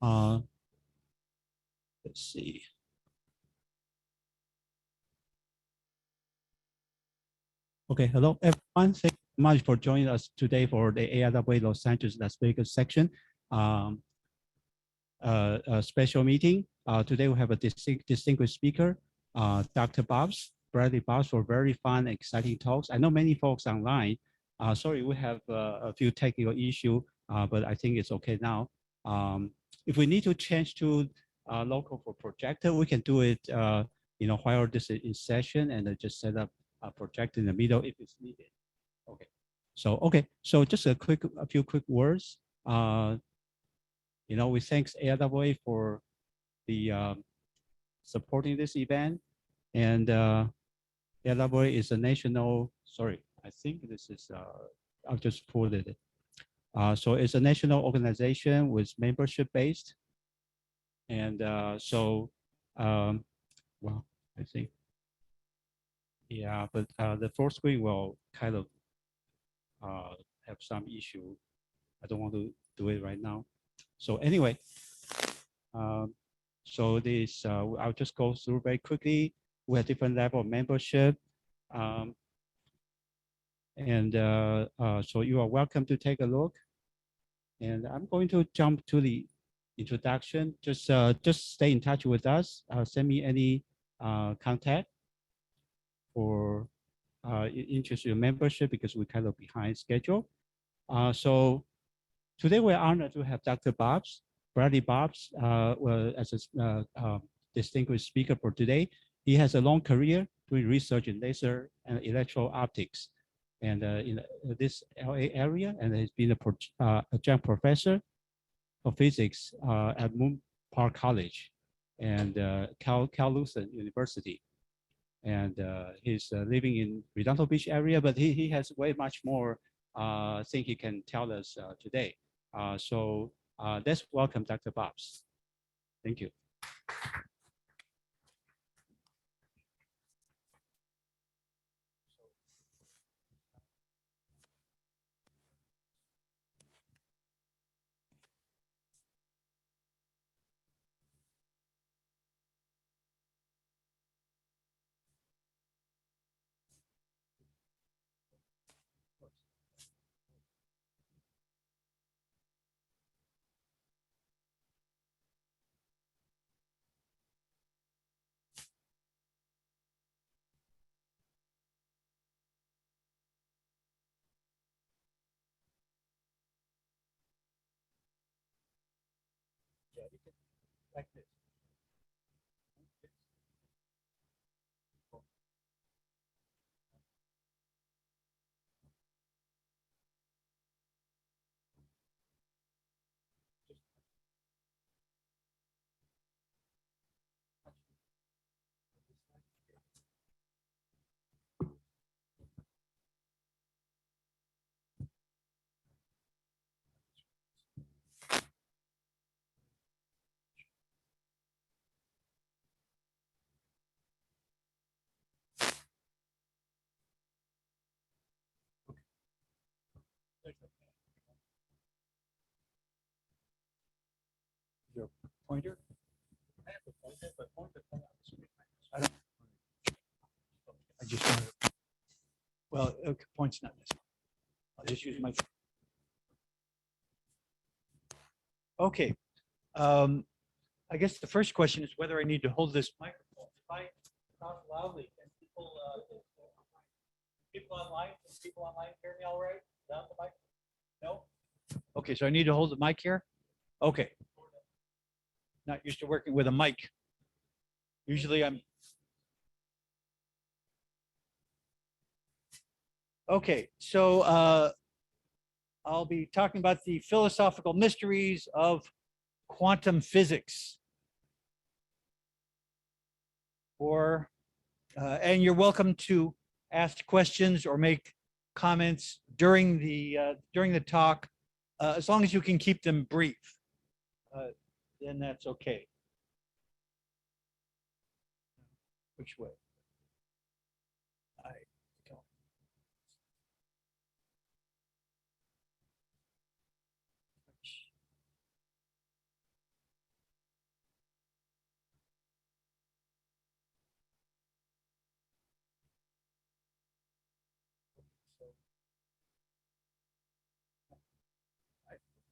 Let's see. Okay, hello everyone. Thank you so much for joining us today for the AIAA Los Angeles Las Vegas section. A special meeting. Today we have a distinguished speaker, Dr. Bradley Bobs, for very fun, exciting talks. I know many folks online. Sorry, we have a few technical issues, but I think it's okay now. If we need to change to local for projector, we can do it while this is in session, and just set up a projector in the middle if it's needed. Okay. So just a few quick words. We thank AIAA for the supporting this event, and AIAA is a national. Sorry, I think this is. I'll just pull it. So it's a national organization with membership based, and well, I think. Yeah, but the full screen will kind of have some issue. I don't want to do it right now. So anyway, so this I'll just go through very quickly. We have different level of membership, so you are welcome to take a look. And I'm going to jump to the introduction. Just stay in touch with us. Send me any contact for interest in your membership, because we're kind of behind schedule. So today we're honored to have Dr. Bradley Bobs, as a distinguished speaker for today. He has a long career doing research in laser and electro-optics, and in this LA area, and he's been a adjunct professor of physics at Moon Park College and Cal Lutheran University. And he's living in Redondo Beach area, but he has way much more thing he can tell us today. So let's welcome Dr. Bobs. Thank you. Like this. Your pointer? I have a pointer, but pointer. I don't. I just want to. Well, point's not necessary. I'll just use my. Okay. I guess the first question is whether I need to hold this microphone. If I talk loudly, can people online hear me all right? Without the mic? No? Okay, so I need to hold the mic here? Okay. Not used to working with a mic. Usually I'm. Okay, so I'll be talking about the philosophical mysteries of quantum physics. And you're welcome to ask questions or make comments during the talk, as long as you can keep them brief. Then that's okay. Which way?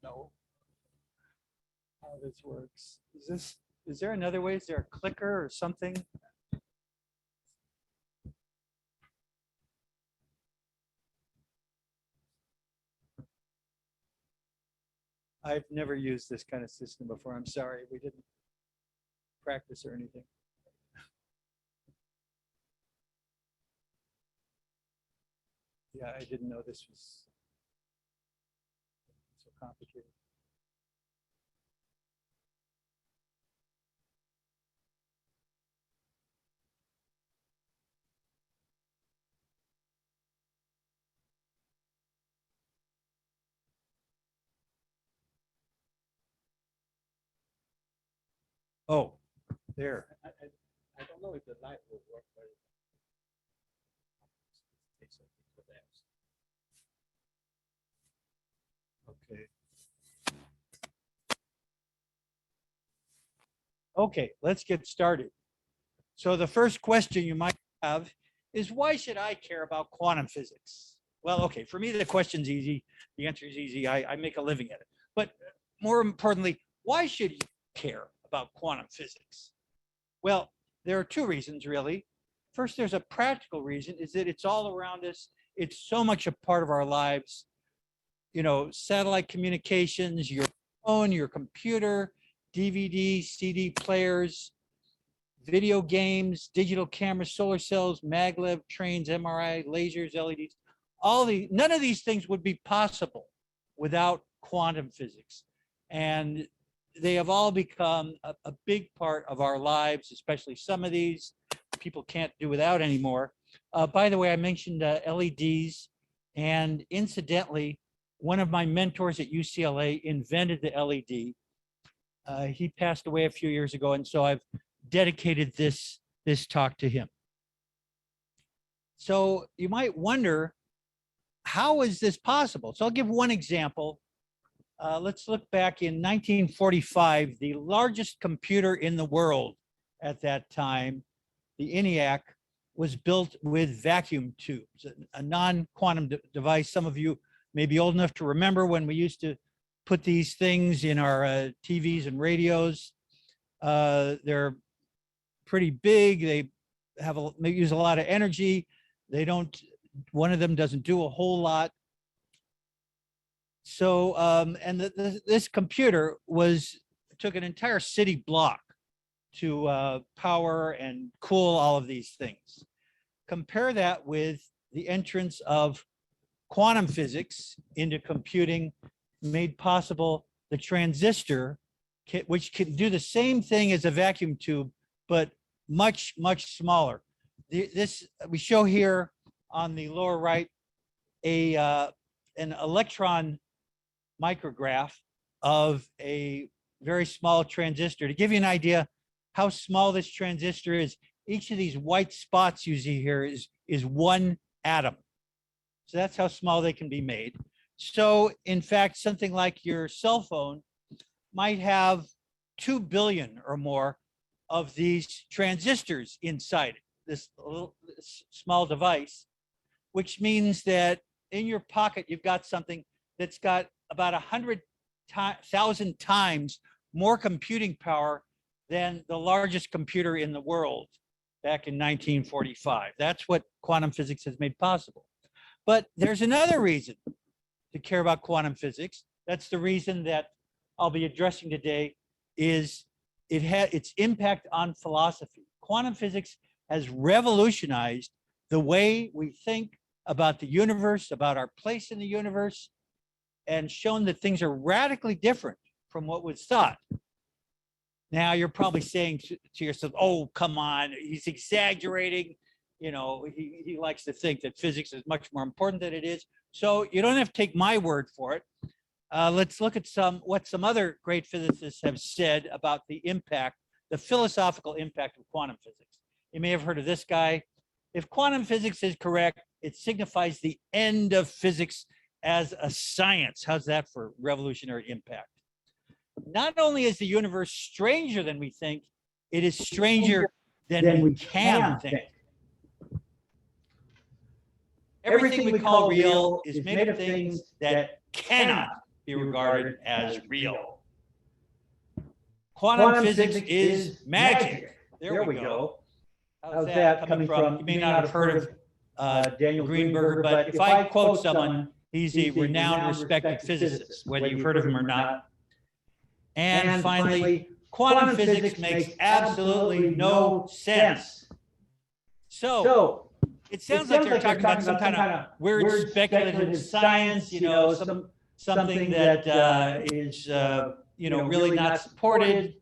know how this works. Is there another way? Is there a clicker or something? I've never used this kind of system before. I'm sorry, we didn't practice or anything. Yeah, I didn't know this was so complicated. Oh, there. I don't know if the light will work, but Okay. Okay, let's get started. So the first question you might have is, why should I care about quantum physics? Well, okay, for me, the question's easy. The answer is easy. I make a living at it. But more importantly, why should you care about quantum physics? Well, there are two reasons, really. First, there's a practical reason, is that it's all around us. It's so much a part of our lives. You know, satellite communications, your phone, your computer, DVD, CD players, video games, digital cameras, solar cells, maglev, trains, MRI, lasers, LEDs. None of these things would be possible without quantum physics. And they have all become a big part of our lives, especially some of these people can't do without anymore. By the way, I mentioned LEDs, and incidentally, one of my mentors at UCLA invented the LED. He passed away a few years ago, and so I've dedicated this talk to him. So you might wonder, how is this possible? So I'll give one example. Let's look back in 1945, the largest computer in the world at that time, the ENIAC, was built with vacuum tubes, a non-quantum device. Some of you may be old enough to remember when we used to put these things in our TVs and radios. They're pretty big. They use a lot of energy. One of them doesn't do a whole lot. So, this computer took an entire city block to power and cool all of these things. Compare that with the entrance of quantum physics into computing, made possible the transistor, which can do the same thing as a vacuum tube, but much, much smaller. We show here on the lower right an electron micrograph of a very small transistor. To give you an idea how small this transistor is, each of these white spots you see here is one atom. So that's how small they can be made. So in fact, something like your cell phone might have 2 billion or more of these transistors inside this small device, which means that in your pocket, you've got something that's got about 100,000 times more computing power than the largest computer in the world back in 1945. That's what quantum physics has made possible. But there's another reason to care about quantum physics. That's the reason that I'll be addressing today, is its impact on philosophy. Quantum physics has revolutionized the way we think about the universe, about our place in the universe, and shown that things are radically different from what was thought. Now you're probably saying to yourself, oh, come on, he's exaggerating. You know, he likes to think that physics is much more important than it is. So you don't have to take my word for it. Let's look at what some other great physicists have said about the impact, the philosophical impact of quantum physics. You may have heard of this guy. If quantum physics is correct, it signifies the end of physics as a science. How's that for revolutionary impact? Not only is the universe stranger than we think, it is stranger than we can think. Everything we call real is made of things that cannot be regarded as real. Quantum physics is magic. There we go. How's that coming from? You may not have heard of Daniel Greenberger, but if I quote someone, he's a renowned, respected physicist, whether you've heard of him or not. And finally, quantum physics makes absolutely no sense. So it sounds like they're talking about some kind of weird speculative science, you know, something that is, you know, really not supported,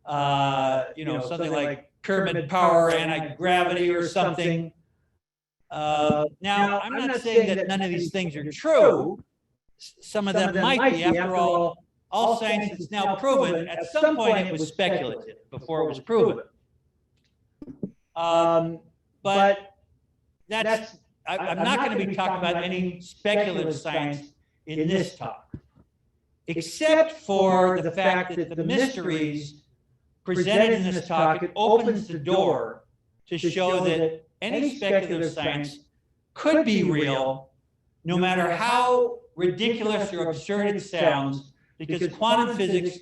you know, something like pyramid power, anti-gravity or something. Now, I'm not saying that none of these things are true. Some of them might be. After all science is now proven. At some point, it was speculative before it was proven. But I'm not going to be talking about any speculative science in this talk, except for the fact that the mysteries presented in this talk, it opens the door to show that any speculative science could be real, no matter how ridiculous or absurd it sounds, because quantum physics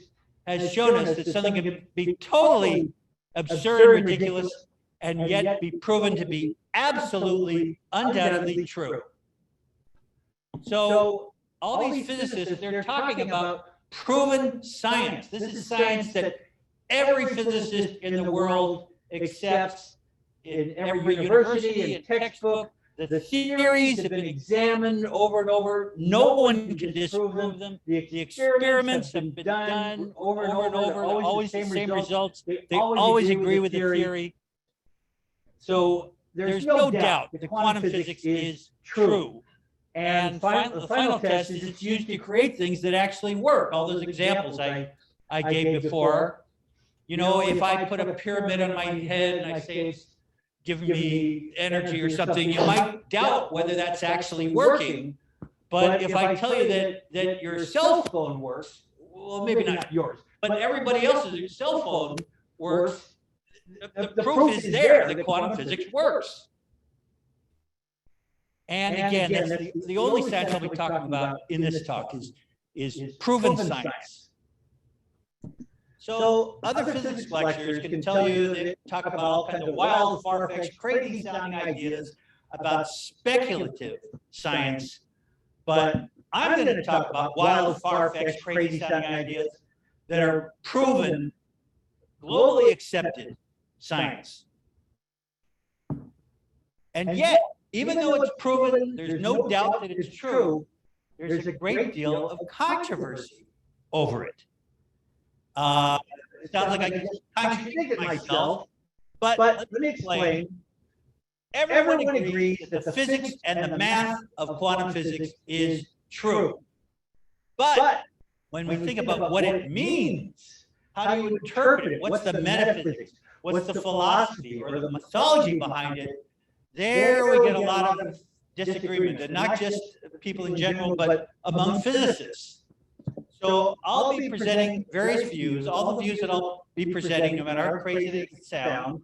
has shown us that something can be totally absurd and ridiculous and yet be proven to be absolutely, undoubtedly true. So all these physicists, they're talking about proven science. This is science that every physicist in the world accepts in every university and textbook. The theories have been examined over and over. No one can disprove them. The experiments have been done over and over and over. Always the same results. They always agree with the theory. So there's no doubt that quantum physics is true. And the final test is it's used to create things that actually work. All those examples I gave before. You know, if I put a pyramid on my head and I say it's giving me energy or something, you might doubt whether that's actually working. But if I tell you that your cell phone works, well, maybe not yours, but everybody else's cell phone works, the proof is there that quantum physics works. And again, that's the only science I'll be talking about in this talk is proven science. So other physics lectures can tell you, they talk about all kinds of wild, far-fetched, crazy-sounding ideas about speculative science, but I'm going to talk about wild, far-fetched, crazy-sounding ideas that are proven, globally accepted science. And yet, even though it's proven, there's no doubt that it's true, there's a great deal of controversy over it. It sounds like I just contradicted myself, but let me explain. Everyone agrees that the physics and the math of quantum physics is true. But when we think about what it means, how do you interpret it? What's the metaphysics? What's the philosophy or the mythology behind it? There we get a lot of disagreement, and not just people in general, but among physicists. So I'll be presenting various views. All the views that I'll be presenting, no matter how crazy they sound,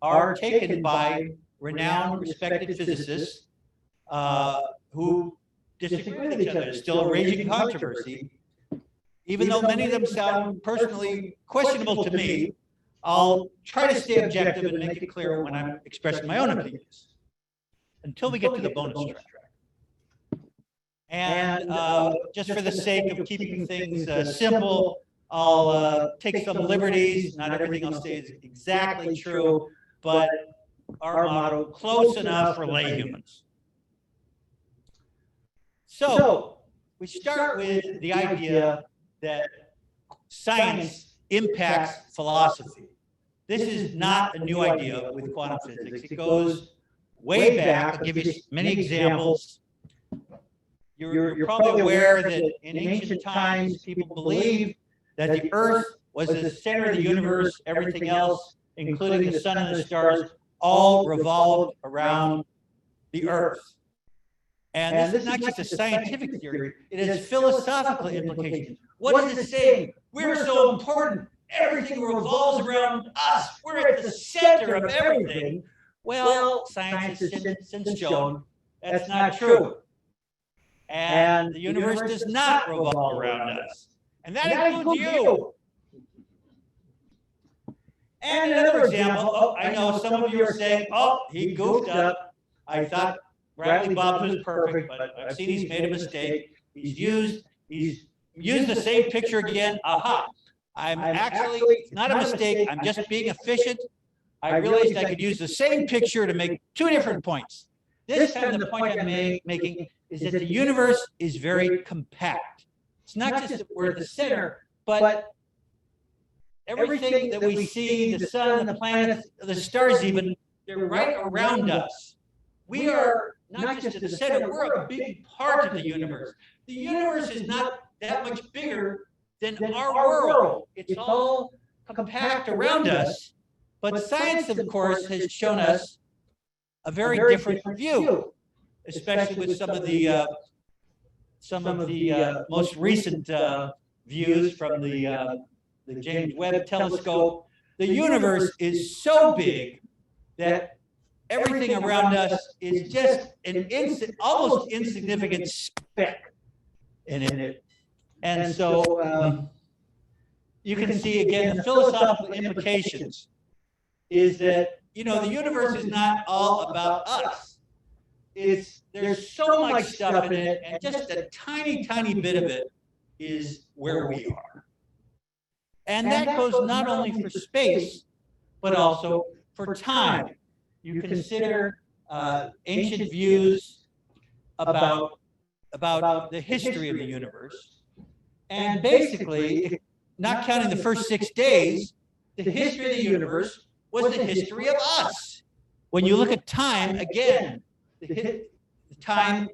are taken by renowned, respected physicists who disagree with each other. There's still a raging controversy. Even though many of them sound personally questionable to me, I'll try to stay objective and make it clear when I'm expressing my own opinions until we get to the bonus track. And just for the sake of keeping things simple, I'll take some liberties. Not everything I'll say is exactly true, but our motto, close enough for layhumans. So we start with the idea that science impacts philosophy. This is not a new idea with quantum physics. It goes way back. I'll give you many examples. You're probably aware that in ancient times, people believed that the Earth was the center of the universe. Everything else, including the sun and the stars, all revolved around the Earth. And this is not just a scientific theory. It has philosophical implications. What is it saying? We're so important. Everything revolves around us. We're at the center of everything. Well, science has since shown that's not true. and the universe does not revolve around us. And that includes you. And another example, oh, I know some of you are saying, oh, he goofed up. I thought Bradley Bob's was perfect, but I've seen he's made a mistake. He's used the same picture again. Aha. I'm actually, it's not a mistake. I'm just being efficient. I realized I could use the same picture to make two different points. This time the point I'm making is that the universe is very compact. It's not just that we're at the center, but everything that we see, the sun, the planets, the stars even, they're right around us. We are not just at the center, we're a big part of the universe. The universe is not that much bigger than our world. It's all compact around us. But science, of course, has shown us a very different view, especially with some of the most recent views from the James Webb Telescope. The universe is so big that everything around us is just an almost insignificant speck in it. And so you can see again the philosophical implications is that, you know, the universe is not all about us. There's so much stuff in it, and just a tiny, tiny bit of it is where we are. And that goes not only for space, but also for time. You consider ancient views about the history of the universe. And basically, not counting the first 6 days, the history of the universe was the history of us. When you look at time, again, the time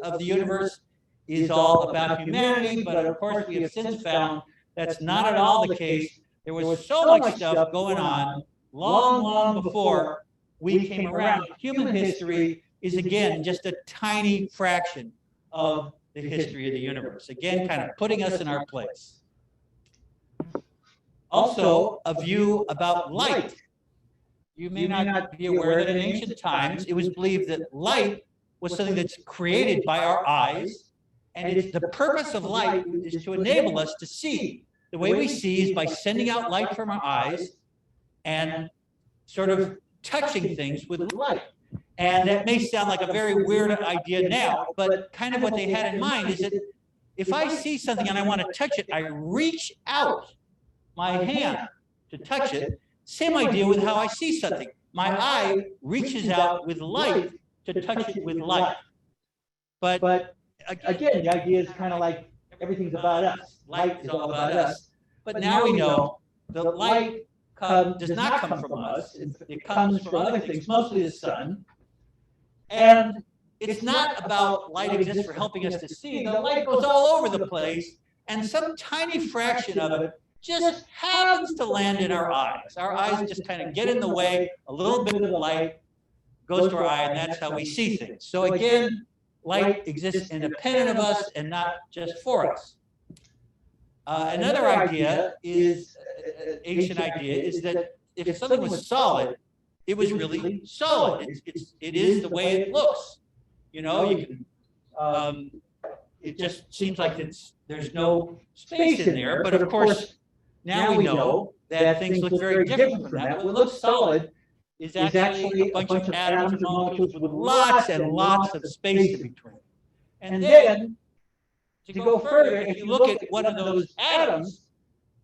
of the universe is all about humanity, but of course we have since found that's not at all the case. There was so much stuff going on long, long before we came around. Human history is, again, just a tiny fraction of the history of the universe. Again, kind of putting us in our place. Also, a view about light. You may not be aware that in ancient times, it was believed that light was something that's created by our eyes, and the purpose of light is to enable us to see. The way we see is by sending out light from our eyes and sort of touching things with light. And that may sound like a very weird idea now, but kind of what they had in mind is that if I see something and I want to touch it, I reach out my hand to touch it. Same idea with how I see something. My eye reaches out with light to touch it with light. But again, the idea is kind of like everything's about us. Light is all about us. But now we know the light does not come from us. It comes from other things, mostly the sun. And it's not about light exists for helping us to see. The light goes all over the place, and some tiny fraction of it just happens to land in our eyes. Our eyes just kind of get in the way. A little bit of the light goes to our eye, and that's how we see things. So again, light exists independent of us and not just for us. Another idea is, ancient idea, is that if something was solid, it was really solid. It is the way it looks. You know, you can, it just seems like there's no space in there. But of course, now we know that things look very different from that. What looks solid is actually a bunch of atoms and molecules with lots and lots of space in between. And then, to go further, if you look at one of those atoms,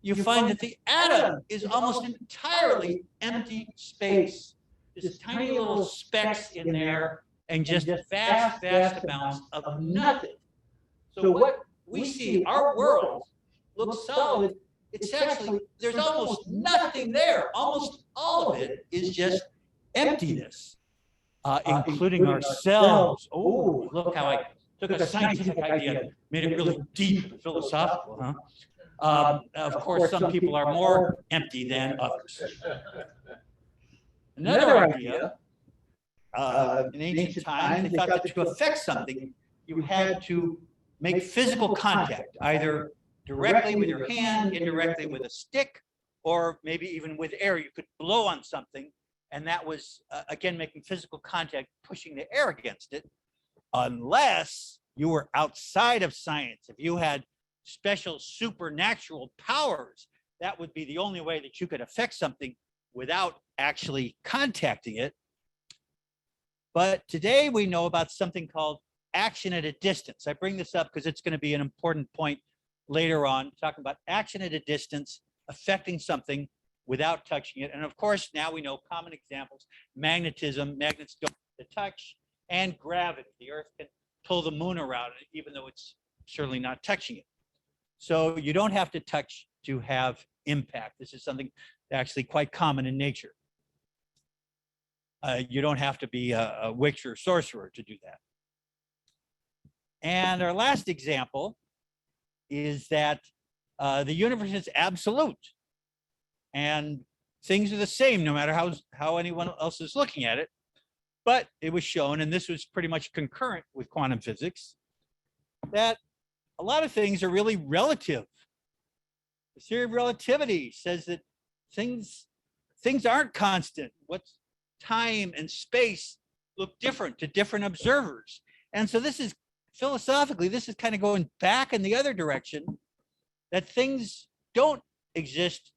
you find that the atom is almost entirely empty space. Just tiny little specks in there, and just vast, vast amounts of nothing. So what we see, our world looks solid. It's actually, there's almost nothing there. Almost all of it is just emptiness, including ourselves. Oh, look how I took a scientific idea, made it really deep and philosophical, huh? Of course, some people are more empty than others. Another idea, in ancient times, they thought that to affect something, you had to make physical contact, either directly with your hand, indirectly with a stick, or maybe even with air. You could blow on something, and that was, again, making physical contact, pushing the air against it, unless you were outside of science, if you had special supernatural powers, that would be the only way that you could affect something without actually contacting it. But today we know about something called action at a distance. I bring this up because it's going to be an important point later on, talking about action at a distance, affecting something without touching it. And of course, now we know common examples: magnetism, magnets don't have to touch, and gravity. The Earth can pull the moon around it, even though it's certainly not touching it. So you don't have to touch to have impact. This is something actually quite common in nature. You don't have to be a witch or sorcerer to do that. And our last example is that the universe is absolute, and things are the same no matter how anyone else is looking at it. But it was shown, and this was pretty much concurrent with quantum physics, that a lot of things are really relative. The theory of relativity says that things aren't constant. What's time and space look different to different observers. And so this is, philosophically, this is kind of going back in the other direction, that things don't exist,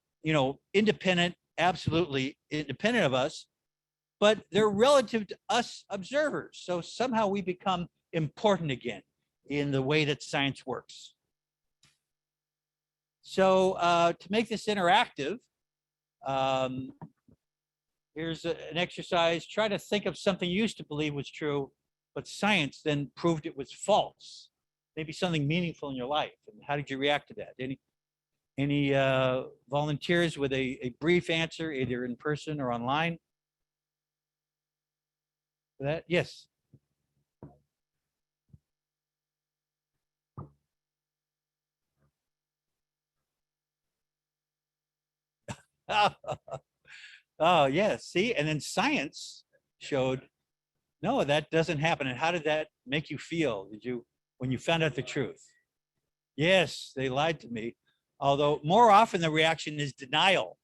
independent, absolutely independent of us, but they're relative to us observers. So somehow we become important again in the way that science works. So to make this interactive, here's an exercise. Try to think of something you used to believe was true, but science then proved it was false. Maybe something meaningful in your life. And how did you react to that? Any volunteers with a brief answer, either in person or online? For that? Yes. Oh, yeah. See, and then science showed, no, that doesn't happen. And how did that make you feel? When you found out the truth? Yes, they lied to me. Although more often the reaction is denial.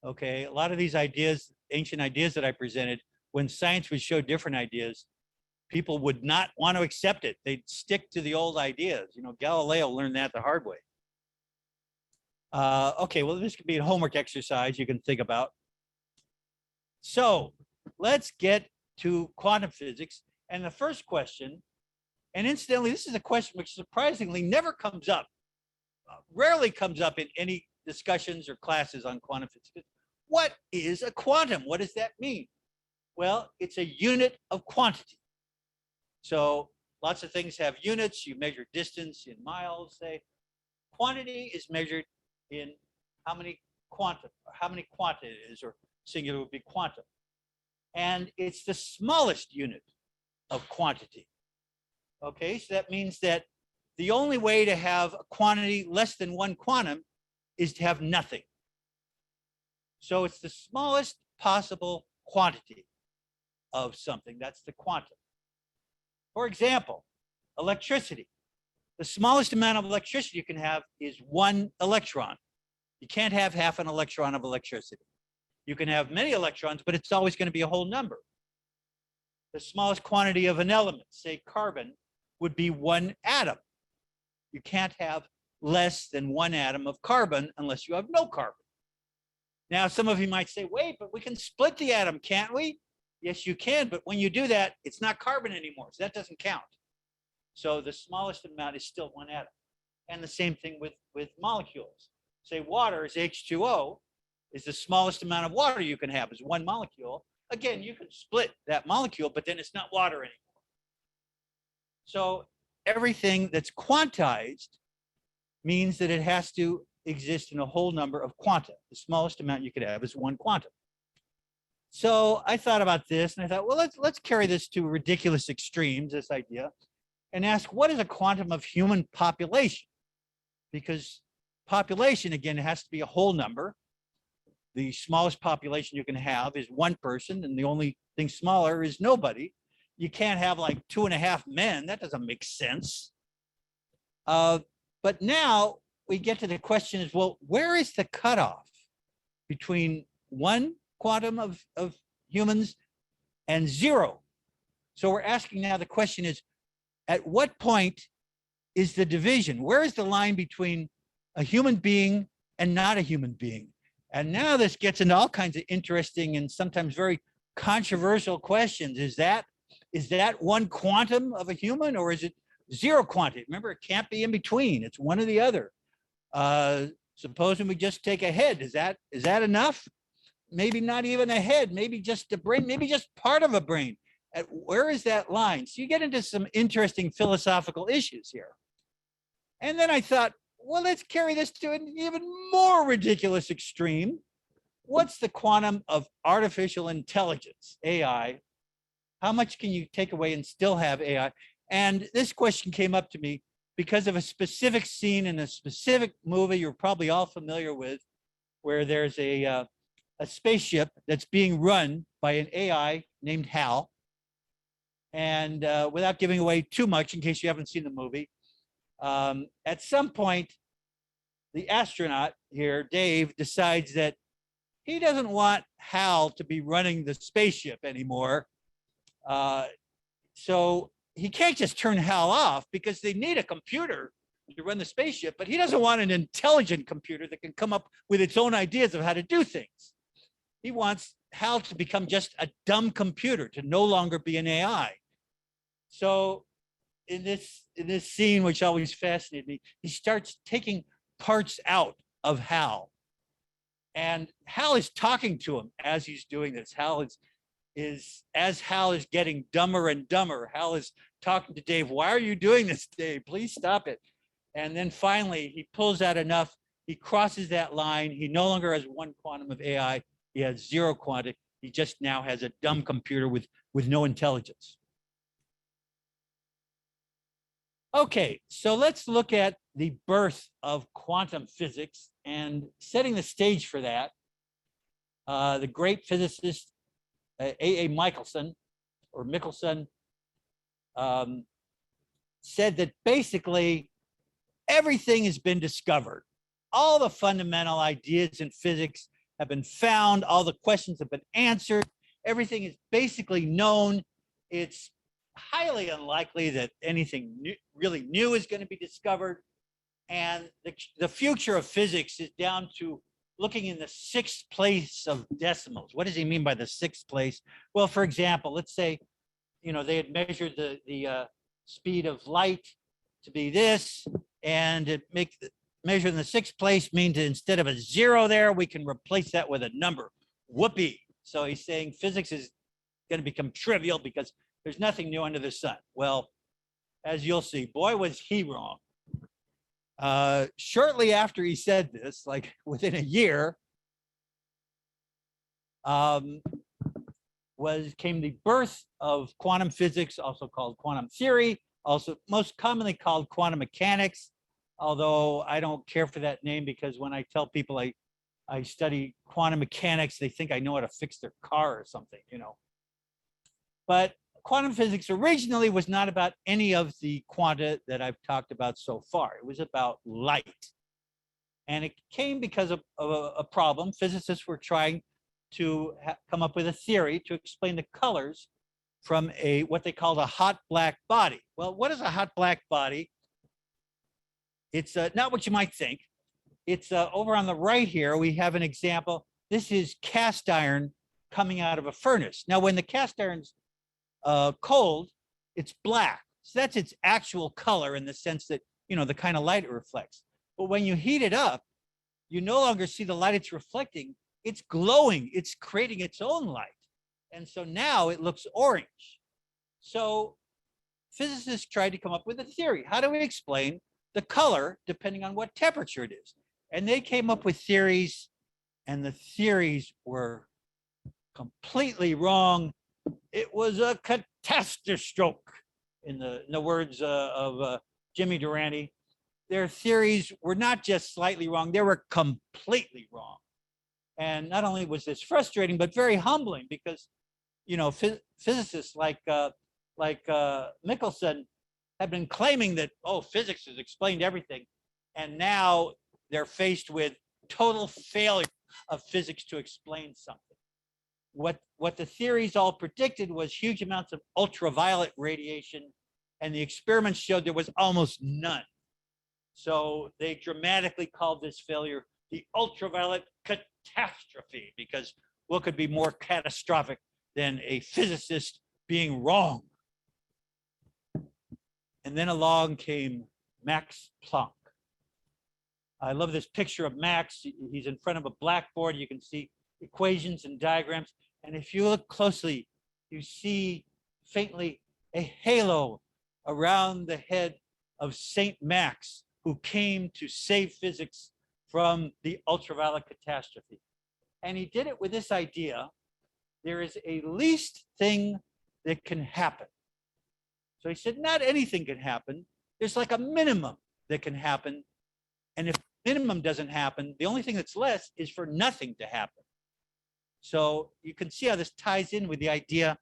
Okay, a lot of these ideas, ancient ideas that I presented, when science would show different ideas, people would not want to accept it. They'd stick to the old ideas. Galileo learned that the hard way. Okay, well, this could be a homework exercise you can think about. So let's get to quantum physics. And the first question, and incidentally, this is a question which surprisingly never comes up, rarely comes up in any discussions or classes on quantum physics. What is a quantum? What does that mean? Well, it's a unit of quantity. So lots of things have units. You measure distance in miles, say. Quantity is measured in how many quanta it is, or singular would be quantum. And it's the smallest unit of quantity. Okay, so that means that the only way to have a quantity less than one quantum is to have nothing. So it's the smallest possible quantity of something. That's the quantum. For example, electricity. The smallest amount of electricity you can have is 1 electron. You can't have half an electron of electricity. You can have many electrons, but it's always going to be a whole number. The smallest quantity of an element, say carbon, would be 1 atom. You can't have less than 1 atom of carbon unless you have no carbon. Now, some of you might say, wait, but we can split the atom, can't we? Yes, you can, but when you do that, it's not carbon anymore, so that doesn't count. So the smallest amount is still 1 atom. And the same thing with molecules. Say water is H2O, is the smallest amount of water you can have is 1 molecule. Again, you can split that molecule, but then it's not water anymore. So everything that's quantized means that it has to exist in a whole number of quanta. The smallest amount you could have is 1 quantum. So I thought about this, and I thought, well, let's carry this to ridiculous extremes, this idea, and ask, what is a quantum of human population? Because population, again, it has to be a whole number. The smallest population you can have is 1 person, and the only thing smaller is nobody. You can't have like 2.5 men. That doesn't make sense. But now we get to the question is, well, where is the cutoff between 1 quantum of humans and 0? So we're asking now, the question is, at what point is the division? Where is the line between a human being and not a human being? And now this gets into all kinds of interesting and sometimes very controversial questions. Is that one quantum of a human, or is it zero quantity? Remember, it can't be in between. It's one or the other. Supposing we just take a head, is that enough? Maybe not even a head, maybe just a brain, maybe just part of a brain. Where is that line? So you get into some interesting philosophical issues here. And then I thought, well, let's carry this to an even more ridiculous extreme. What's the quantum of artificial intelligence, AI? How much can you take away and still have AI? And this question came up to me because of a specific scene in a specific movie you're probably all familiar with, where there's a spaceship that's being run by an AI named Hal. And without giving away too much, in case you haven't seen the movie, at some point, the astronaut here, Dave, decides that he doesn't want Hal to be running the spaceship anymore. So he can't just turn Hal off because they need a computer to run the spaceship, but he doesn't want an intelligent computer that can come up with its own ideas of how to do things. He wants Hal to become just a dumb computer, to no longer be an AI. So in this scene, which always fascinated me, he starts taking parts out of Hal. And Hal is talking to him as he's doing this. As Hal is getting dumber and dumber, Hal is talking to Dave. Why are you doing this, Dave? Please stop it. And then finally, he pulls out enough. He crosses that line. He no longer has one quantum of AI. He has zero quantity. He just now has a dumb computer with no intelligence. Okay, so let's look at the birth of quantum physics, and setting the stage for that, the great physicist A.A. Michelson said that basically everything has been discovered. All the fundamental ideas in physics have been found. All the questions have been answered. Everything is basically known. It's highly unlikely that anything really new is going to be discovered. And the future of physics is down to looking in the sixth place of decimals. What does he mean by the sixth place? Well, for example, let's say, they had measured the speed of light to be this, and it measure in the sixth place means that instead of a zero there, we can replace that with a number. Whoopee. So he's saying physics is going to become trivial because there's nothing new under the sun. Well, as you'll see, boy, was he wrong. Shortly after he said this, like within a year, came the birth of quantum physics, also called quantum theory, also most commonly called quantum mechanics, although I don't care for that name because when I tell people I study quantum mechanics, they think I know how to fix their car or something, But quantum physics originally was not about any of the quanta that I've talked about so far. It was about light. And it came because of a problem. Physicists were trying to come up with a theory to explain the colors from what they called a hot black body. Well, what is a hot black body? It's not what you might think. It's over on the right here, we have an example. This is cast iron coming out of a furnace. Now, when the cast iron's cold, it's black. So that's its actual color in the sense that, the kind of light it reflects. But when you heat it up, you no longer see the light it's reflecting. It's glowing. It's creating its own light. And so now it looks orange. So physicists tried to come up with a theory. How do we explain the color depending on what temperature it is? And they came up with theories, and the theories were completely wrong. It was a catastrophe, in the words of Jimmy Durante. Their theories were not just slightly wrong, they were completely wrong. And not only was this frustrating, but very humbling because, physicists like Michelson have been claiming that, physics has explained everything. And now they're faced with total failure of physics to explain something. What the theories all predicted was huge amounts of ultraviolet radiation and the experiments showed there was almost none. So they dramatically called this failure the ultraviolet catastrophe, because what could be more catastrophic than a physicist being wrong? And then along came Max Planck. I love this picture of Max. He's in front of a blackboard. You can see equations and diagrams. And if you look closely, you see faintly a halo around the head of Saint Max, who came to save physics from the ultraviolet catastrophe. And he did it with this idea: there is a least thing that can happen. So he said, not anything can happen. There's like a minimum that can happen. And if minimum doesn't happen, the only thing that's less is for nothing to happen. So you can see how this ties in with the idea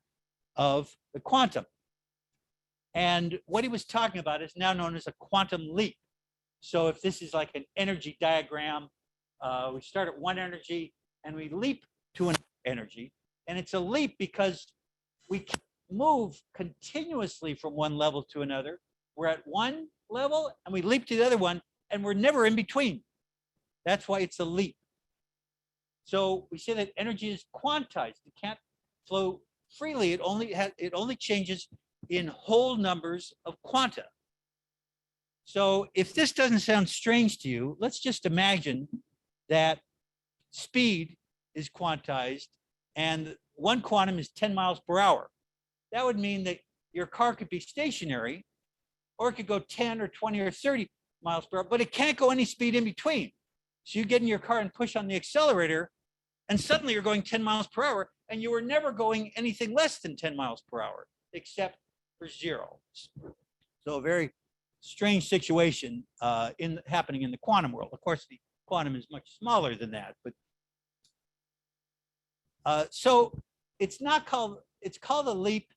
of the quantum. And what he was talking about is now known as a quantum leap. So if this is like an energy diagram, we start at one energy and we leap to an energy. And it's a leap because we can move continuously from one level to another. We're at one level and we leap to the other one, and we're never in between. That's why it's a leap. So we say that energy is quantized. It can't flow freely. It only changes in whole numbers of quanta. So if this doesn't sound strange to you, let's just imagine that speed is quantized and one quantum is 10 miles per hour. That would mean that your car could be stationary, or it could go 10 or 20 or 30 miles per hour, but it can't go any speed in between. So you get in your car and push on the accelerator, and suddenly you're going 10 miles per hour, and you were never going anything less than 10 miles per hour, except for zero. So a very strange situation happening in the quantum world. Of course, the quantum is much smaller than that, but so it's called a leap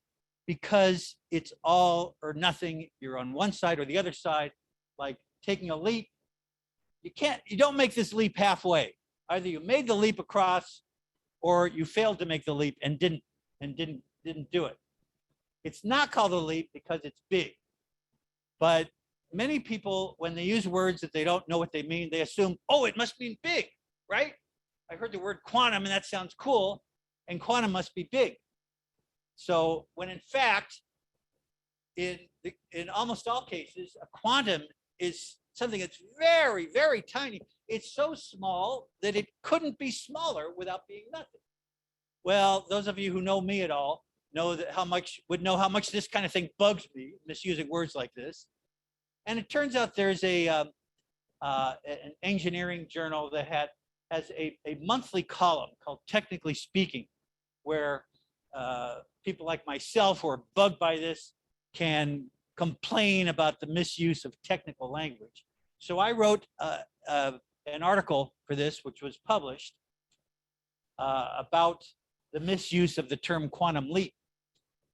because it's all or nothing. You're on one side or the other side. Like taking a leap, you don't make this leap halfway. Either you made the leap across, or you failed to make the leap and didn't do it. It's not called a leap because it's big. But many people, when they use words that they don't know what they mean, they assume, oh, it must mean big, right? I heard the word quantum and that sounds cool, and quantum must be big. So when in fact, in almost all cases, a quantum is something that's very, very tiny. It's so small that it couldn't be smaller without being nothing. Well, those of you who know me at all know that how much this kind of thing bugs me, misusing words like this. And it turns out there's an engineering journal that has a monthly column called Technically Speaking, where people like myself who are bugged by this can complain about the misuse of technical language. So I wrote an article for this, which was published about the misuse of the term quantum leap.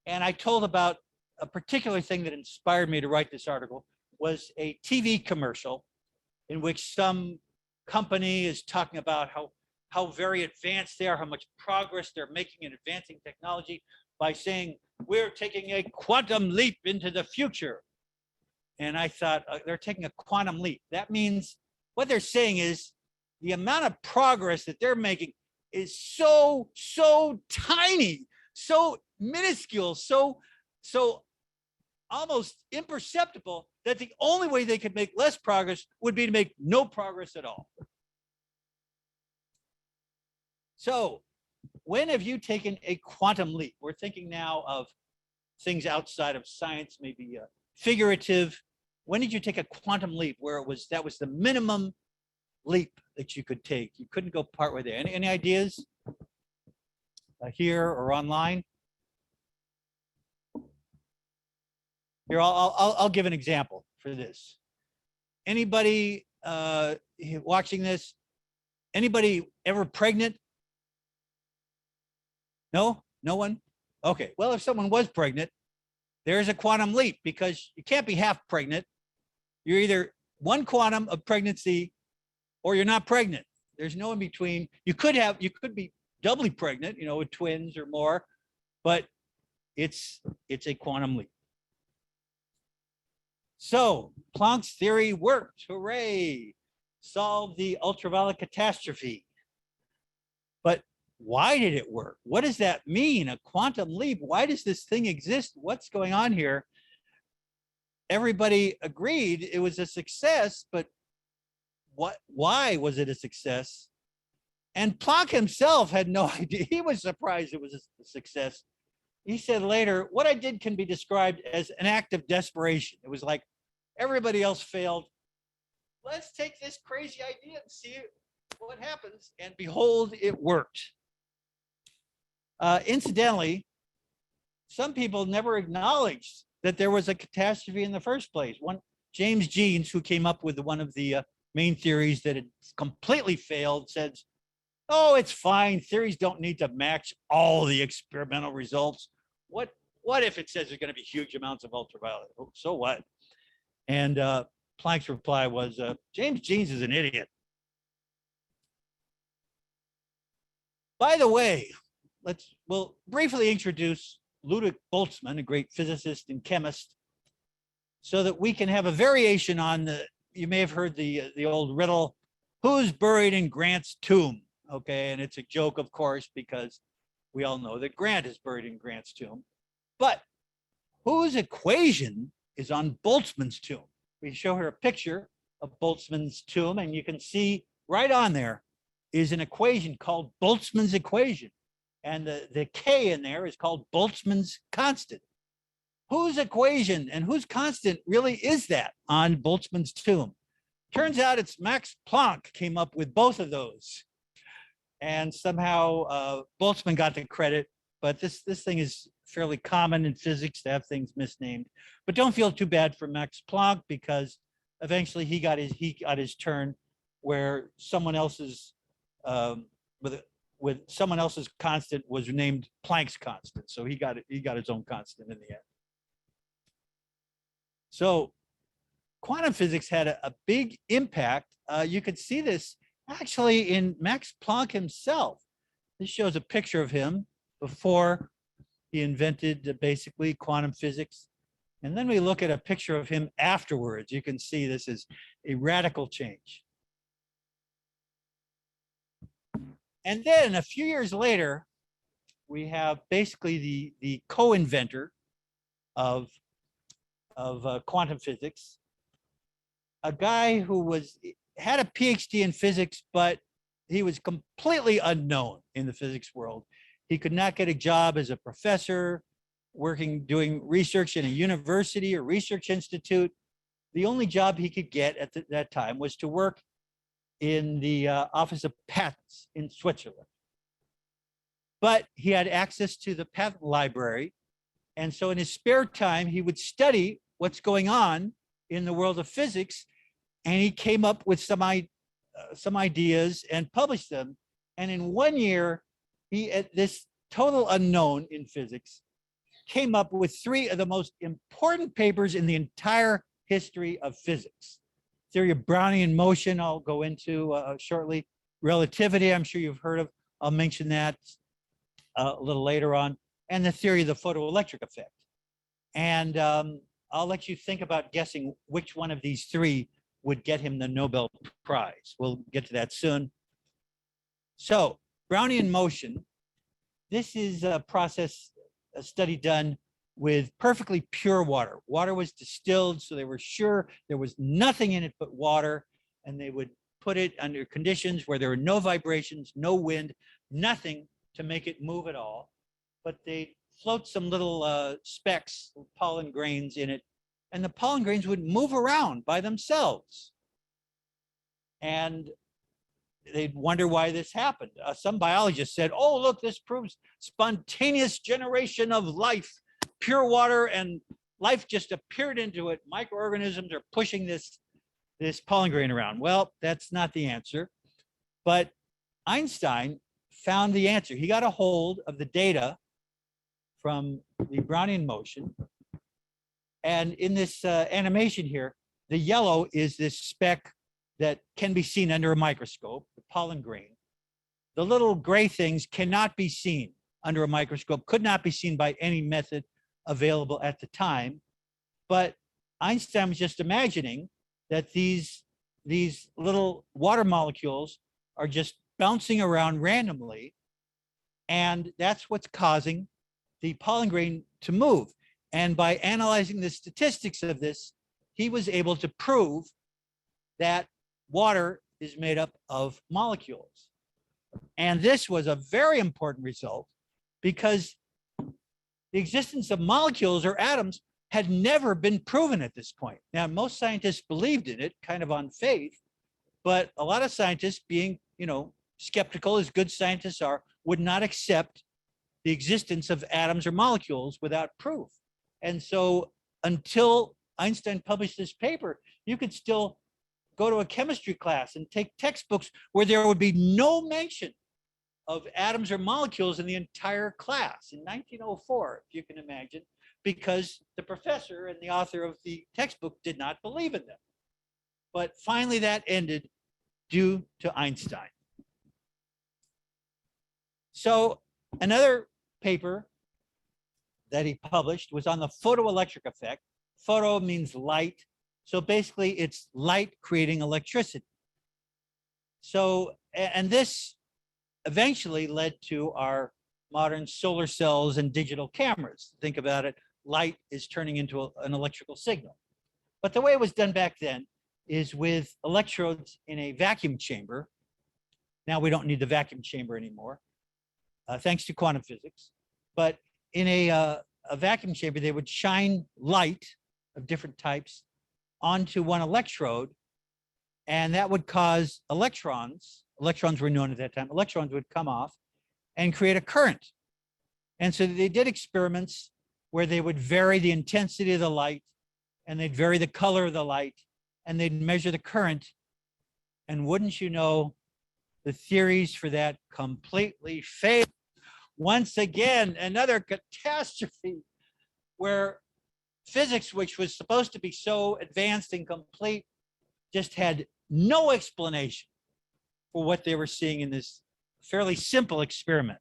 And I told about a particular thing that inspired me to write this article was a TV commercial in which some company is talking about how very advanced they are, how much progress they're making in advancing technology by saying, we're taking a quantum leap into the future. And I thought, they're taking a quantum leap. That means what they're saying is the amount of progress that they're making is so tiny, so minuscule, so almost imperceptible that the only way they could make less progress would be to make no progress at all. So when have you taken a quantum leap? We're thinking now of things outside of science, maybe figurative. When did you take a quantum leap where that was the minimum leap that you could take? You couldn't go partway there. Any ideas here or online? Here, I'll give an example for this. Anybody watching this? Anybody ever pregnant? No? No one? Okay. Well, if someone was pregnant, there's a quantum leap because you can't be half pregnant. You're either one quantum of pregnancy or you're not pregnant. There's no in between. You could be doubly pregnant, with twins or more, but it's a quantum leap. So Planck's theory worked. Hooray! Solved the ultraviolet catastrophe. But why did it work? What does that mean? A quantum leap? Why does this thing exist? What's going on here? Everybody agreed it was a success, but why was it a success? And Planck himself had no idea. He was surprised it was a success. He said later, what I did can be described as an act of desperation. It was like everybody else failed. Let's take this crazy idea and see what happens. And behold, it worked. Incidentally, some people never acknowledged that there was a catastrophe in the first place. James Jeans, who came up with one of the main theories that had completely failed, said, oh, it's fine. Theories don't need to match all the experimental results. What if it says there's going to be huge amounts of ultraviolet? So what? And Planck's reply was, James Jeans is an idiot. By the way, we'll briefly introduce Ludwig Boltzmann, a great physicist and chemist, so that we can have a variation on you may have heard the old riddle, who's buried in Grant's tomb? Okay, and it's a joke, of course, because we all know that Grant is buried in Grant's tomb. But whose equation is on Boltzmann's tomb? We show her a picture of Boltzmann's tomb, and you can see right on there is an equation called Boltzmann's equation. And the K in there is called Boltzmann's constant. Whose equation and whose constant really is that on Boltzmann's tomb? Turns out it's Max Planck came up with both of those. And somehow Boltzmann got the credit, but this thing is fairly common in physics to have things misnamed. But don't feel too bad for Max Planck, because eventually he got his turn where someone else's with someone else's constant was named Planck's constant. So he got his own constant in the end. So quantum physics had a big impact. You could see this actually in Max Planck himself. This shows a picture of him before he invented basically quantum physics. And then we look at a picture of him afterwards. You can see this is a radical change. And then a few years later, we have basically the co-inventor of quantum physics, a guy who had a PhD in physics, but he was completely unknown in the physics world. He could not get a job as a professor, doing research in a university or research institute. The only job he could get at that time was to work in the Office of Patents in Switzerland. But he had access to the patent library. And so in his spare time, he would study what's going on in the world of physics. And he came up with some ideas and published them. And in 1 year, this total unknown in physics, came up with 3 of the most important papers in the entire history of physics. Theory of Brownian motion, I'll go into shortly. Relativity, I'm sure you've heard of. I'll mention that a little later on. And the theory of the photoelectric effect. And I'll let you think about guessing which one of these 3 would get him the Nobel Prize. We'll get to that soon. So Brownian motion, this is a study done with perfectly pure water. Water was distilled, so they were sure there was nothing in it but water, and they would put it under conditions where there were no vibrations, no wind, nothing to make it move at all. But they float some little specks, pollen grains in it, and the pollen grains would move around by themselves. And they'd wonder why this happened. Some biologists said, oh, look, this proves spontaneous generation of life. Pure water and life just appeared into it. Microorganisms are pushing this pollen grain around. Well, that's not the answer. But Einstein found the answer. He got a hold of the data from the Brownian motion. And in this animation here, the yellow is this speck that can be seen under a microscope, the pollen grain. The little gray things cannot be seen under a microscope, could not be seen by any method available at the time. But Einstein was just imagining that these little water molecules are just bouncing around randomly, and that's what's causing the pollen grain to move. And by analyzing the statistics of this, he was able to prove that water is made up of molecules. And this was a very important result because the existence of molecules or atoms had never been proven at this point. Now, most scientists believed in it, kind of on faith, but a lot of scientists, being, skeptical as good scientists are, would not accept the existence of atoms or molecules without proof. And so until Einstein published this paper, you could still go to a chemistry class and take textbooks where there would be no mention of atoms or molecules in the entire class in 1904, if you can imagine, because the professor and the author of the textbook did not believe in them. But finally that ended due to Einstein. So another paper that he published was on the photoelectric effect. Photo means light. So basically it's light creating electricity. So, and this eventually led to our modern solar cells and digital cameras. Think about it, light is turning into an electrical signal. But the way it was done back then is with electrodes in a vacuum chamber. Now we don't need the vacuum chamber anymore, thanks to quantum physics. But in a vacuum chamber, they would shine light of different types onto one electrode, and that would cause electrons were known at that time, electrons would come off and create a current. And so they did experiments where they would vary the intensity of the light, and they'd vary the color of the light, and they'd measure the current. And wouldn't you know, the theories for that completely failed. Once again, another catastrophe where physics, which was supposed to be so advanced and complete, just had no explanation for what they were seeing in this fairly simple experiment.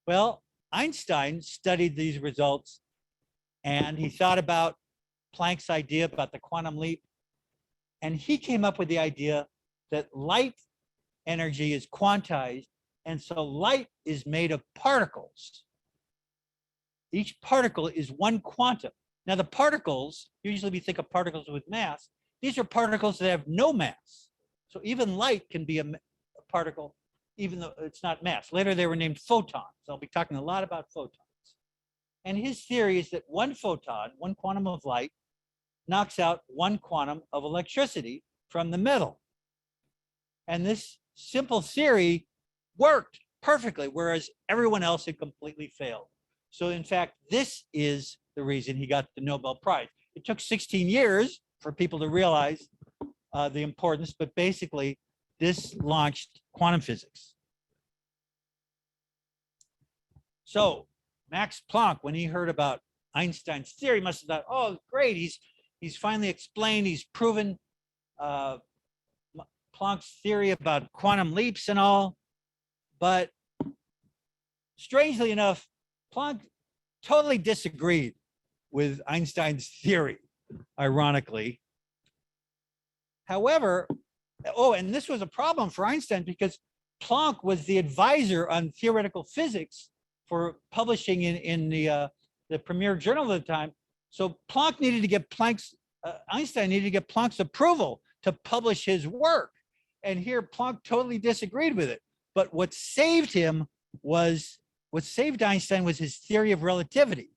Well, Einstein studied these results, and he thought about Planck's idea about the quantum leap, and he came up with the idea that light energy is quantized, and so light is made of particles. Each particle is one quantum. Now the particles, usually we think of particles with mass, these are particles that have no mass. So even light can be a particle, even though it's not mass. Later they were named photons. I'll be talking a lot about photons. And his theory is that one photon, one quantum of light, knocks out one quantum of electricity from the metal. And this simple theory worked perfectly, whereas everyone else had completely failed. So in fact, this is the reason he got the Nobel Prize. It took 16 years for people to realize the importance, but basically this launched quantum physics. So Max Planck, when he heard about Einstein's theory, must have thought, oh, great, he's finally explained, he's proven Planck's theory about quantum leaps and all. But strangely enough, Planck totally disagreed with Einstein's theory, ironically. However, and this was a problem for Einstein because Planck was the advisor on theoretical physics for publishing in the premier journal at the time. So Planck needed to get Einstein needed to get Planck's approval to publish his work. And here Planck totally disagreed with it. But what saved Einstein was his theory of relativity,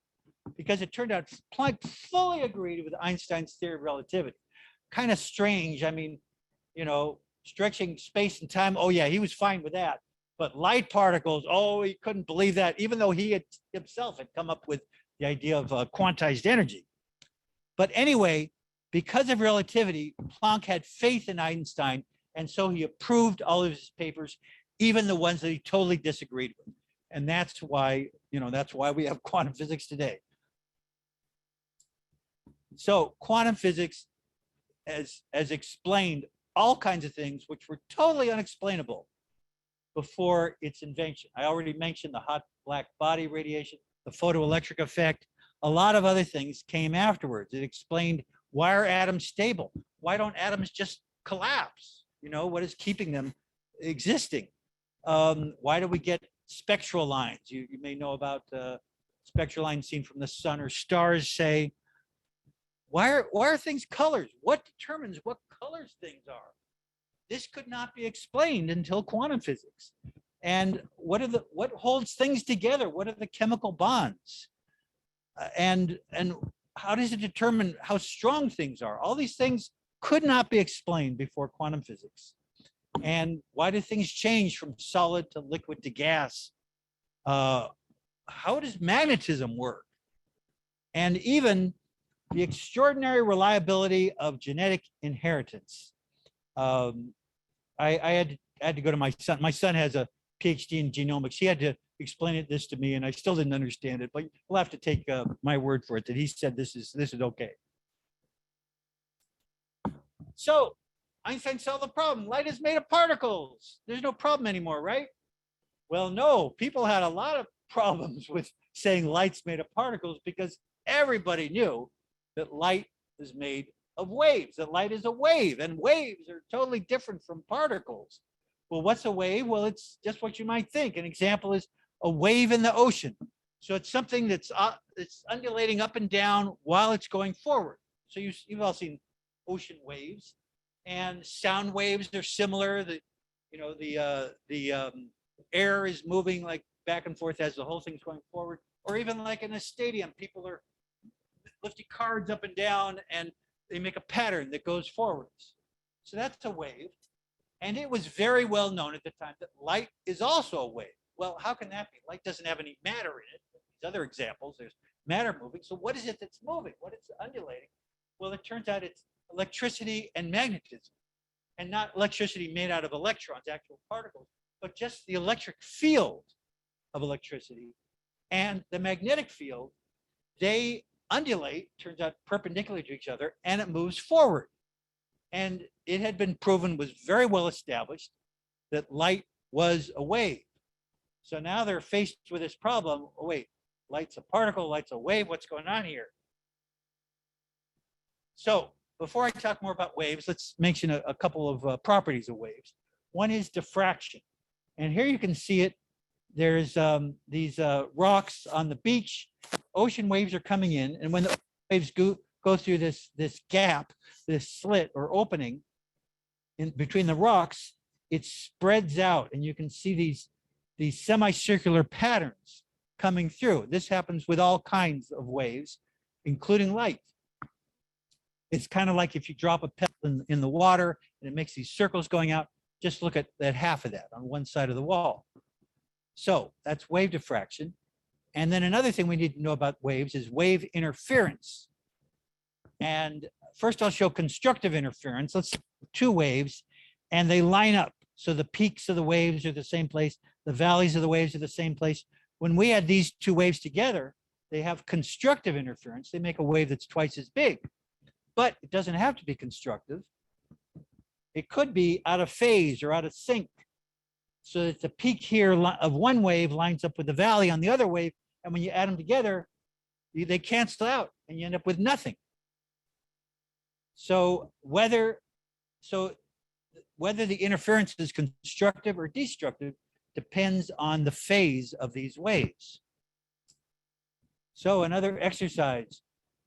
because it turned out Planck fully agreed with Einstein's theory of relativity. Kind of strange. I mean, stretching space and time. Oh yeah, he was fine with that. But light particles, oh, he couldn't believe that, even though he himself had come up with the idea of quantized energy. But anyway, because of relativity, Planck had faith in Einstein, and so he approved all of his papers, even the ones that he totally disagreed with. And that's why, we have quantum physics today. So quantum physics has explained all kinds of things which were totally unexplainable before its invention. I already mentioned the hot black body radiation, the photoelectric effect, a lot of other things came afterwards. It explained, why are atoms stable? Why don't atoms just collapse? You know, what is keeping them existing? Why do we get spectral lines? You may know about spectral lines seen from the sun or stars, say. Why are things colors? What determines what colors things are? This could not be explained until quantum physics. And what holds things together? What are the chemical bonds? And how does it determine how strong things are? All these things could not be explained before quantum physics. And why do things change from solid to liquid to gas? How does magnetism work? And even the extraordinary reliability of genetic inheritance. I had to go to my son. My son has a PhD in genomics. He had to explain this to me, and I still didn't understand it. But we'll have to take my word for it that he said this is okay. So Einstein solved the problem. Light is made of particles. There's no problem anymore, right? Well, no. People had a lot of problems with saying light's made of particles because everybody knew that light is made of waves, that light is a wave, and waves are totally different from particles. Well, what's a wave? Well, it's just what you might think. An example is a wave in the ocean. So it's something that's it's undulating up and down while it's going forward. So you've all seen ocean waves, and sound waves are similar. The air is moving like back and forth as the whole thing's going forward, or even like in a stadium, people are lifting cards up and down and they make a pattern that goes forwards. So that's a wave. And it was very well known at the time that light is also a wave. Well, how can that be? Light doesn't have any matter in it. These other examples, there's matter moving. So what is it that's moving? What is undulating? Well, it turns out it's electricity and magnetism, and not electricity made out of electrons, actual particles, but just the electric field of electricity and the magnetic field. They undulate, turns out perpendicular to each other, and it moves forward. And it had been proven, was very well established, that light was a wave. So now they're faced with this problem. Oh, wait, light's a particle, light's a wave. What's going on here? So before I talk more about waves, let's mention a couple of properties of waves. One is diffraction. And here you can see it. There's these rocks on the beach. Ocean waves are coming in. And when the waves go through this gap, this slit or opening in between the rocks, it spreads out. And you can see these semicircular patterns coming through. This happens with all kinds of waves, including light. It's kind of like if you drop a pebble in the water and it makes these circles going out. Just look at half of that on one side of the wall. So that's wave diffraction. And then another thing we need to know about waves is wave interference. And first I'll show constructive interference. Let's see two waves and they line up. So the peaks of the waves are the same place. The valleys of the waves are the same place. When we add these two waves together, they have constructive interference. They make a wave that's twice as big, but it doesn't have to be constructive. It could be out of phase or out of sync. So that the peak here of one wave lines up with the valley on the other wave. And when you add them together, they cancel out and you end up with nothing. So whether the interference is constructive or destructive depends on the phase of these waves. So another exercise,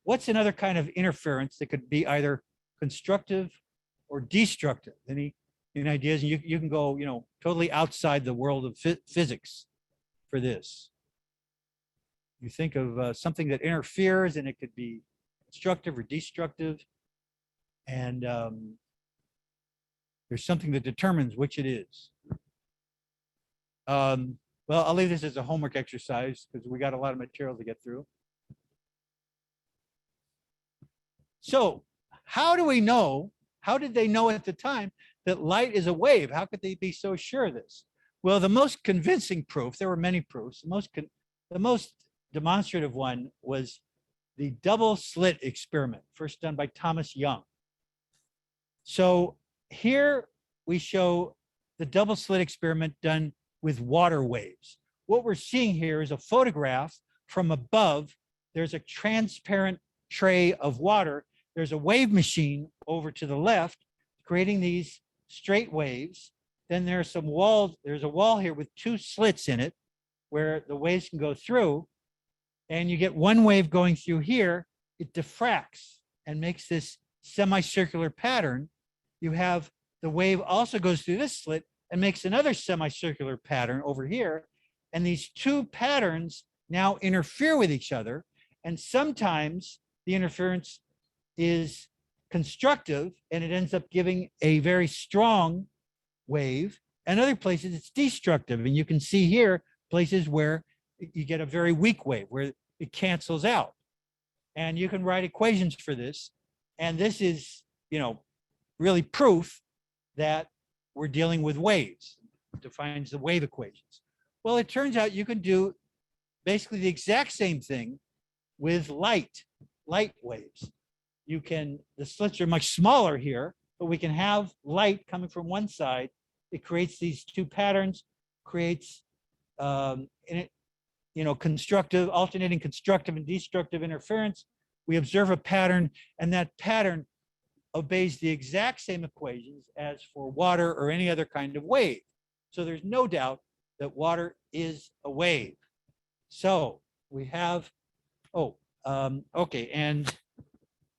what's another kind of interference that could be either constructive or destructive? Any ideas? And you can go, totally outside the world of physics for this. You think of something that interferes, and it could be constructive or destructive. And there's something that determines which it is. Well, I'll leave this as a homework exercise because we got a lot of material to get through. So how do we know? How did they know at the time that light is a wave? How could they be so sure of this? Well, the most convincing proof, there were many proofs, the most demonstrative one was the double slit experiment, first done by Thomas Young. So here we show the double slit experiment done with water waves. What we're seeing here is a photograph from above there's a transparent tray of water. There's a wave machine over to the left, creating these straight waves. Then there's some walls. There's a wall here with two slits in it where the waves can go through. And you get one wave going through here. It diffracts and makes this semicircular pattern. You have the wave also goes through this slit and makes another semicircular pattern over here. And these two patterns now interfere with each other. And sometimes the interference is constructive and it ends up giving a very strong wave. And other places it's destructive. And you can see here places where you get a very weak wave where it cancels out. And you can write equations for this. And this is, really proof that we're dealing with waves. It defines the wave equations. Well, it turns out you can do basically the exact same thing with light waves. The slits are much smaller here, but we can have light coming from one side. It creates these two patterns, creates alternating constructive and destructive interference. We observe a pattern, and that pattern obeys the exact same equations as for water or any other kind of wave. So there's no doubt that water is a wave. So we have, okay, and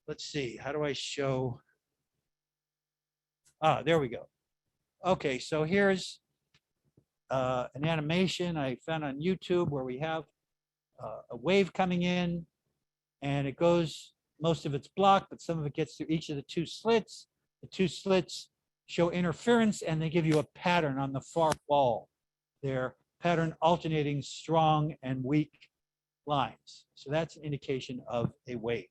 let's see, how do I show? There we go. Okay, so here's an animation I found on YouTube where we have a wave coming in, and it goes, most of it's blocked, but some of it gets through each of the two slits. The two slits show interference, and they give you a pattern on the far wall. They're pattern alternating strong and weak lines. So that's an indication of a wave.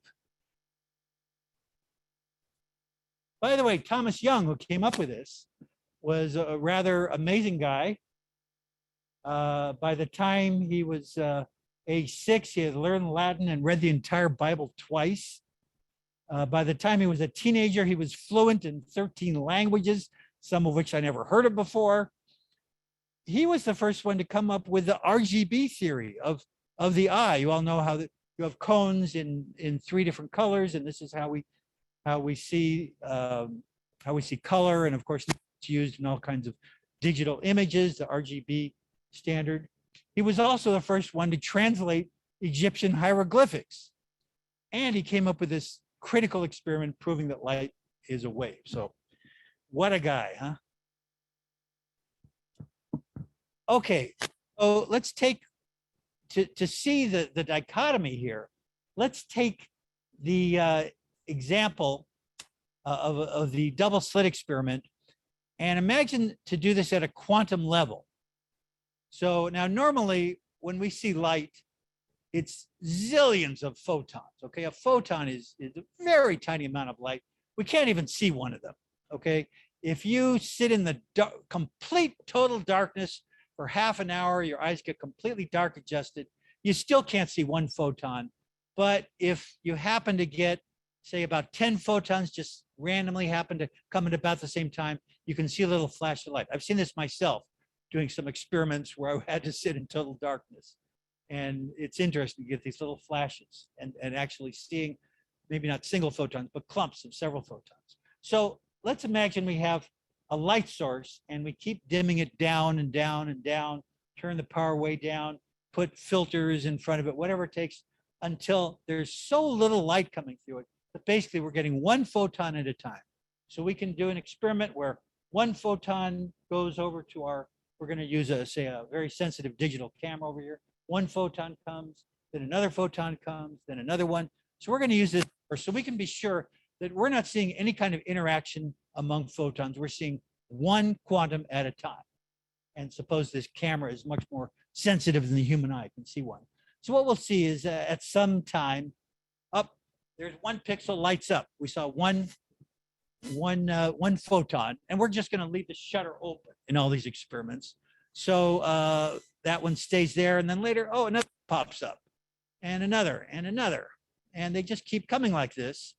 By the way, Thomas Young, who came up with this, was a rather amazing guy. By the time he was age 6, he had learned Latin and read the entire Bible twice. By the time he was a teenager, he was fluent in 13 languages, some of which I never heard of before. He was the first one to come up with the Rgb theory of the eye. You all know how you have cones in 3 different colors, and this is how we see color. And of course, it's used in all kinds of digital images, the Rgb standard. He was also the first one to translate Egyptian hieroglyphics. And he came up with this critical experiment proving that light is a wave. So what a guy, huh? Okay, so let's take, to see the dichotomy here, let's take the example of the double slit experiment and imagine to do this at a quantum level. So now normally when we see light, it's zillions of photons, okay? A photon is a very tiny amount of light. We can't even see one of them, okay? If you sit in the complete total darkness for half an hour, your eyes get completely dark adjusted, you still can't see one photon. But if you happen to get, say, about 10 photons just randomly happen to come at about the same time, you can see a little flash of light. I've seen this myself doing some experiments where I had to sit in total darkness. And it's interesting to get these little flashes and actually seeing maybe not single photons, but clumps of several photons. So let's imagine we have a light source and we keep dimming it down and down and down, turn the power way down, put filters in front of it, whatever it takes, until there's so little light coming through it that basically we're getting one photon at a time. So we can do an experiment where one photon goes over to we're going to use say a very sensitive digital camera over here. One photon comes, then another photon comes, then another one. So we're going to use this so we can be sure that we're not seeing any kind of interaction among photons. We're seeing one quantum at a time. And suppose this camera is much more sensitive than the human eye can see one. So what we'll see is at some time there's one pixel lights up. We saw one photon, and we're just going to leave the shutter open in all these experiments. So that one stays there, and then later, another pops up, and another, and they just keep coming like this.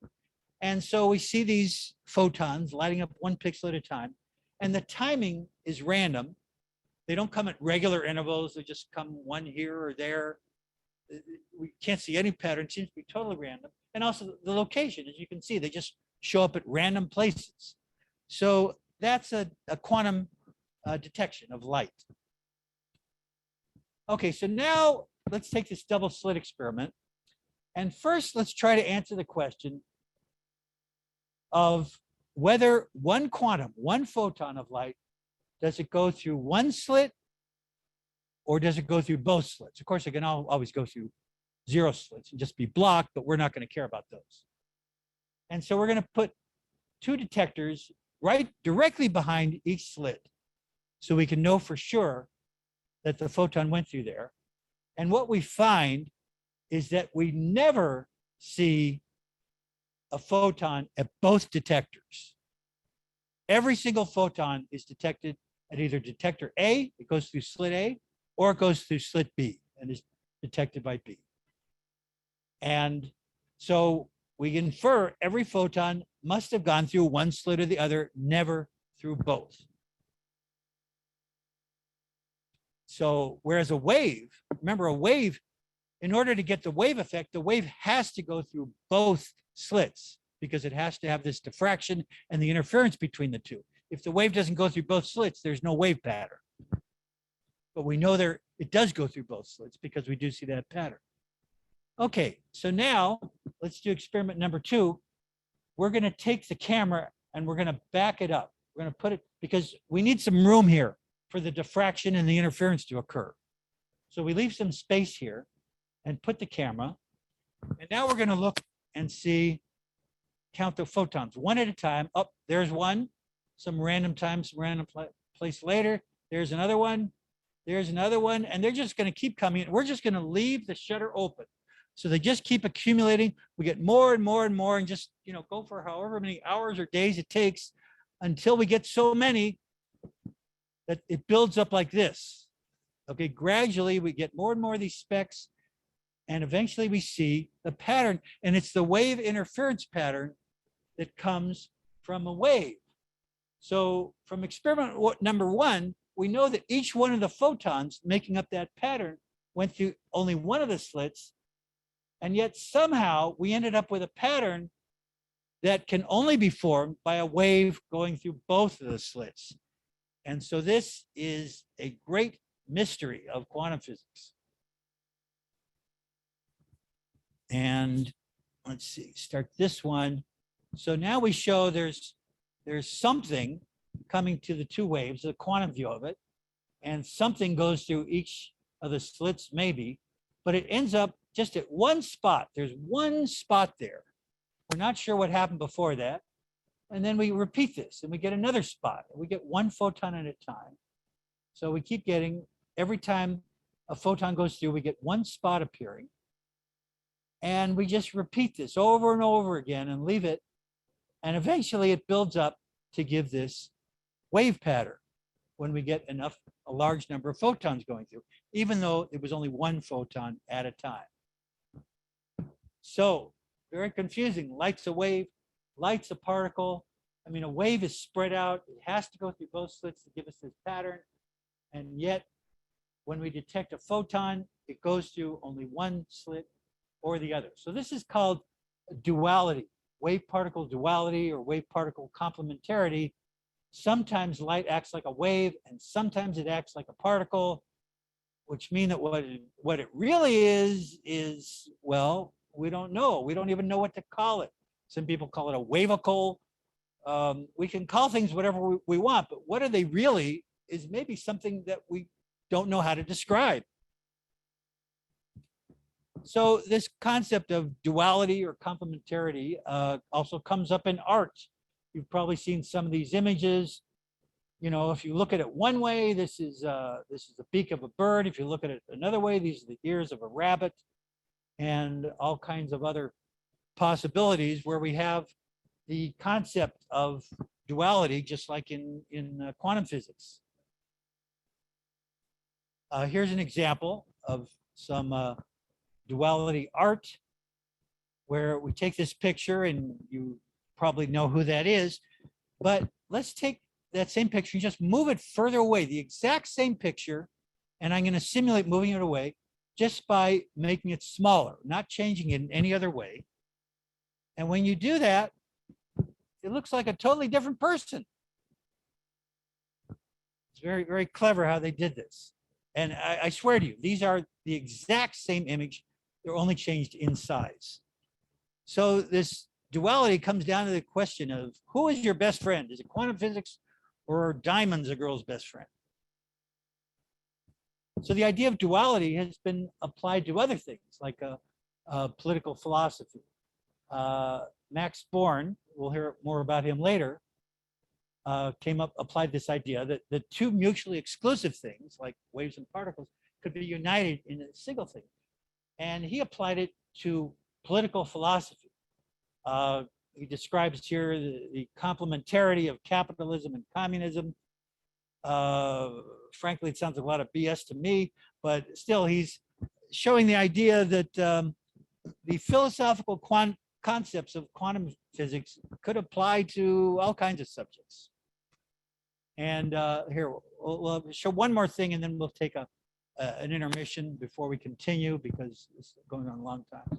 And so we see these photons lighting up one pixel at a time, and the timing is random. They don't come at regular intervals. They just come one here or there. we can't see any pattern, it seems to be totally random. And also the location, as you can see, they just show up at random places. So that's a quantum detection of light. Okay, so now let's take this double slit experiment. And first, let's try to answer the question of whether one quantum, one photon of light, does it go through one slit or does it go through both slits? Of course, it can always go through 0 slits and just be blocked, but we're not going to care about those. And so we're going to put 2 detectors right directly behind each slit so we can know for sure that the photon went through there. And what we find is that we never see a photon at both detectors. Every single photon is detected at either detector A, it goes through slit A, or it goes through slit B and is detected by B. And so we infer every photon must have gone through one slit or the other, never through both. So whereas a wave, remember a wave, in order to get the wave effect, the wave has to go through both slits because it has to have this diffraction and the interference between the two. If the wave doesn't go through both slits, there's no wave pattern. But we know it does go through both slits because we do see that pattern. Okay, so now let's do experiment number 2. We're going to take the camera and we're going to back it up. We're going to put it, because we need some room here for the diffraction and the interference to occur. So we leave some space here and put the camera. And now we're going to look and see, count the photons one at a time. Oh, there's one, some random time, some random place later. There's another one. There's another one. And they're just going to keep coming. We're just going to leave the shutter open. So they just keep accumulating. We get more and more and more and just, go for however many hours or days it takes until we get so many that it builds up like this. Okay, gradually we get more and more of these specks and eventually we see the pattern, and it's the wave interference pattern that comes from a wave. So from experiment number 1, we know that each one of the photons making up that pattern went through only one of the slits, and yet somehow we ended up with a pattern that can only be formed by a wave going through both of the slits. And so this is a great mystery of quantum physics. And let's see, start this one. So now we show there's something coming to the 2 waves, the quantum view of it, and something goes through each of the slits maybe, but it ends up just at one spot. There's one spot there. We're not sure what happened before that. And then we repeat this and we get another spot. We get one photon at a time. So we keep getting, every time a photon goes through, we get one spot appearing. And we just repeat this over and over again and leave it. And eventually it builds up to give this wave pattern when we get a large number of photons going through, even though it was only one photon at a time. So very confusing. Light's a wave, light's a particle. I mean, a wave is spread out. It has to go through both slits to give us this pattern. And yet, when we detect a photon, it goes through only one slit or the other. So this is called duality, wave-particle duality or wave-particle complementarity. Sometimes light acts like a wave, and sometimes it acts like a particle, which means that what it really is, well, we don't know. We don't even know what to call it. Some people call it a wavicle. We can call things whatever we want, but what are they really is maybe something that we don't know how to describe. So this concept of duality or complementarity also comes up in art. You've probably seen some of these images. If you look at it one way, this is the beak of a bird. If you look at it another way, these are the ears of a rabbit, and all kinds of other possibilities where we have the concept of duality, just like in quantum physics. Here's an example of some duality art where we take this picture, and you probably know who that is, but let's take that same picture and just move it further away, the exact same picture, and I'm going to simulate moving it away. just by making it smaller, not changing it in any other way. And when you do that, it looks like a totally different person. It's very, very clever how they did this. And I swear to you, these are the exact same image. They're only changed in size. So this duality comes down to the question of who is your best friend? Is it quantum physics or are diamonds a girl's best friend? So the idea of duality has been applied to other things like political philosophy. Max Born, we'll hear more about him later, applied this idea that the two mutually exclusive things like waves and particles could be united in a single thing. And he applied it to political philosophy. He describes here the complementarity of capitalism and communism. Frankly, it sounds like a lot of BS to me, but still he's showing the idea that the philosophical concepts of quantum physics could apply to all kinds of subjects. And here, we'll show one more thing and then we'll take an intermission before we continue because this is going on a long time.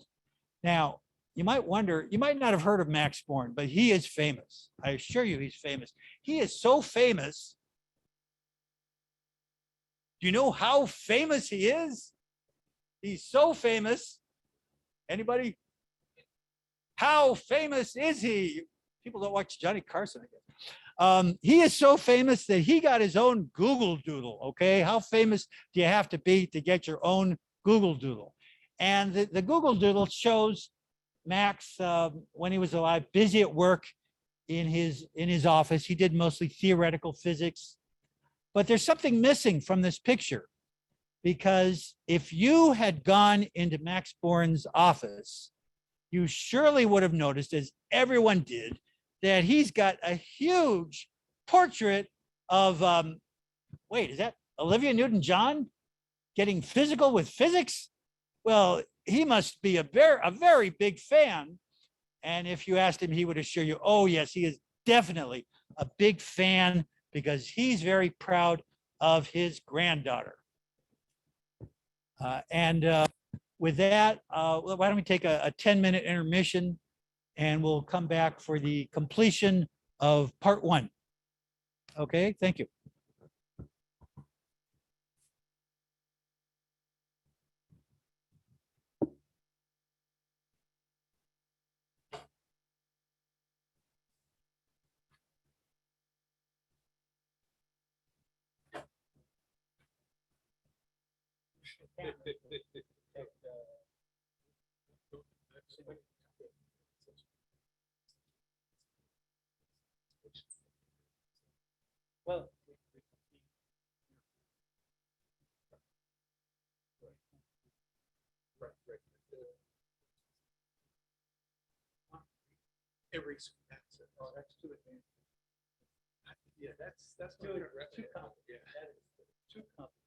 Now, you might wonder, you might not have heard of Max Born, but he is famous. I assure you he's famous. He is so famous. Do you know how famous he is? He's so famous. Anybody? How famous is he? People don't watch Johnny Carson, I guess. He is so famous that he got his own Google Doodle, okay? How famous do you have to be to get your own Google Doodle? And the Google Doodle shows Max, when he was alive, busy at work in his office. He did mostly theoretical physics. But there's something missing from this picture, because if you had gone into Max Born's office, you surely would have noticed, as everyone did, that he's got a huge portrait of, wait, is that Olivia Newton-John getting physical with physics? Well, he must be a very big fan. And if you asked him, he would assure you, oh yes, he is definitely a big fan because he's very proud of his granddaughter. With that, why don't we take a 10-minute intermission and we'll come back for the completion of part 1. Okay, thank you. Well, every that's oh, that's too advanced. Yeah, that's too complicated. Yeah. That is too complicated.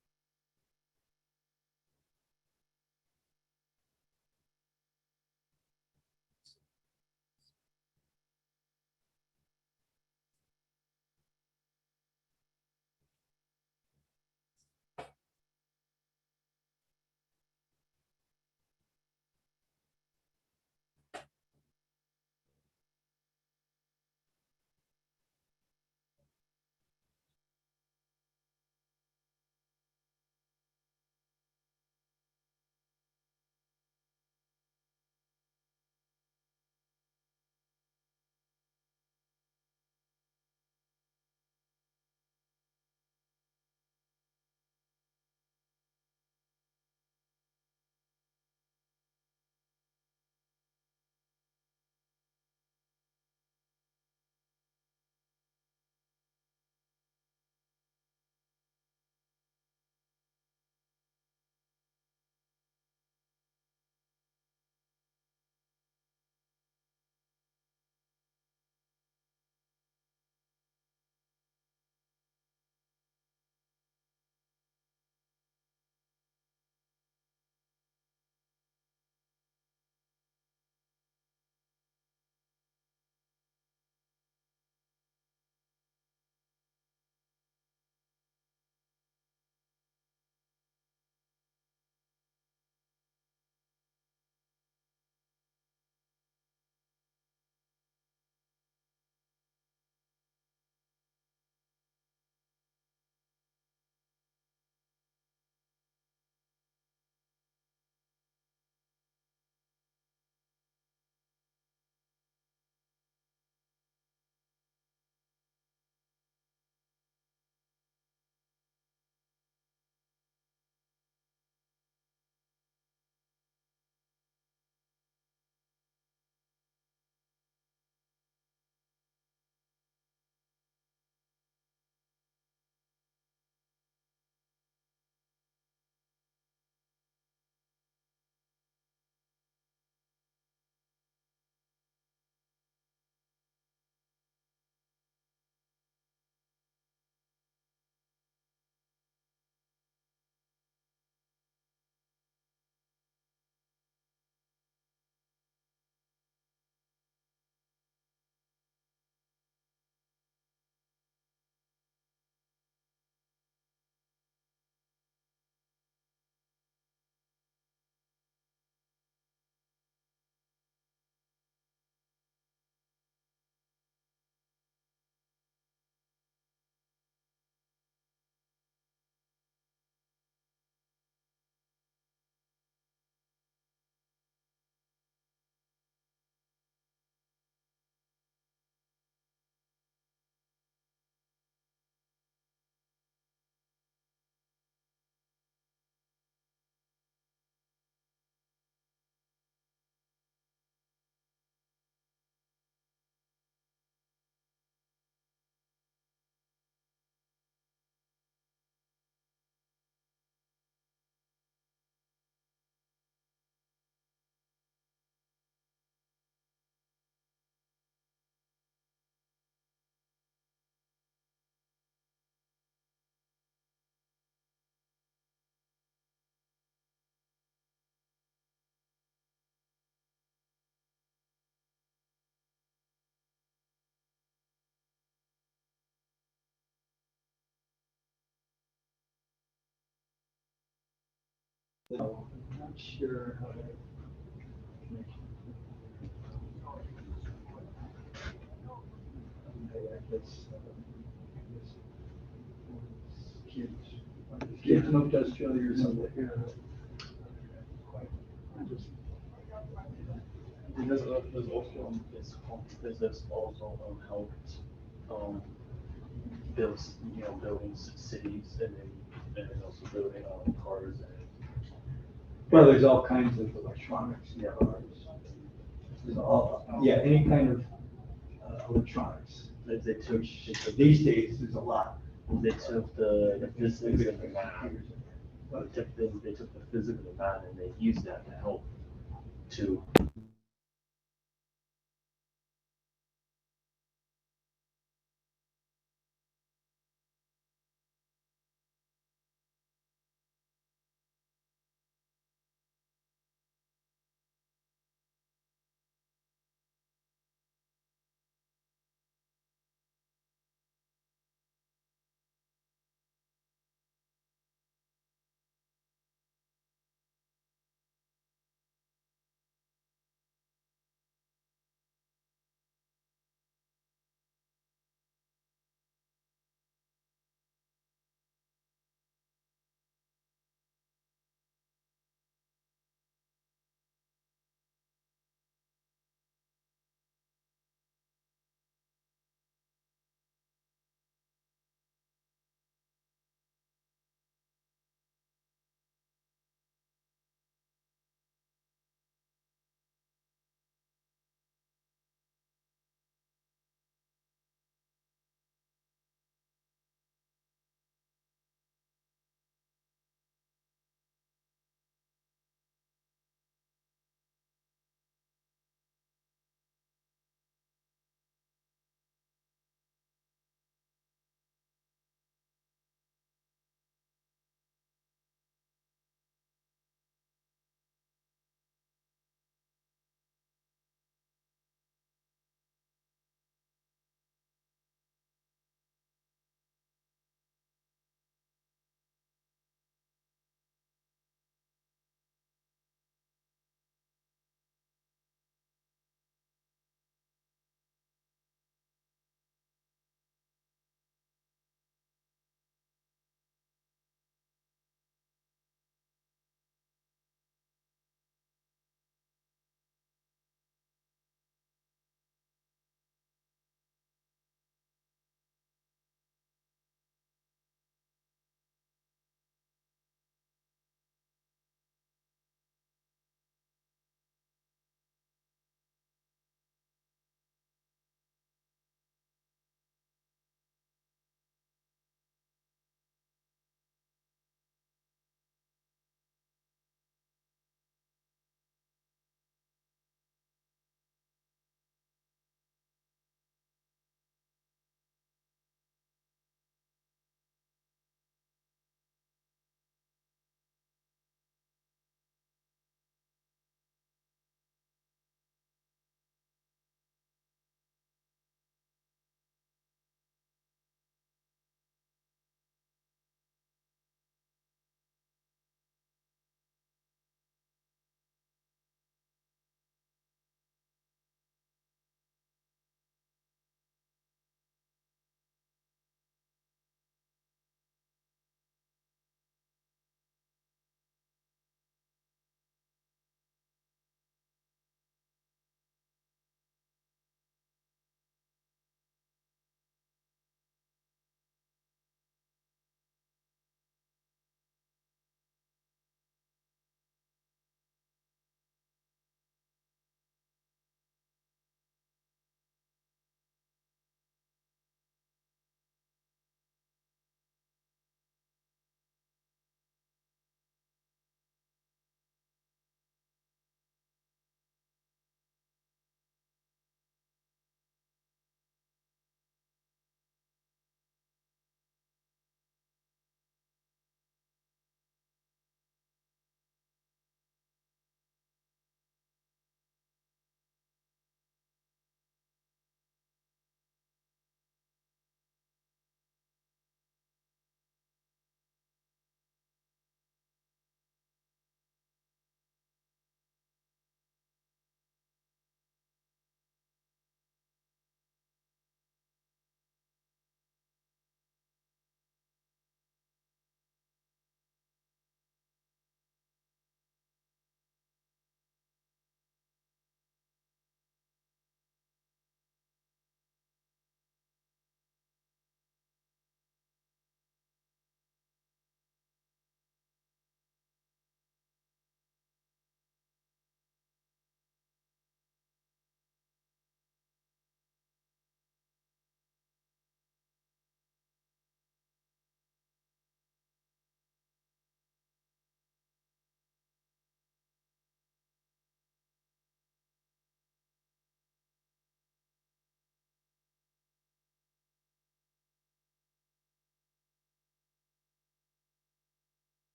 So I'm not sure how to. Kids moved to Australia or something. Because there's also this physics also helped build building cities and then also building cars Well, there's all kinds of electronics. Yeah. There's all, yeah, any kind of electronics. they took These days, there's a lot. they took the physics and the math. They took the physics and the math and they used that to help to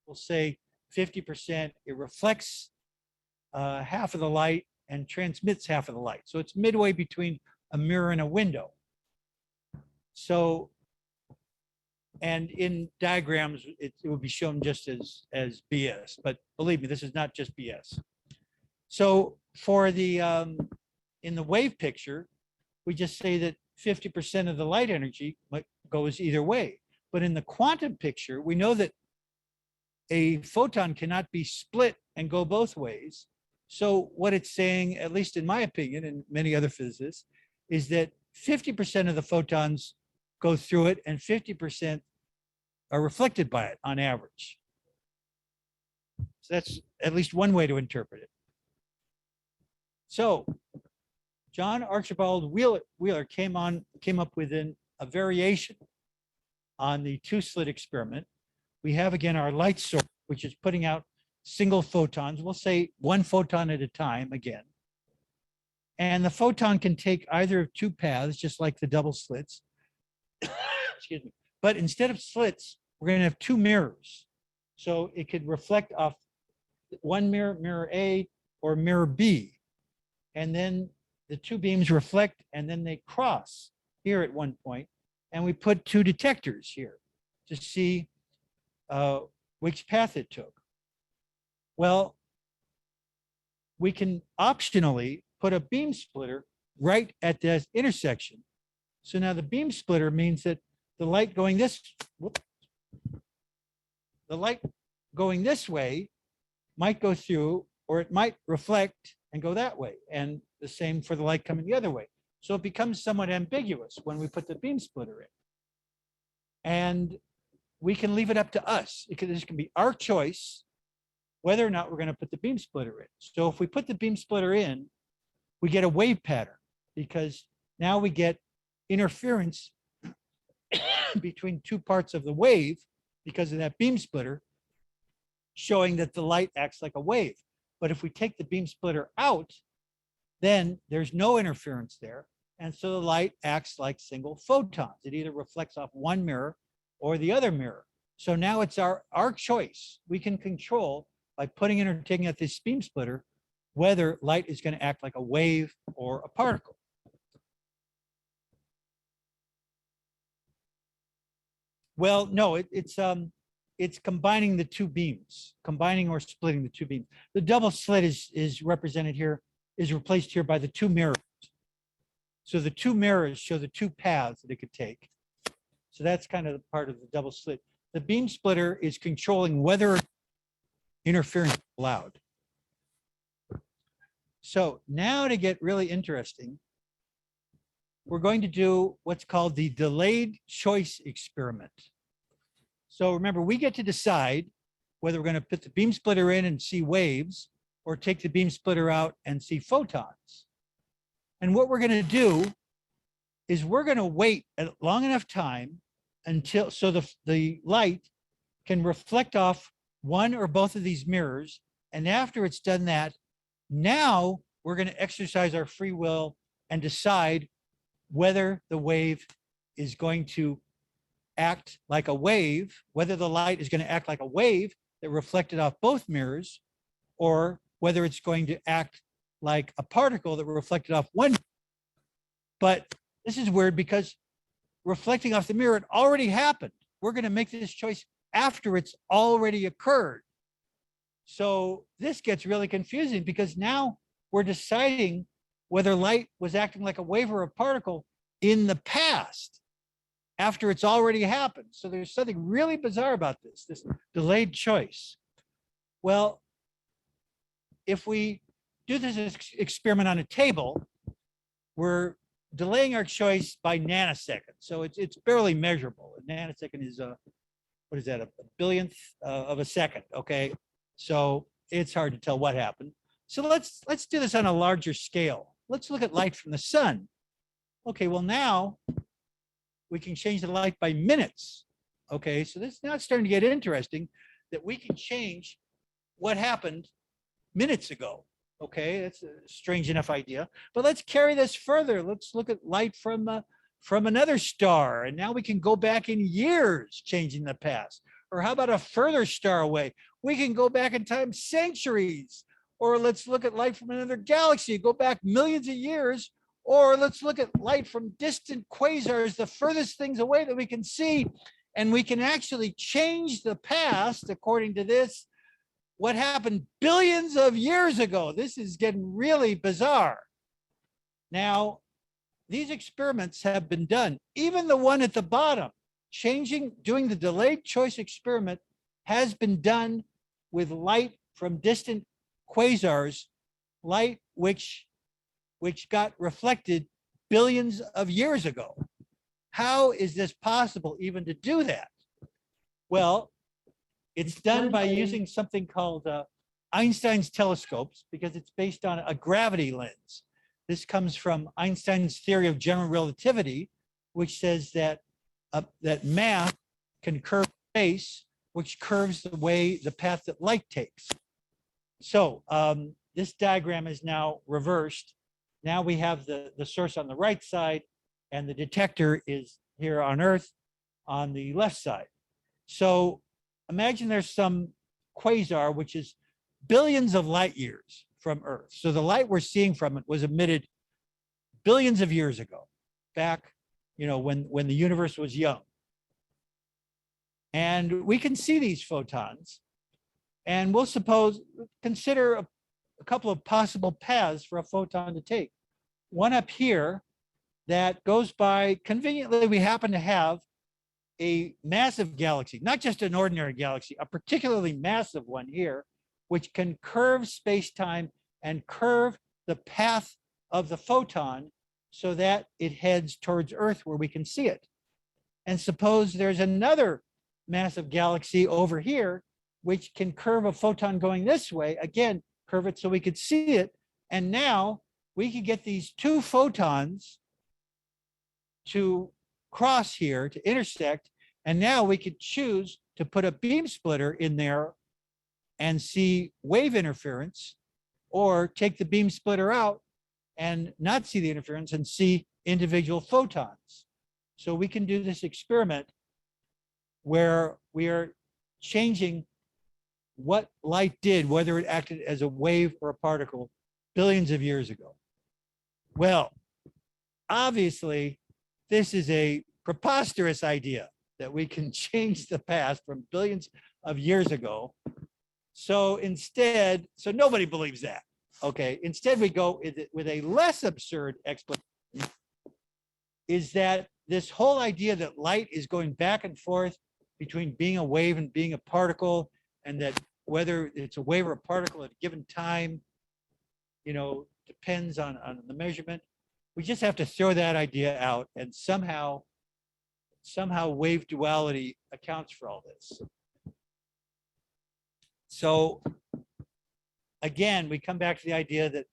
we'll say 50%, it reflects half of the light and transmits half of the light. So it's midway between a mirror and a window. So, and in diagrams, it would be shown just as BS, but believe me, this is not just BS. So for the, in the wave picture, we just say that 50% of the light energy goes either way. But in the quantum picture, we know that a photon cannot be split and go both ways. So what it's saying, at least in my opinion, and many other physicists, is that 50% of the photons go through it and 50% are reflected by it on average. So that's at least one way to interpret it. So John Archibald Wheeler came up with a variation on the two-slit experiment. We have again our light source, which is putting out single photons. We'll say one photon at a time again. And the photon can take either of two paths, just like the double slits. Excuse me. But instead of slits, we're going to have two mirrors. So it could reflect off one mirror, mirror A, or mirror B. And then the two beams reflect and then they cross here at one point. And we put two detectors here to see which path it took. Well, we can optionally put a beam splitter right at this intersection. So now the beam splitter means that the light going this, way might go through, or it might reflect and go that way. And the same for the light coming the other way. So it becomes somewhat ambiguous when we put the beam splitter in. And we can leave it up to us. This can be our choice whether or not we're going to put the beam splitter in. So if we put the beam splitter in, we get a wave pattern, because now we get interference between two parts of the wave because of that beam splitter, showing that the light acts like a wave. But if we take the beam splitter out, then there's no interference there. And so the light acts like single photons. It either reflects off one mirror or the other mirror. So now it's our choice. We can control, by putting in or taking out this beam splitter, whether light is going to act like a wave or a particle. Well, no, it's combining the two beams, combining or splitting the two beams. The double slit is represented here, is replaced here by the two mirrors. So the two mirrors show the two paths that it could take. So that's kind of the part of the double slit. The beam splitter is controlling whether interference is allowed. So now to get really interesting, we're going to do what's called the delayed choice experiment. So remember, we get to decide whether we're going to put the beam splitter in and see waves, or take the beam splitter out and see photons. And what we're going to do is we're going to wait a long enough time until, so the light can reflect off one or both of these mirrors. And after it's done that, now we're going to exercise our free will and decide whether the wave is going to act like a wave, whether the light is going to act like a wave that reflected off both mirrors, or whether it's going to act like a particle that reflected off one. But this is weird, because reflecting off the mirror, it already happened. We're going to make this choice after it's already occurred. So this gets really confusing, because now we're deciding whether light was acting like a wave or a particle in the past, after it's already happened. So there's something really bizarre about this delayed choice. Well, if we do this experiment on a table, we're delaying our choice by nanoseconds. So it's barely measurable. A nanosecond is what is that, a billionth of a second, okay? So it's hard to tell what happened. So let's do this on a larger scale. Let's look at light from the sun. Okay, well now we can change the light by minutes. Okay, so this is now starting to get interesting, that we can change what happened minutes ago. Okay, that's a strange enough idea, but let's carry this further. Let's look at light from another star, and now we can go back in years changing the past. Or how about a further star away? We can go back in time centuries. Or let's look at light from another galaxy, go back millions of years. Or let's look at light from distant quasars, the furthest things away that we can see. And we can actually change the past, according to this, what happened billions of years ago. This is getting really bizarre. Now, these experiments have been done. Even the one at the bottom, doing the delayed choice experiment, has been done with light from distant quasars, light which got reflected billions of years ago. How is this possible even to do that? Well, it's done by using something called Einstein's telescopes, because it's based on a gravity lens. This comes from Einstein's theory of general relativity, which says that that mass can curve space, which curves the path that light takes. So this diagram is now reversed. Now we have the source on the right side, and the detector is here on Earth on the left side. So imagine there's some quasar, which is billions of light years from Earth. So the light we're seeing from it was emitted billions of years ago, back, when the universe was young. And we can see these photons, and we'll consider a couple of possible paths for a photon to take. One up here that goes by, conveniently, we happen to have a massive galaxy, not just an ordinary galaxy, a particularly massive one here, which can curve space-time and curve the path of the photon so that it heads towards Earth where we can see it. And suppose there's another massive galaxy over here, which can curve a photon going this way, again, curve it so we could see it. And now we could get these two photons to cross here, to intersect. And now we could choose to put a beam splitter in there and see wave interference, or take the beam splitter out and not see the interference and see individual photons. So we can do this experiment where we are changing what light did, whether it acted as a wave or a particle billions of years ago. Well, obviously, this is a preposterous idea that we can change the past from billions of years ago. So instead, nobody believes that. Okay, instead we go with a less absurd explanation, is that this whole idea that light is going back and forth between being a wave and being a particle, and that whether it's a wave or a particle at a given time, depends on the measurement. We just have to throw that idea out, and somehow wave duality accounts for all this. So again, we come back to the idea that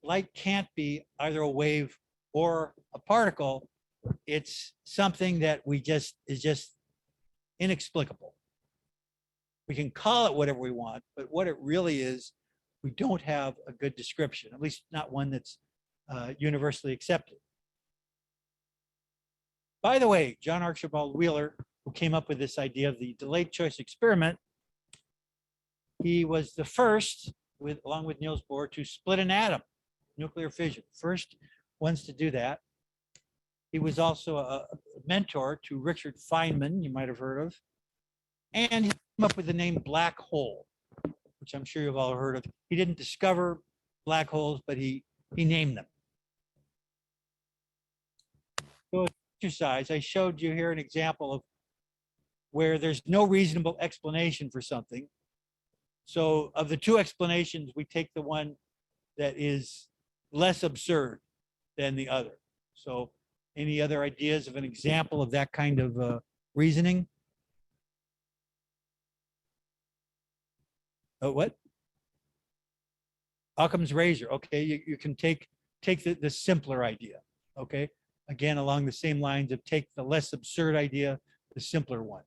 light can't be either a wave or a particle. It's something that is just inexplicable. We can call it whatever we want, but what it really is, we don't have a good description, at least not one that's universally accepted. By the way, John Archibald Wheeler, who came up with this idea of the delayed choice experiment, he was the first, along with Niels Bohr, to split an atom, nuclear fission. First ones to do that. He was also a mentor to Richard Feynman, you might have heard of. And he came up with the name black hole, which I'm sure you've all heard of. He didn't discover black holes, but he named them. So exercise, I showed you here an example of where there's no reasonable explanation for something. So of the two explanations, we take the one that is less absurd than the other. So any other ideas of an example of that kind of reasoning? Oh, what? Occam's razor. Okay, you can take the simpler idea. Okay, again, along the same lines of take the less absurd idea, the simpler one.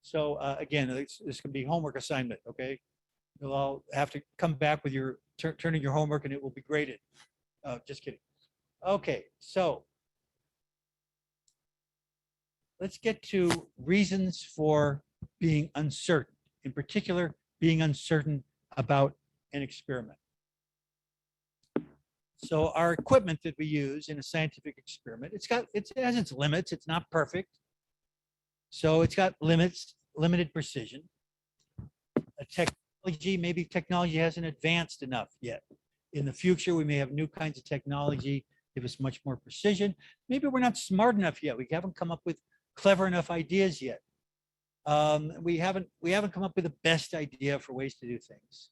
So again, this can be homework assignment, okay? You'll all have to come back with your turning your homework, and it will be graded. Just kidding. Okay, so let's get to reasons for being uncertain, in particular, being uncertain about an experiment. So our equipment that we use in a scientific experiment, it has its limits. It's not perfect. So it's got limits, limited precision. Maybe technology hasn't advanced enough yet. In the future, we may have new kinds of technology, give us much more precision. Maybe we're not smart enough yet. We haven't come up with clever enough ideas yet. We haven't come up with the best idea for ways to do things.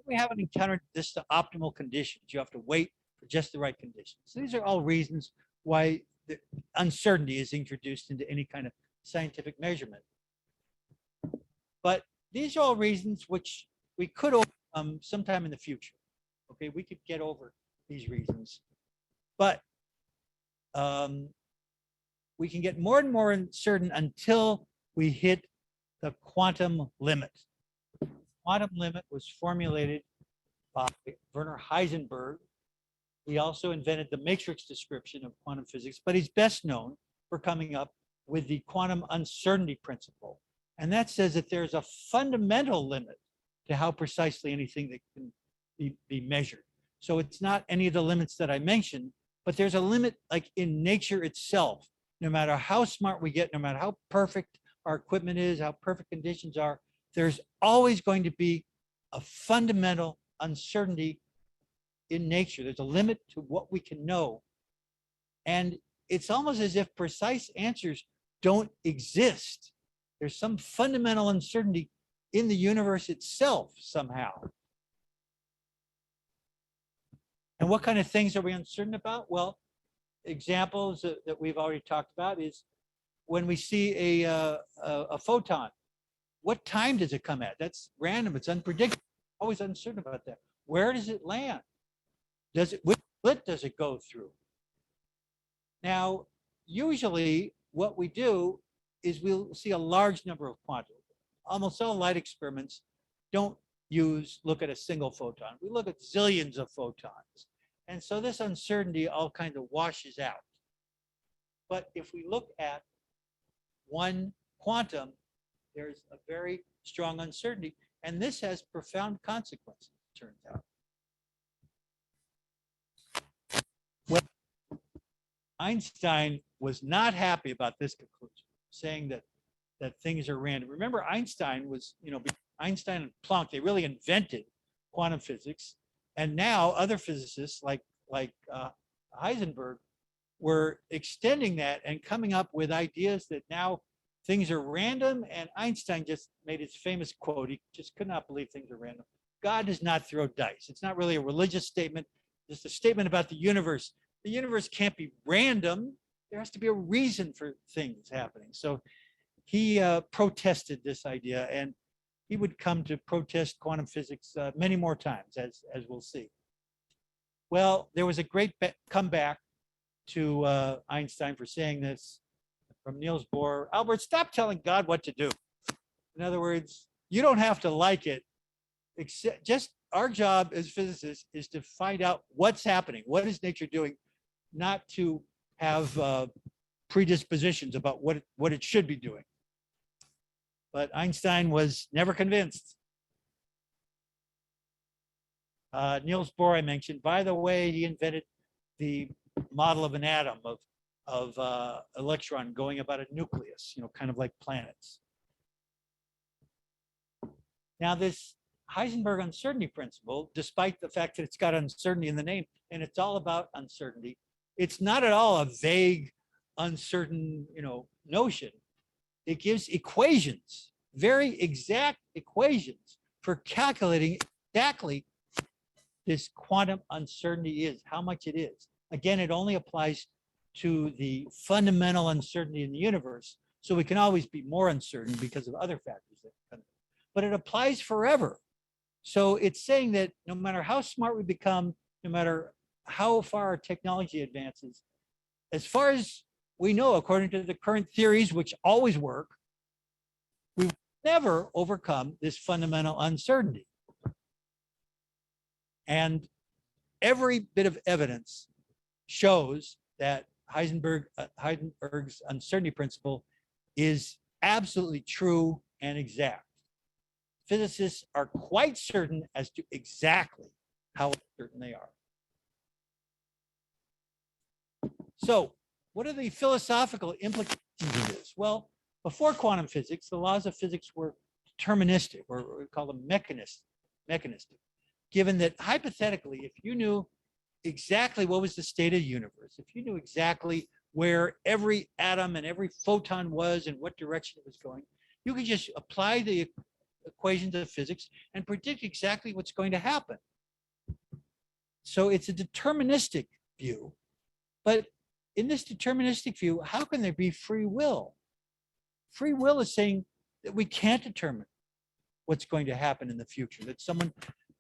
We haven't encountered this the optimal conditions. You have to wait for just the right conditions. So these are all reasons why the uncertainty is introduced into any kind of scientific measurement. But these are all reasons which we could overcome sometime in the future. Okay, we could get over these reasons, but we can get more and more uncertain until we hit the quantum limit. Quantum limit was formulated by Werner Heisenberg. He also invented the matrix description of quantum physics, but he's best known for coming up with the quantum uncertainty principle. And that says that there's a fundamental limit to how precisely anything that can be measured. So it's not any of the limits that I mentioned, but there's a limit like in nature itself. No matter how smart we get, no matter how perfect our equipment is, how perfect conditions are, there's always going to be a fundamental uncertainty in nature. There's a limit to what we can know. And it's almost as if precise answers don't exist. There's some fundamental uncertainty in the universe itself somehow. And what kind of things are we uncertain about? Well, examples that we've already talked about is when we see a photon. What time does it come at? That's random. It's unpredictable. Always uncertain about that. Where does it land? Which slit does it go through? Now, usually what we do is we'll see a large number of quanta. Almost all light experiments don't look at a single photon. We look at zillions of photons. And so this uncertainty all kind of washes out. But if we look at one quantum, there's a very strong uncertainty. And this has profound consequences, it turns out. Well, Einstein was not happy about this conclusion, saying that things are random. Remember, Einstein was, Einstein and Planck, they really invented quantum physics. And now other physicists like Heisenberg were extending that and coming up with ideas that now things are random. And Einstein just made his famous quote. He just could not believe things are random. God does not throw dice. It's not really a religious statement, just a statement about the universe. The universe can't be random. There has to be a reason for things happening. So he protested this idea, and he would come to protest quantum physics many more times, as we'll see. Well, there was a great comeback to Einstein for saying this from Niels Bohr. Albert, stop telling God what to do. In other words, you don't have to like it. Except just our job as physicists is to find out what's happening. What is nature doing? Not to have predispositions about what it should be doing. But Einstein was never convinced. Niels Bohr, I mentioned. By the way, he invented the model of an atom of electron going about a nucleus, kind of like planets. Now, this Heisenberg uncertainty principle, despite the fact that it's got uncertainty in the name, and it's all about uncertainty, it's not at all a vague, uncertain, notion. It gives equations, very exact equations for calculating exactly this quantum uncertainty is, how much it is. Again, it only applies to the fundamental uncertainty in the universe. So we can always be more uncertain because of other factors that come in. But it applies forever. So it's saying that no matter how smart we become, no matter how far our technology advances, as far as we know, according to the current theories, which always work, we will never overcome this fundamental uncertainty. And every bit of evidence shows that Heisenberg's uncertainty principle is absolutely true and exact. Physicists are quite certain as to exactly how certain they are. So, what are the philosophical implications of this? Well, before quantum physics, the laws of physics were deterministic, or we call them mechanistic, given that hypothetically, if you knew exactly what was the state of the universe, if you knew exactly where every atom and every photon was and what direction it was going, you could just apply the equations of physics and predict exactly what's going to happen. So it's a deterministic view, but in this deterministic view, how can there be free will? Free will is saying that we can't determine what's going to happen in the future, that someone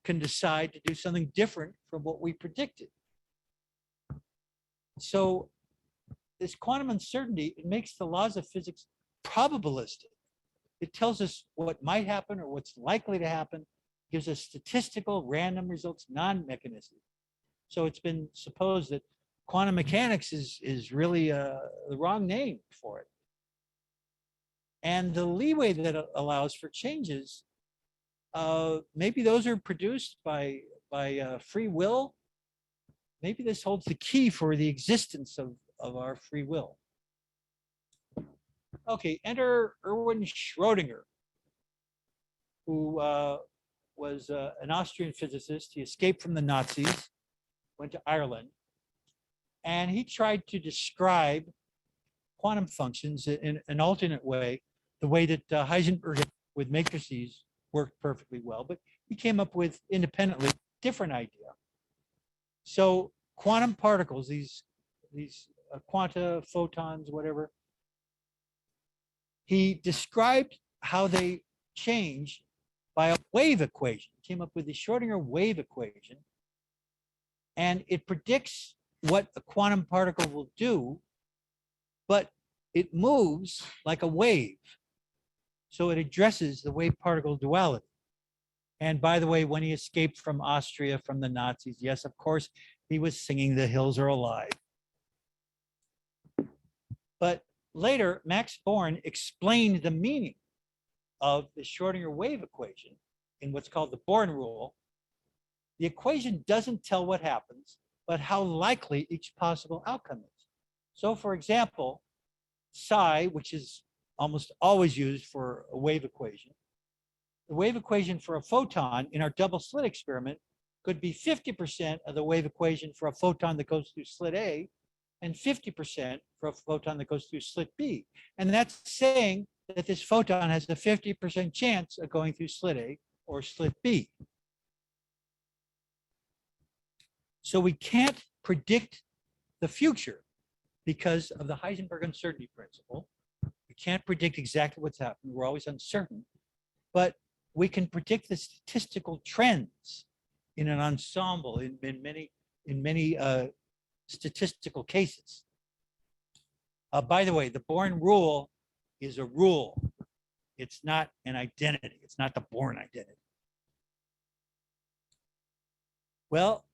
can decide to do something different from what we predicted. So this quantum uncertainty, it makes the laws of physics probabilistic. It tells us what might happen or what's likely to happen, gives us statistical random results, non-mechanistic. So it's been supposed that quantum mechanics is really the wrong name for it. And the leeway that it allows for changes, maybe those are produced by free will. Maybe this holds the key for the existence of our free will. Okay, enter Erwin Schrodinger, who was an Austrian physicist. He escaped from the Nazis, went to Ireland, and he tried to describe quantum functions in an alternate way, the way that Heisenberg with matrices worked perfectly well, but he came up with independently a different idea. So quantum particles, these quanta, photons, whatever, he described how they change by a wave equation. He came up with the Schrodinger wave equation, and it predicts what a quantum particle will do, but it moves like a wave. So it addresses the wave-particle duality. And by the way, when he escaped from Austria, from the Nazis, yes, of course, he was singing "The Hills Are Alive." But later, Max Born explained the meaning of the Schrodinger wave equation in what's called the Born rule. The equation doesn't tell what happens, but how likely each possible outcome is. So for example, psi, which is almost always used for a wave equation, the wave equation for a photon in our double slit experiment could be 50% of the wave equation for a photon that goes through slit A, and 50% for a photon that goes through slit B. And that's saying that this photon has a 50% chance of going through slit A or slit B. So we can't predict the future because of the Heisenberg uncertainty principle. We can't predict exactly what's happening. We're always uncertain, but we can predict the statistical trends in an ensemble in many statistical cases. By the way, the Born rule is a rule. It's not an identity. It's not the Born identity. Well,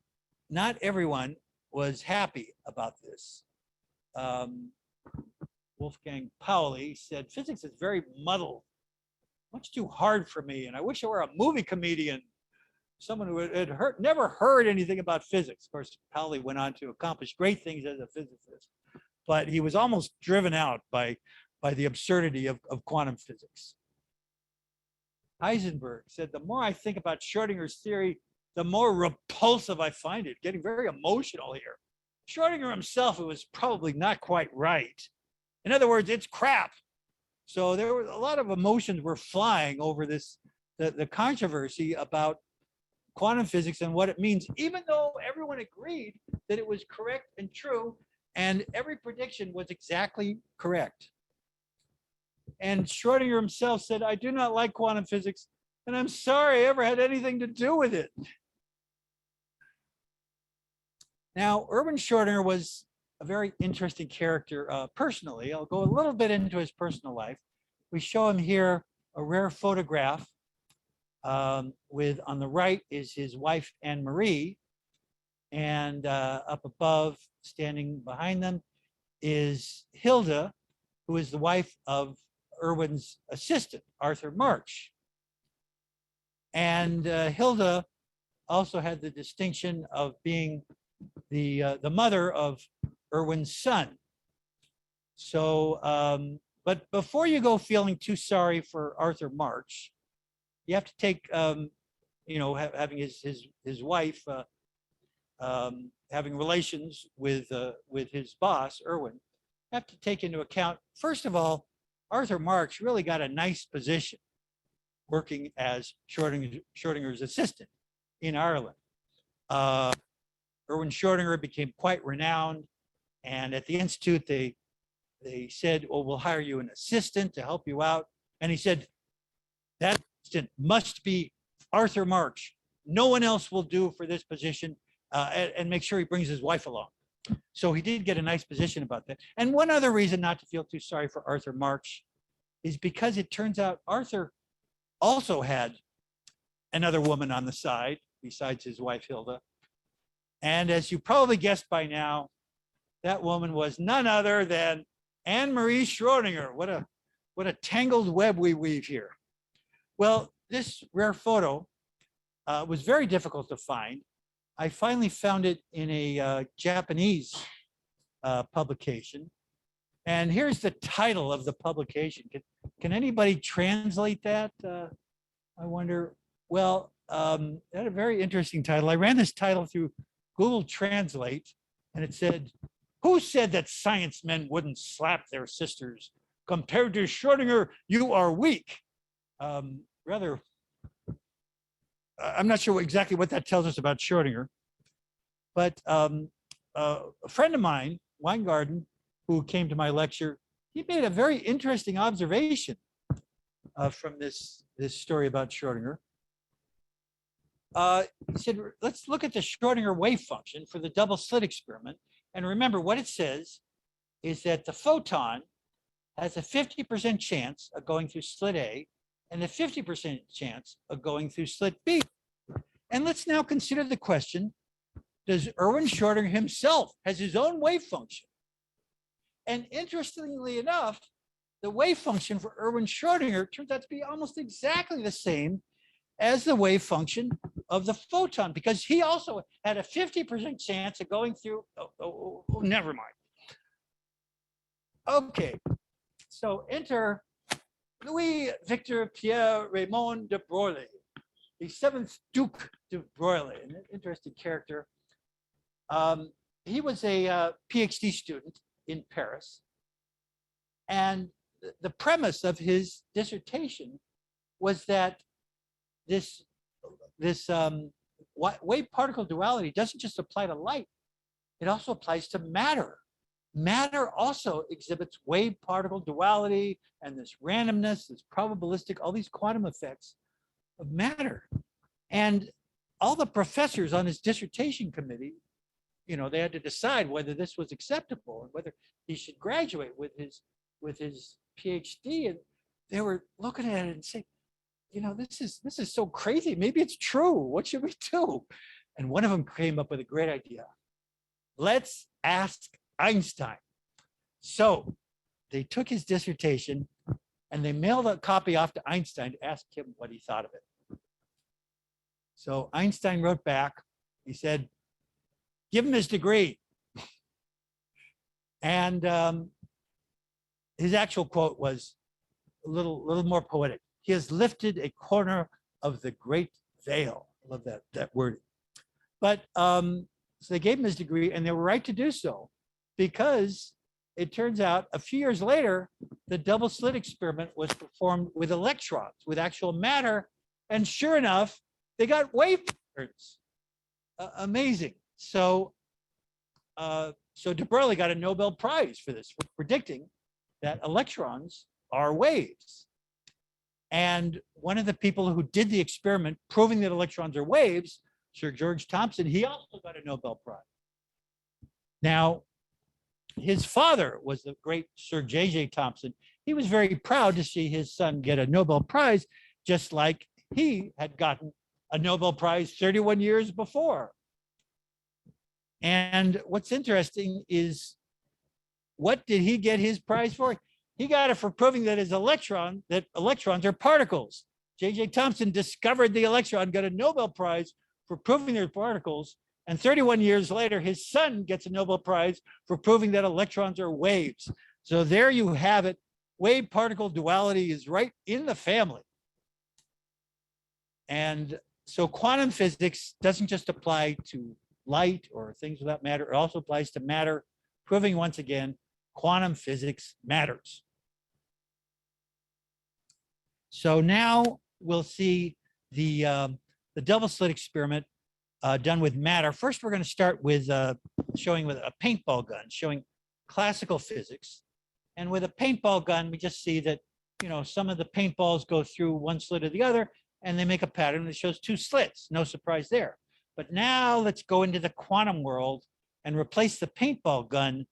not everyone was happy about this. Wolfgang Pauli said, "Physics is very muddled, much too hard for me, and I wish I were a movie comedian, someone who had never heard anything about physics." Of course, Pauli went on to accomplish great things as a physicist, but he was almost driven out by the absurdity of quantum physics. Heisenberg said, "The more I think about Schrodinger's theory, the more repulsive I find it," getting very emotional here. Schrodinger himself, it was probably not quite right. In other words, it's crap. So there were a lot of emotions were flying over this, the controversy about quantum physics and what it means, even though everyone agreed that it was correct and true, and every prediction was exactly correct. And Schrodinger himself said, "I do not like quantum physics, and I'm sorry I ever had anything to do with it." Now, Erwin Schrodinger was a very interesting character personally. I'll go a little bit into his personal life. We show him here a rare photograph with, on the right is his wife, Anne-Marie, and up above, standing behind them, is Hilda, who is the wife of Erwin's assistant, Arthur March. And Hilda also had the distinction of being the mother of Erwin's son. So, but before you go feeling too sorry for Arthur March, you have to take, you know, having his wife having relations with his boss, Erwin, have to take into account, first of all, Arthur March really got a nice position working as Schrodinger's assistant in Ireland. Erwin Schrodinger became quite renowned, and at the Institute, they said, "Oh, we'll hire you an assistant to help you out." And he said, "That assistant must be Arthur March. No one else will do for this position, and make sure he brings his wife along." So he did get a nice position about that. And one other reason not to feel too sorry for Arthur March is because it turns out Arthur also had another woman on the side besides his wife Hilda. And as you probably guessed by now, that woman was none other than Anne-Marie Schrodinger. What a tangled web we weave here. Well, this rare photo was very difficult to find. I finally found it in a Japanese publication. And here's the title of the publication. Can anybody translate that? I wonder. Well, that had a very interesting title. I ran this title through Google Translate, and it said, "Who said that science men wouldn't slap their sisters? Compared to Schrodinger, you are weak." Rather, I'm not sure exactly what that tells us about Schrodinger, but a friend of mine, Weingarten, who came to my lecture, he made a very interesting observation from this story about Schrodinger. He said, let's look at the Schrodinger wave function for the double slit experiment. And remember, what it says is that the photon has a 50% chance of going through slit A and a 50% chance of going through slit B. And let's now consider the question, does Erwin Schrodinger himself has his own wave function? And interestingly enough, the wave function for Erwin Schrodinger turns out to be almost exactly the same as the wave function of the photon, because he also had a 50% chance of going through, never mind. Okay, so enter Louis Victor Pierre Raymond de Broglie, the seventh Duke de Broglie, an interesting character. He was a PhD student in Paris, and the premise of his dissertation was that this wave particle duality doesn't just apply to light, it also applies to matter. Matter also exhibits wave particle duality and this randomness, this probabilistic, all these quantum effects of matter. And all the professors on his dissertation committee, you know, they had to decide whether this was acceptable and whether he should graduate with his PhD. And they were looking at it and saying, you know, this is so crazy. Maybe it's true. What should we do? And one of them came up with a great idea. Let's ask Einstein. So they took his dissertation and they mailed a copy off to Einstein to ask him what he thought of it. So Einstein wrote back. He said, give him his degree. And his actual quote was a little more poetic. He has lifted a corner of the great veil. I love that word. But so they gave him his degree, and they were right to do so, because it turns out a few years later, the double slit experiment was performed with electrons, with actual matter, and sure enough, they got wave patterns. Amazing. So de Broglie got a Nobel Prize for this, for predicting that electrons are waves. And one of the people who did the experiment proving that electrons are waves, Sir George Thomson, he also got a Nobel Prize. Now, his father was the great Sir J.J. Thomson. He was very proud to see his son get a Nobel Prize, just like he had gotten a Nobel Prize 31 years before. And what's interesting is what did he get his prize for? He got it for proving that electrons are particles. J.J. Thomson discovered the electron, got a Nobel Prize for proving they're particles. And 31 years later, his son gets a Nobel Prize for proving that electrons are waves. So there you have it. Wave particle duality is right in the family. And so quantum physics doesn't just apply to light or things without matter. It also applies to matter, proving once again, quantum physics matters. So now we'll see the double slit experiment done with matter. First, we're going to start with showing with a paintball gun, showing classical physics. And with a paintball gun, we just see that, you know, some of the paintballs go through one slit or the other, and they make a pattern that shows two slits. No surprise there. But now let's go into the quantum world and replace the paintball gun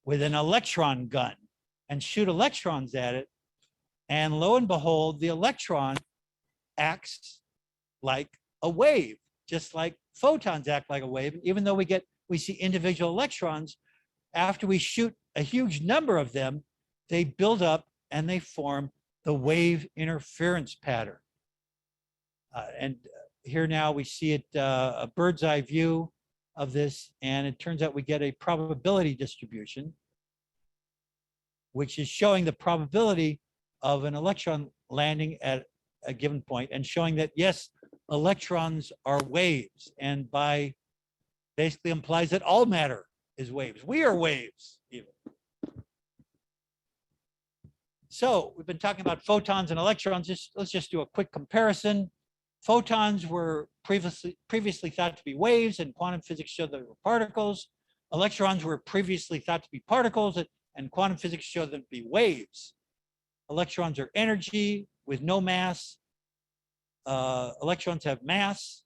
with an electron gun and shoot electrons at it. And lo and behold, the electron acts like a wave, just like photons act like a wave. And even though we see individual electrons, after we shoot a huge number of them, they build up and they form the wave interference pattern. And here now we see it, a bird's eye view of this, and it turns out we get a probability distribution, which is showing the probability of an electron landing at a given point and showing that, yes, electrons are waves, and by basically implies that all matter is waves. We are waves even. So we've been talking about photons and electrons. Let's just do a quick comparison. Photons were previously thought to be waves, and quantum physics showed they were particles. Electrons were previously thought to be particles, and quantum physics showed them to be waves. Electrons are energy with no mass. Electrons have mass,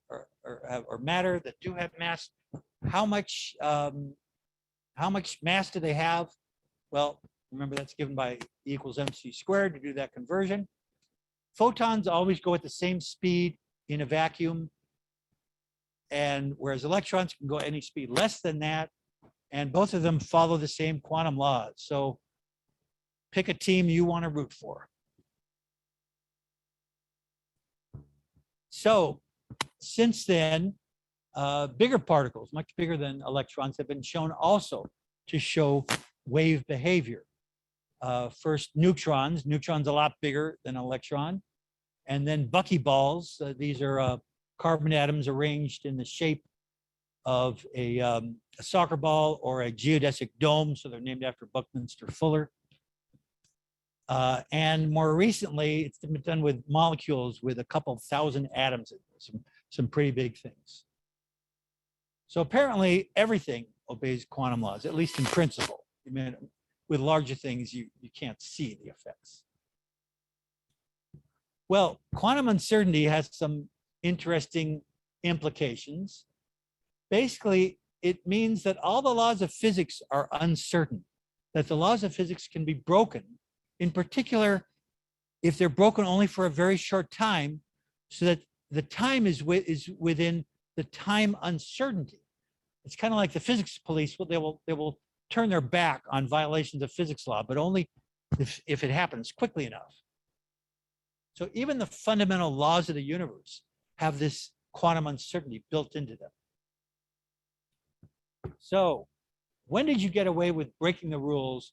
or matter that do have mass. How much mass do they have? Well, remember that's given by E equals mc squared to do that conversion. Photons always go at the same speed in a vacuum, and whereas electrons can go at any speed less than that, and both of them follow the same quantum laws. So pick a team you want to root for. So since then, bigger particles, much bigger than electrons, have been shown also to show wave behavior. First, neutrons. Neutrons a lot bigger than an electron. And then buckyballs. These are carbon atoms arranged in the shape of a soccer ball or a geodesic dome. So they're named after Buckminster Fuller. And more recently, it's been done with molecules with a couple thousand atoms in them, some pretty big things. So apparently everything obeys quantum laws, at least in principle. I mean, with larger things, you can't see the effects. Well, quantum uncertainty has some interesting implications. Basically, it means that all the laws of physics are uncertain, that the laws of physics can be broken, in particular, if they're broken only for a very short time, so that the time is within the time uncertainty. It's kind of like the physics police. They will turn their back on violations of physics law, but only if it happens quickly enough. So even the fundamental laws of the universe have this quantum uncertainty built into them. So when did you get away with breaking the rules,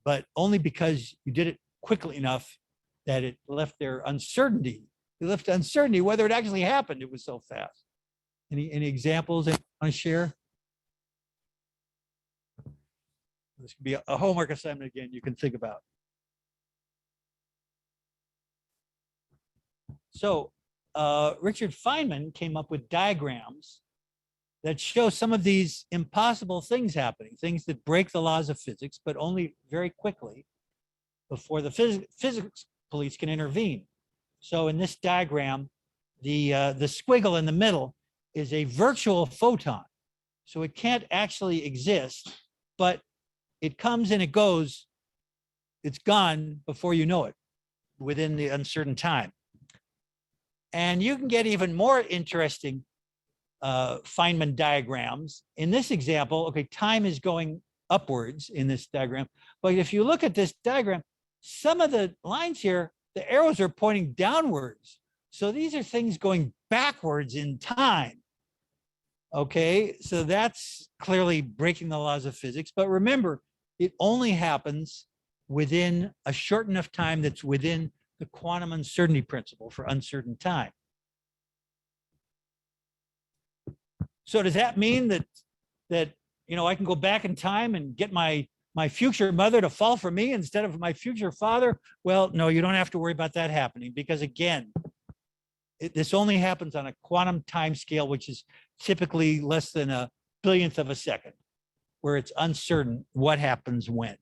but only because you did it quickly enough that it left their uncertainty? It left uncertainty whether it actually happened. It was so fast. Any examples that you want to share? This could be a homework assignment again you can think about. So Richard Feynman came up with diagrams that show some of these impossible things happening, things that break the laws of physics, but only very quickly before the physics police can intervene. So in this diagram, the squiggle in the middle is a virtual photon. So it can't actually exist, but it comes and it goes. It's gone before you know it, within the uncertain time. And you can get even more interesting Feynman diagrams. In this example, okay, time is going upwards in this diagram. But if you look at this diagram, some of the lines here, the arrows are pointing downwards. So these are things going backwards in time. Okay, so that's clearly breaking the laws of physics. But remember, it only happens within a short enough time that's within the quantum uncertainty principle for uncertain time. So does that mean that I can go back in time and get my future mother to fall for me instead of my future father? Well, no, you don't have to worry about that happening, because again, this only happens on a quantum time scale, which is typically less than a billionth of a second, where it's uncertain what happens when.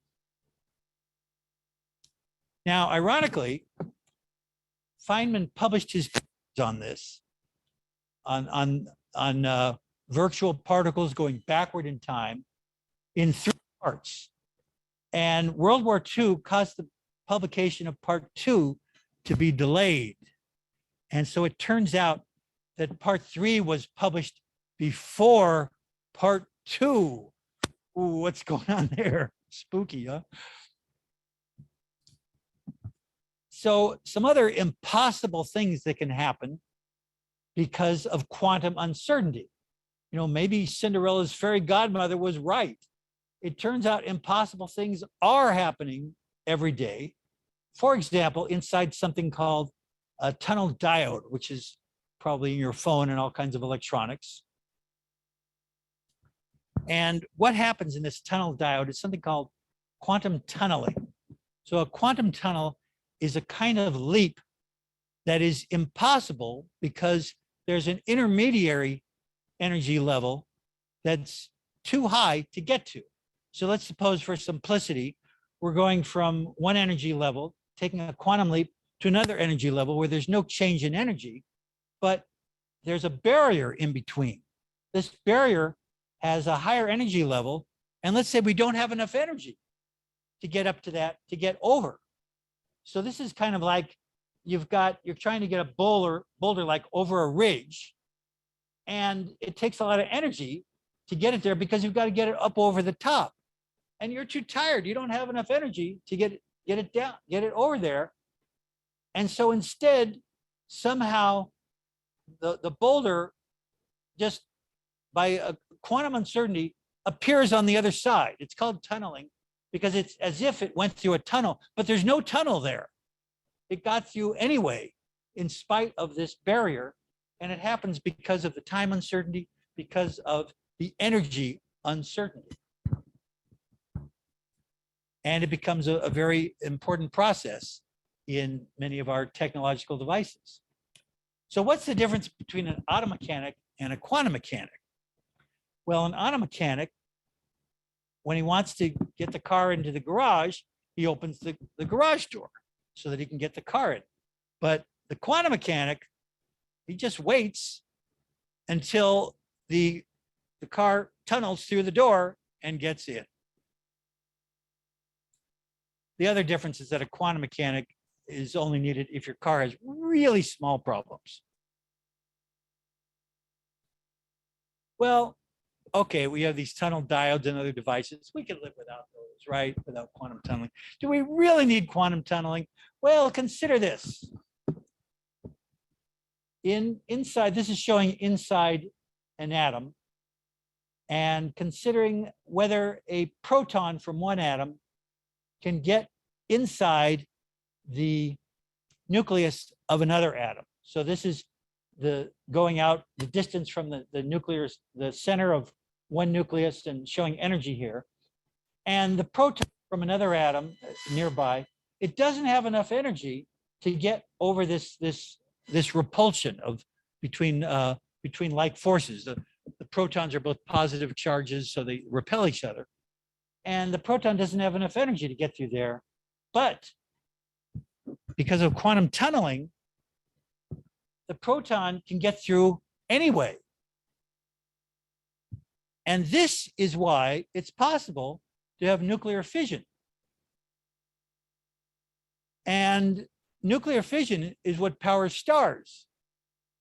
Now, ironically, Feynman published his on this, on virtual particles going backward in time in 3 parts. And World War II caused the publication of part 2 to be delayed. And so it turns out that part 3 was published before part 2. Ooh, what's going on there? Spooky, huh? So some other impossible things that can happen because of quantum uncertainty. Maybe Cinderella's fairy godmother was right. It turns out impossible things are happening every day. For example, inside something called a tunnel diode, which is probably in your phone and all kinds of electronics. And what happens in this tunnel diode is something called quantum tunneling. So a quantum tunnel is a kind of leap that is impossible because there's an intermediary energy level that's too high to get to. So let's suppose, for simplicity, we're going from one energy level, taking a quantum leap to another energy level where there's no change in energy, but there's a barrier in between. This barrier has a higher energy level, and let's say we don't have enough energy to get up to that, to get over. So this is kind of like you're trying to get a boulder like over a ridge, and it takes a lot of energy to get it there because you've got to get it up over the top. And you're too tired. You don't have enough energy to get it down, get it over there. And so instead, somehow the boulder, just by a quantum uncertainty, appears on the other side. It's called tunneling because it's as if it went through a tunnel, but there's no tunnel there. It got through anyway, in spite of this barrier. And it happens because of the time uncertainty, because of the energy uncertainty. And it becomes a very important process in many of our technological devices. So what's the difference between an auto mechanic and a quantum mechanic? Well, an auto mechanic, when he wants to get the car into the garage, he opens the garage door so that he can get the car in. But the quantum mechanic, he just waits until the car tunnels through the door and gets in. The other difference is that a quantum mechanic is only needed if your car has really small problems. Well, okay, we have these tunnel diodes and other devices. We can live without those, right? Without quantum tunneling. Do we really need quantum tunneling? Well, consider this. Inside, this is showing inside an atom, and considering whether a proton from one atom can get inside the nucleus of another atom. So this is going out the distance from the nucleus, the center of one nucleus, and showing energy here. And the proton from another atom nearby, it doesn't have enough energy to get over this repulsion of between like forces. The protons are both positive charges, so they repel each other. And the proton doesn't have enough energy to get through there. But because of quantum tunneling, the proton can get through anyway. And this is why it's possible to have nuclear fission. And nuclear fission is what powers stars,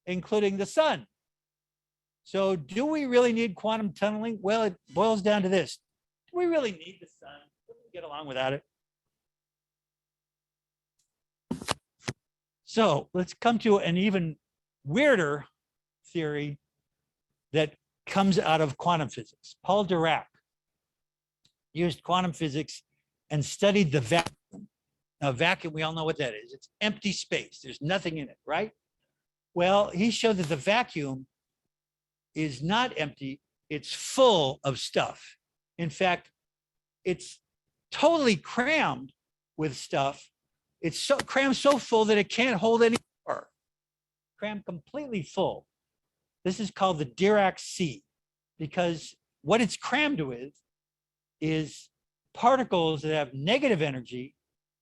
including the sun. So do we really need quantum tunneling? Well, it boils down to this. Do we really need the sun? We can get along without it. So let's come to an even weirder theory that comes out of quantum physics. Paul Dirac used quantum physics and studied the vacuum. Now, vacuum, we all know what that is. It's empty space. There's nothing in it, right? Well, he showed that the vacuum is not empty. It's full of stuff. In fact, it's totally crammed with stuff. It's so crammed so full that it can't hold any more. Crammed completely full. This is called the Dirac sea, because what it's crammed with is particles that have negative energy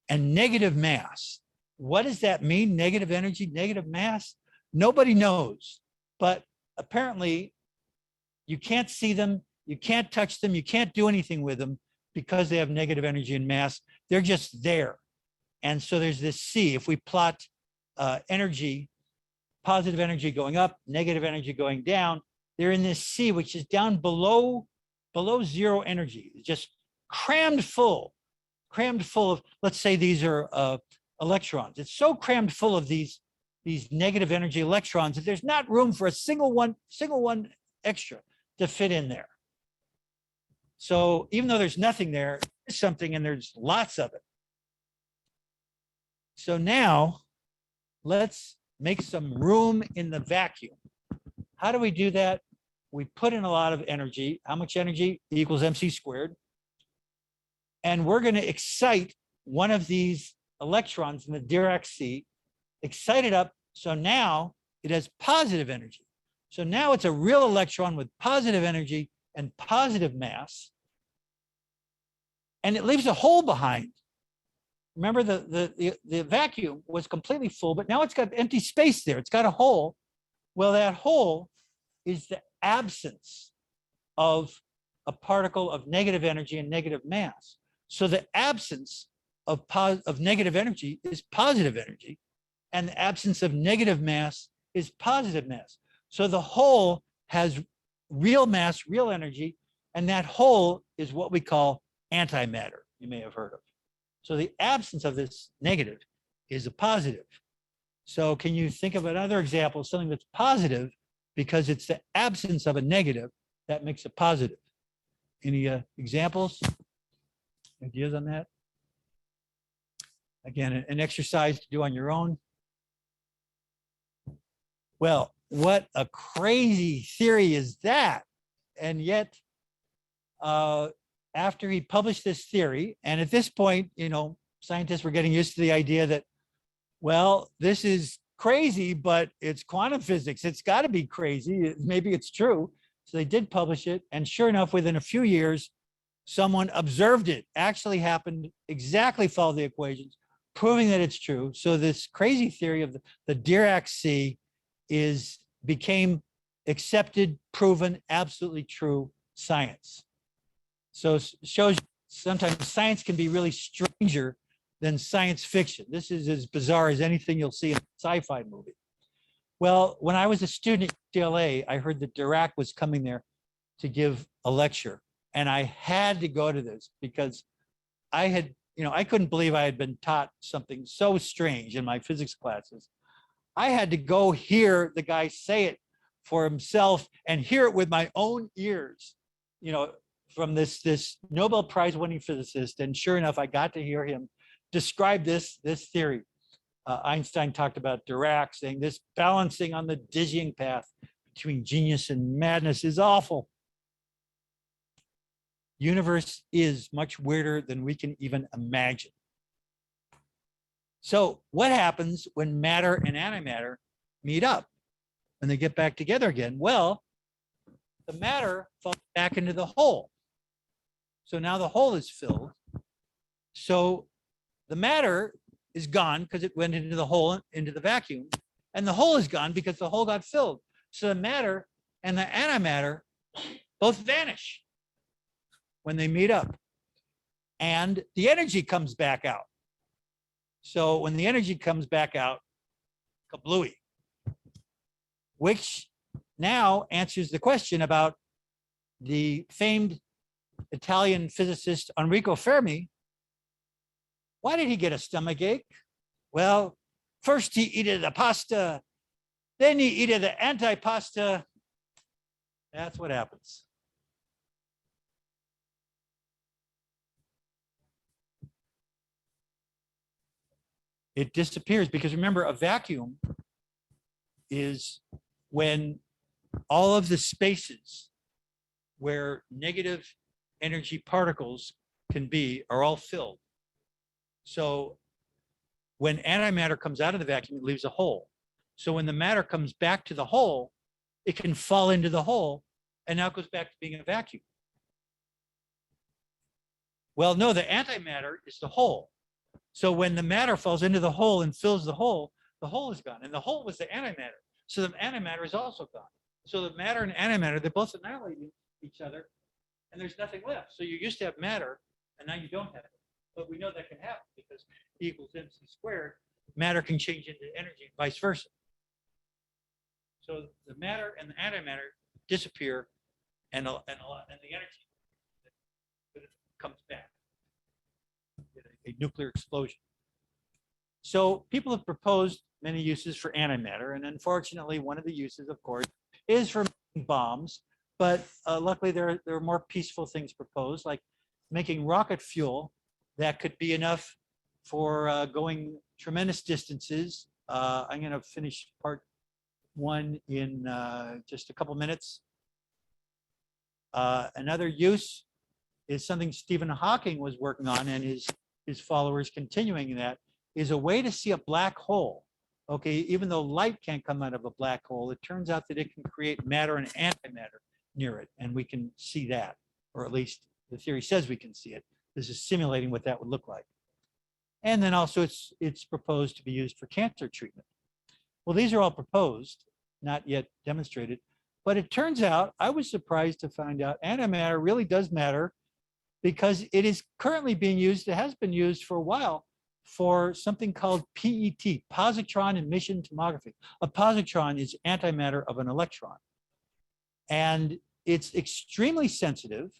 and negative mass. What does that mean? Negative energy, negative mass? Nobody knows, but apparently you can't see them, you can't touch them, you can't do anything with them because they have negative energy and mass. They're just there. And so there's this sea. If we plot energy, positive energy going up, negative energy going down, they're in this sea, which is down below zero energy, just crammed full of, let's say these are electrons. It's so crammed full of these negative energy electrons that there's not room for a single one extra to fit in there. So even though there's nothing there, there's something, and there's lots of it. So now let's make some room in the vacuum. How do we do that? We put in a lot of energy. How much energy? E equals mc squared. And we're going to excite one of these electrons in the Dirac sea, excite it up. So now it has positive energy. So now it's a real electron with positive energy and positive mass. And it leaves a hole behind. Remember, the vacuum was completely full, but now it's got empty space there. It's got a hole. Well, that hole is the absence of a particle of negative energy and negative mass. So the absence of negative energy is positive energy, and the absence of negative mass is positive mass. So the hole has real mass, real energy, and that hole is what we call antimatter, you may have heard of. So the absence of this negative is a positive. So can you think of another example of something that's positive because it's the absence of a negative that makes it positive? Any examples? Ideas on that? Again, an exercise to do on your own. Well, what a crazy theory is that? And yet, after he published this theory, and at this point, you know, scientists were getting used to the idea that, well, this is crazy, but it's quantum physics. It's got to be crazy. Maybe it's true. So they did publish it. And sure enough, within a few years, someone observed it. Actually happened, exactly followed the equations, proving that it's true. So this crazy theory of the Dirac sea became accepted, proven, absolutely true science. So it shows sometimes science can be really stranger than science fiction. This is as bizarre as anything you'll see in a sci-fi movie. Well, when I was a student at UCLA, I heard that Dirac was coming there to give a lecture. And I had to go to this because I had, you know, I couldn't believe I had been taught something so strange in my physics classes. I had to go hear the guy say it for himself and hear it with my own ears, you know, from this Nobel Prize winning physicist. And sure enough, I got to hear him describe this theory. Einstein talked about Dirac saying this balancing on the dizzying path between genius and madness is awful. Universe is much weirder than we can even imagine. So what happens when matter and antimatter meet up and they get back together again? Well, the matter falls back into the hole. So now the hole is filled. So the matter is gone because it went into the hole, into the vacuum, and the hole is gone because the hole got filled. So the matter and the antimatter both vanish when they meet up, and the energy comes back out. So when the energy comes back out, kablooey, which now answers the question about the famed Italian physicist Enrico Fermi, why did he get a stomach ache? Well, first he eated the pasta, then he eated the antipasta. That's what happens. It disappears because remember, a vacuum is when all of the spaces where negative energy particles can be are all filled. So when antimatter comes out of the vacuum, it leaves a hole. So when the matter comes back to the hole, it can fall into the hole and now it goes back to being a vacuum. Well, no, the antimatter is the hole. So when the matter falls into the hole and fills the hole is gone. And the hole was the antimatter. So the antimatter is also gone. So the matter and antimatter, they both annihilate each other and there's nothing left. So you used to have matter and now you don't have it. But we know that can happen because E equals mc squared, matter can change into energy, vice versa. So the matter and the antimatter disappear and the energy comes back. A nuclear explosion. So people have proposed many uses for antimatter, and unfortunately, one of the uses, of course, is for making bombs. But luckily, there are more peaceful things proposed, like making rocket fuel that could be enough for going tremendous distances. I'm going to finish part one in just a couple minutes. Another use is something Stephen Hawking was working on, and his followers continuing that, is a way to see a black hole. Okay, even though light can't come out of a black hole, it turns out that it can create matter and antimatter near it, and we can see that, or at least the theory says we can see it. This is simulating what that would look like. And then also it's proposed to be used for cancer treatment. Well, these are all proposed, not yet demonstrated, but it turns out, I was surprised to find out antimatter really does matter, because it is currently being used, it has been used for a while, for something called PET, positron emission tomography. A positron is antimatter of an electron. And it's extremely sensitive,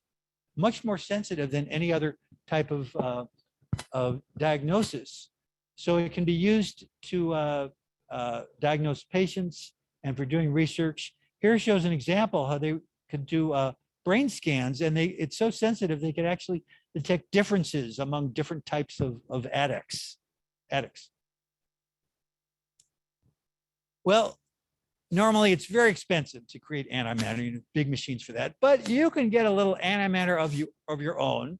much more sensitive than any other type of diagnosis. So it can be used to diagnose patients and for doing research. Here shows an example how they could do brain scans, and it's so sensitive they could actually detect differences among different types of addicts. Well, normally it's very expensive to create antimatter. You need big machines for that, but you can get a little antimatter of your own.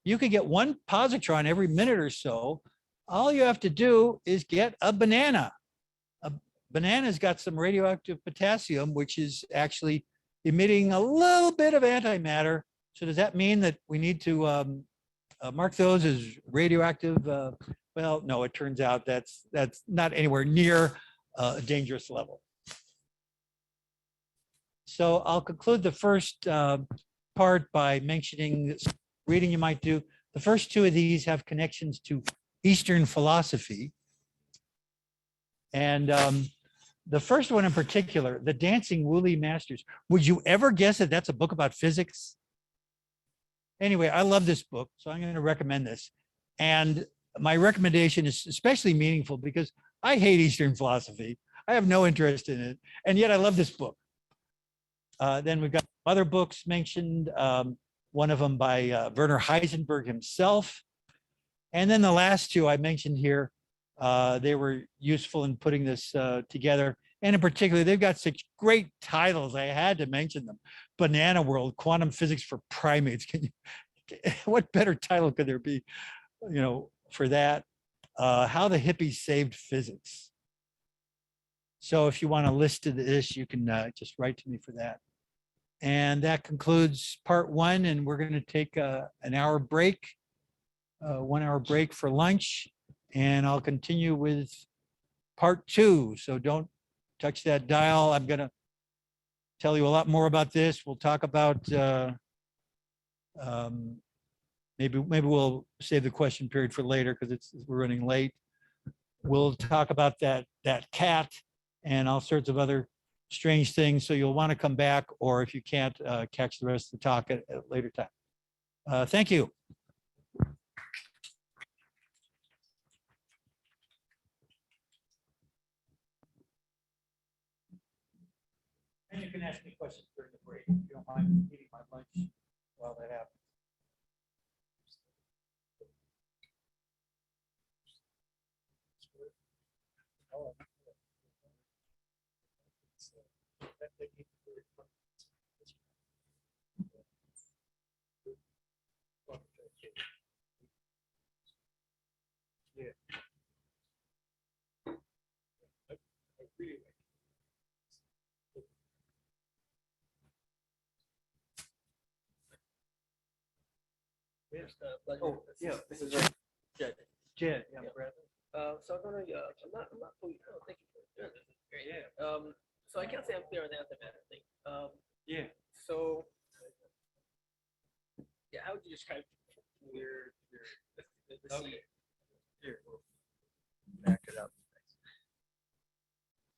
You can get one positron every minute or so. All you have to do is get a banana. A banana's got some radioactive potassium, which is actually emitting a little bit of antimatter. So does that mean that we need to mark those as radioactive? Well, no, it turns out that's not anywhere near a dangerous level. So I'll conclude the first part by mentioning reading you might do. The first two of these have connections to Eastern philosophy. And the first one in particular, The Dancing Woolly Masters. Would you ever guess that that's a book about physics? Anyway, I love this book, so I'm going to recommend this. And my recommendation is especially meaningful because I hate Eastern philosophy. I have no interest in it, and yet I love this book. Then we've got other books mentioned, one of them by Werner Heisenberg himself. And then the last two I mentioned here, they were useful in putting this together. And in particular, they've got such great titles, I had to mention them. Banana World, Quantum Physics for Primates. What better title could there be, for that? How the Hippies Saved Physics. So if you want a list of this, you can just write to me for that. And that concludes part one, and we're going to take an hour break, 1 hour break for lunch, and I'll continue with part two. So don't touch that dial. I'm going to tell you a lot more about this. We'll talk about, maybe we'll save the question period for later because we're running late. We'll talk about that cat and all sorts of other strange things. So you'll want to come back, or if you can't, catch the rest of the talk at a later time. Thank you. And you can ask me questions during the break. If you don't mind eating my lunch while that happens. Oh, Yeah. this is Jed. Jed, yeah, Yeah. Brad. So I'm gonna, I'm not fully, oh, thank you for doing this. It's great. Yeah. So I can't say I'm clear on the antimatter thing. Yeah. So, yeah, how would you describe the Okay. Here. Back it up.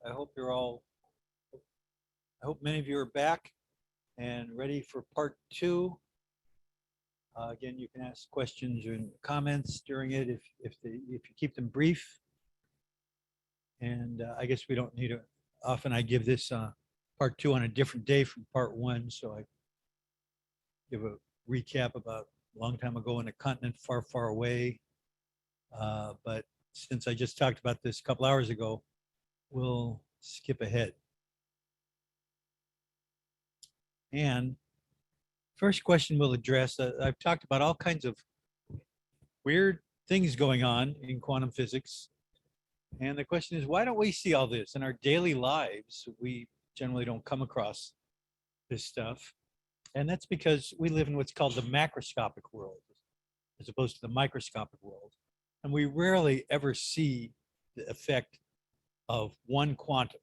I hope you're all, I hope many of you are back and ready for part 2. Again, you can ask questions and comments during it if you keep them brief. And I guess we don't need to, often I give this part 2 on a different day from part 1. So I give a recap about a long time ago in a continent far, far away. But since I just talked about this a couple hours ago, we'll skip ahead. And first question we'll address, I've talked about all kinds of weird things going on in quantum physics. And the question is, why don't we see all this in our daily lives? We generally don't come across this stuff. And that's because we live in what's called the macroscopic world, as opposed to the microscopic world. And we rarely ever see the effect of one quantum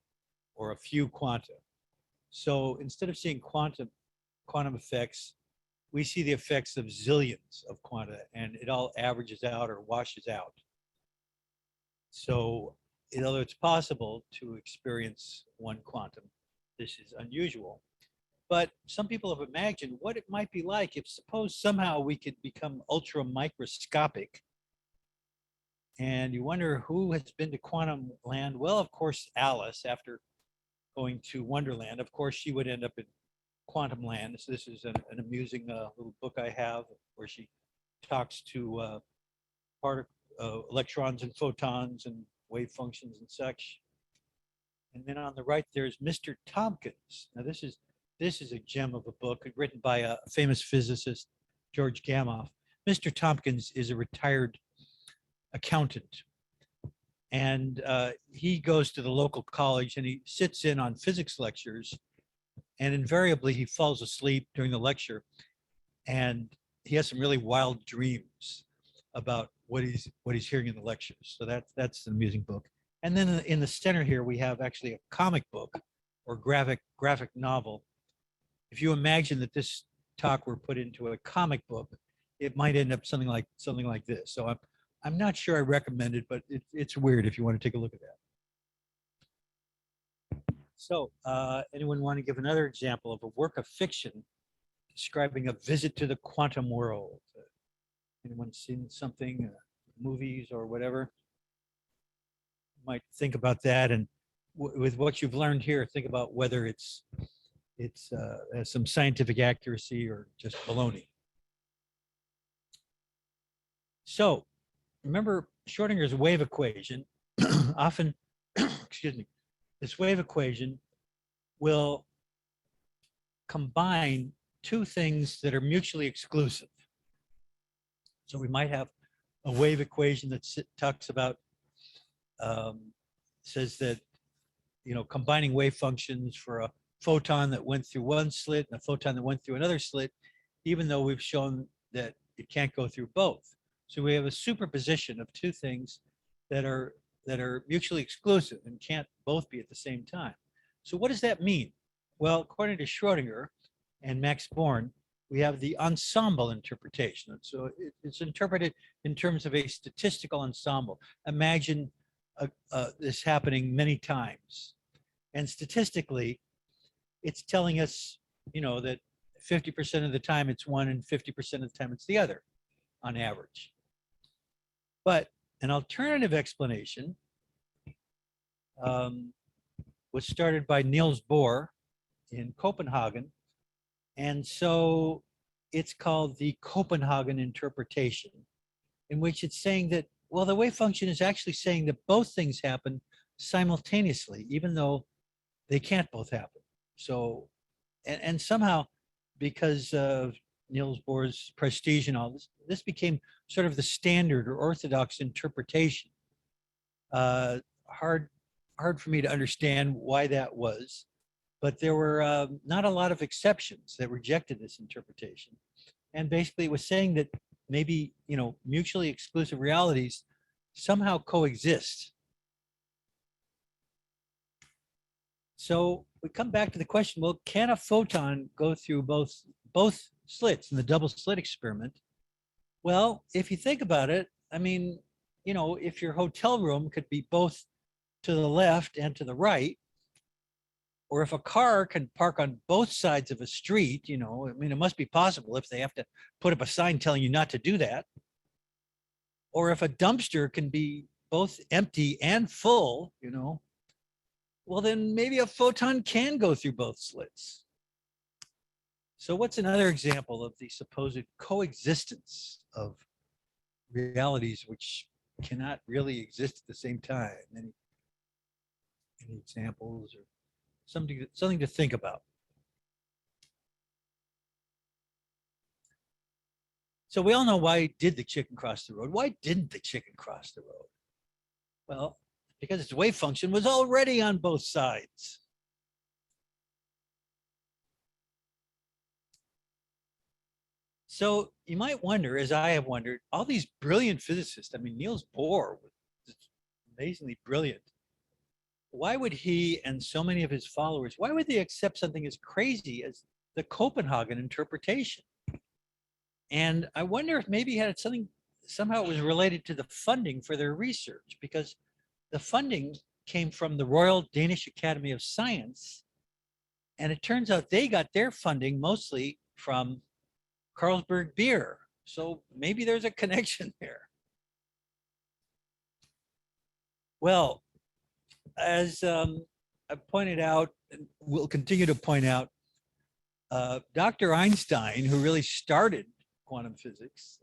or a few quanta. So instead of seeing quantum effects, we see the effects of zillions of quanta, and it all averages out or washes out. So although it's possible to experience one quantum, this is unusual. But some people have imagined what it might be like if suppose somehow we could become ultra microscopic. And you wonder who has been to quantum land? Well, of course, Alice, after going to Wonderland, of course, she would end up in quantum land. So this is an amusing little book I have where she talks to electrons and photons and wave functions and such. And then on the right, there's Mr. Tompkins. Now this is a gem of a book written by a famous physicist, George Gamow. Mr. Tompkins is a retired accountant. And he goes to the local college and he sits in on physics lectures, and invariably he falls asleep during the lecture, and he has some really wild dreams about what he's hearing in the lectures. So that's an amusing book. And then in the center here we have actually a comic book or graphic novel. If you imagine that this talk were put into a comic book, it might end up something like this. So I'm not sure I recommend it, but it's weird if you want to take a look at that. So anyone want to give another example of a work of fiction describing a visit to the quantum world? Anyone seen something, movies or whatever? Might think about that, and with what you've learned here, think about whether it's has some scientific accuracy or just baloney. So remember Schrodinger's wave equation. Often, excuse me, this wave equation will combine two things that are mutually exclusive. So we might have a wave equation that talks about, says that, combining wave functions for a photon that went through one slit and a photon that went through another slit, even though we've shown that it can't go through both. So we have a superposition of two things that are mutually exclusive and can't both be at the same time. So what does that mean? Well, according to Schrodinger and Max Born, we have the ensemble interpretation. So it's interpreted in terms of a statistical ensemble. Imagine this happening many times. And statistically, it's telling us, that 50% of the time it's one and 50% of the time it's the other on average. But an alternative explanation was started by Niels Bohr in Copenhagen. And so it's called the Copenhagen interpretation, in which it's saying that, well, the wave function is actually saying that both things happen simultaneously, even though they can't both happen. So, and somehow, because of Niels Bohr's prestige and all this, this became sort of the standard or orthodox interpretation. Hard for me to understand why that was, but there were not a lot of exceptions that rejected this interpretation. And basically it was saying that maybe, you know, mutually exclusive realities somehow coexist. So we come back to the question, well, can a photon go through both slits in the double slit experiment? Well, if you think about it, I mean, you know, if your hotel room could be both to the left and to the right, or if a car can park on both sides of a street, you know, I mean, it must be possible if they have to put up a sign telling you not to do that. Or if a dumpster can be both empty and full, you know, well, then maybe a photon can go through both slits. So what's another example of the supposed coexistence of realities which cannot really exist at the same time? Any examples or something to think about? So we all know, why did the chicken cross the road? Why didn't the chicken cross the road? Well, because its wave function was already on both sides. So you might wonder, as I have wondered, all these brilliant physicists, I mean, Niels Bohr was amazingly brilliant. Why would he and so many of his followers, why would they accept something as crazy as the Copenhagen interpretation? And I wonder if maybe had something, somehow it was related to the funding for their research, because the funding came from the Royal Danish Academy of Science. And it turns out they got their funding mostly from Carlsberg beer. So maybe there's a connection there. Well, as I pointed out, and will continue to point out, Dr. Einstein, who really started quantum physics,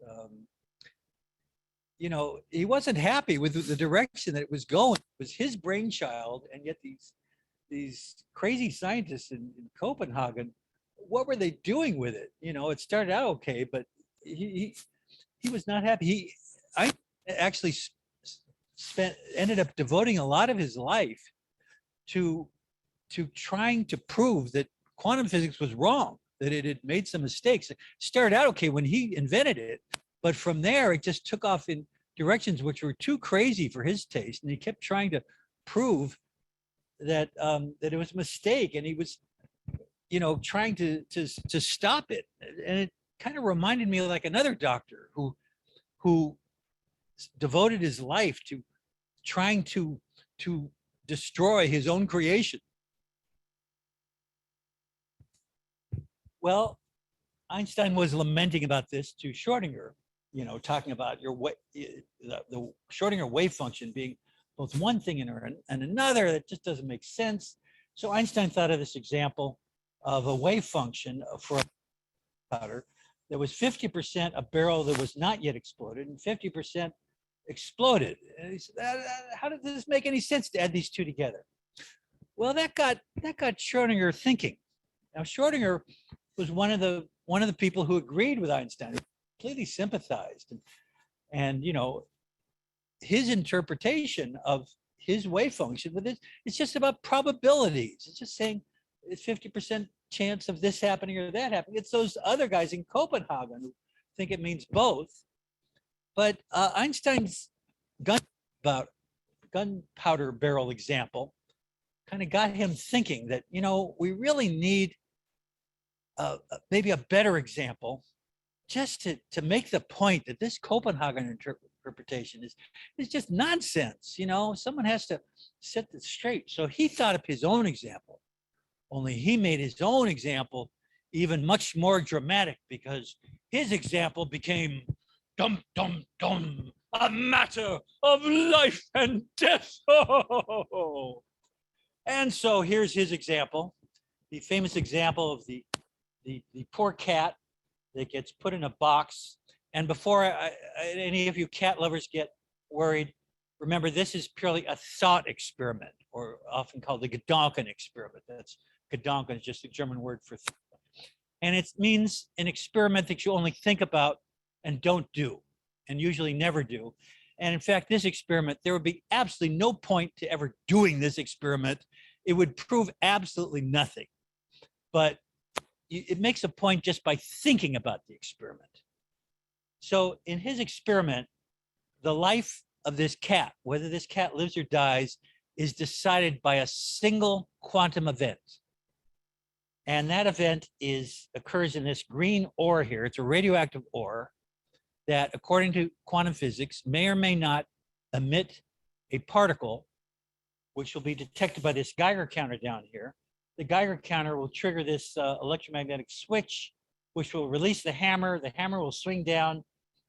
you know, he wasn't happy with the direction that it was going. It was his brainchild, and yet these crazy scientists in Copenhagen, what were they doing with it? You know, it started out okay, but he was not happy. I actually ended up devoting a lot of his life to trying to prove that quantum physics was wrong, that it had made some mistakes. It started out okay when he invented it, but from there it just took off in directions which were too crazy for his taste, and he kept trying to prove that that it was a mistake, and he was, you know, trying to stop it. And it kind of reminded me of like another doctor who devoted his life to trying to destroy his own creation. Well, Einstein was lamenting about this to Schrodinger, you know, talking about the Schrodinger wave function being both one thing and another that just doesn't make sense. So Einstein thought of this example of a wave function for a powder that was 50% a barrel that was not yet exploded and 50% exploded. And he said, how does this make any sense to add these two together? Well, that got Schrodinger thinking. Now, Schrodinger was one of the people who agreed with Einstein, completely sympathized, and you know, his interpretation of his wave function with it, it's just about probabilities. It's just saying it's 50% chance of this happening or that happening. It's those other guys in Copenhagen who think it means both. But Einstein's gunpowder barrel example kind of got him thinking that, you know, we really need maybe a better example just to make the point that this Copenhagen interpretation is just nonsense. You know, someone has to set this straight. So he thought of his own example, only he made his own example even much more dramatic because his example became dum, dum, dum, a matter of life and death. And so here's his example, the famous example of the poor cat that gets put in a box. And before any of you cat lovers get worried, remember this is purely a thought experiment, or often called the Gedanken experiment. That's Gedanken is just a German word for and it means an experiment that you only think about and don't do, and usually never do. And in fact, this experiment, there would be absolutely no point to ever doing this experiment. It would prove absolutely nothing. But it makes a point just by thinking about the experiment. So in his experiment, the life of this cat, whether this cat lives or dies, is decided by a single quantum event. And that event occurs in this green ore here. It's a radioactive ore that, according to quantum physics, may or may not emit a particle, which will be detected by this Geiger counter down here. The Geiger counter will trigger this electromagnetic switch, which will release the hammer. The hammer will swing down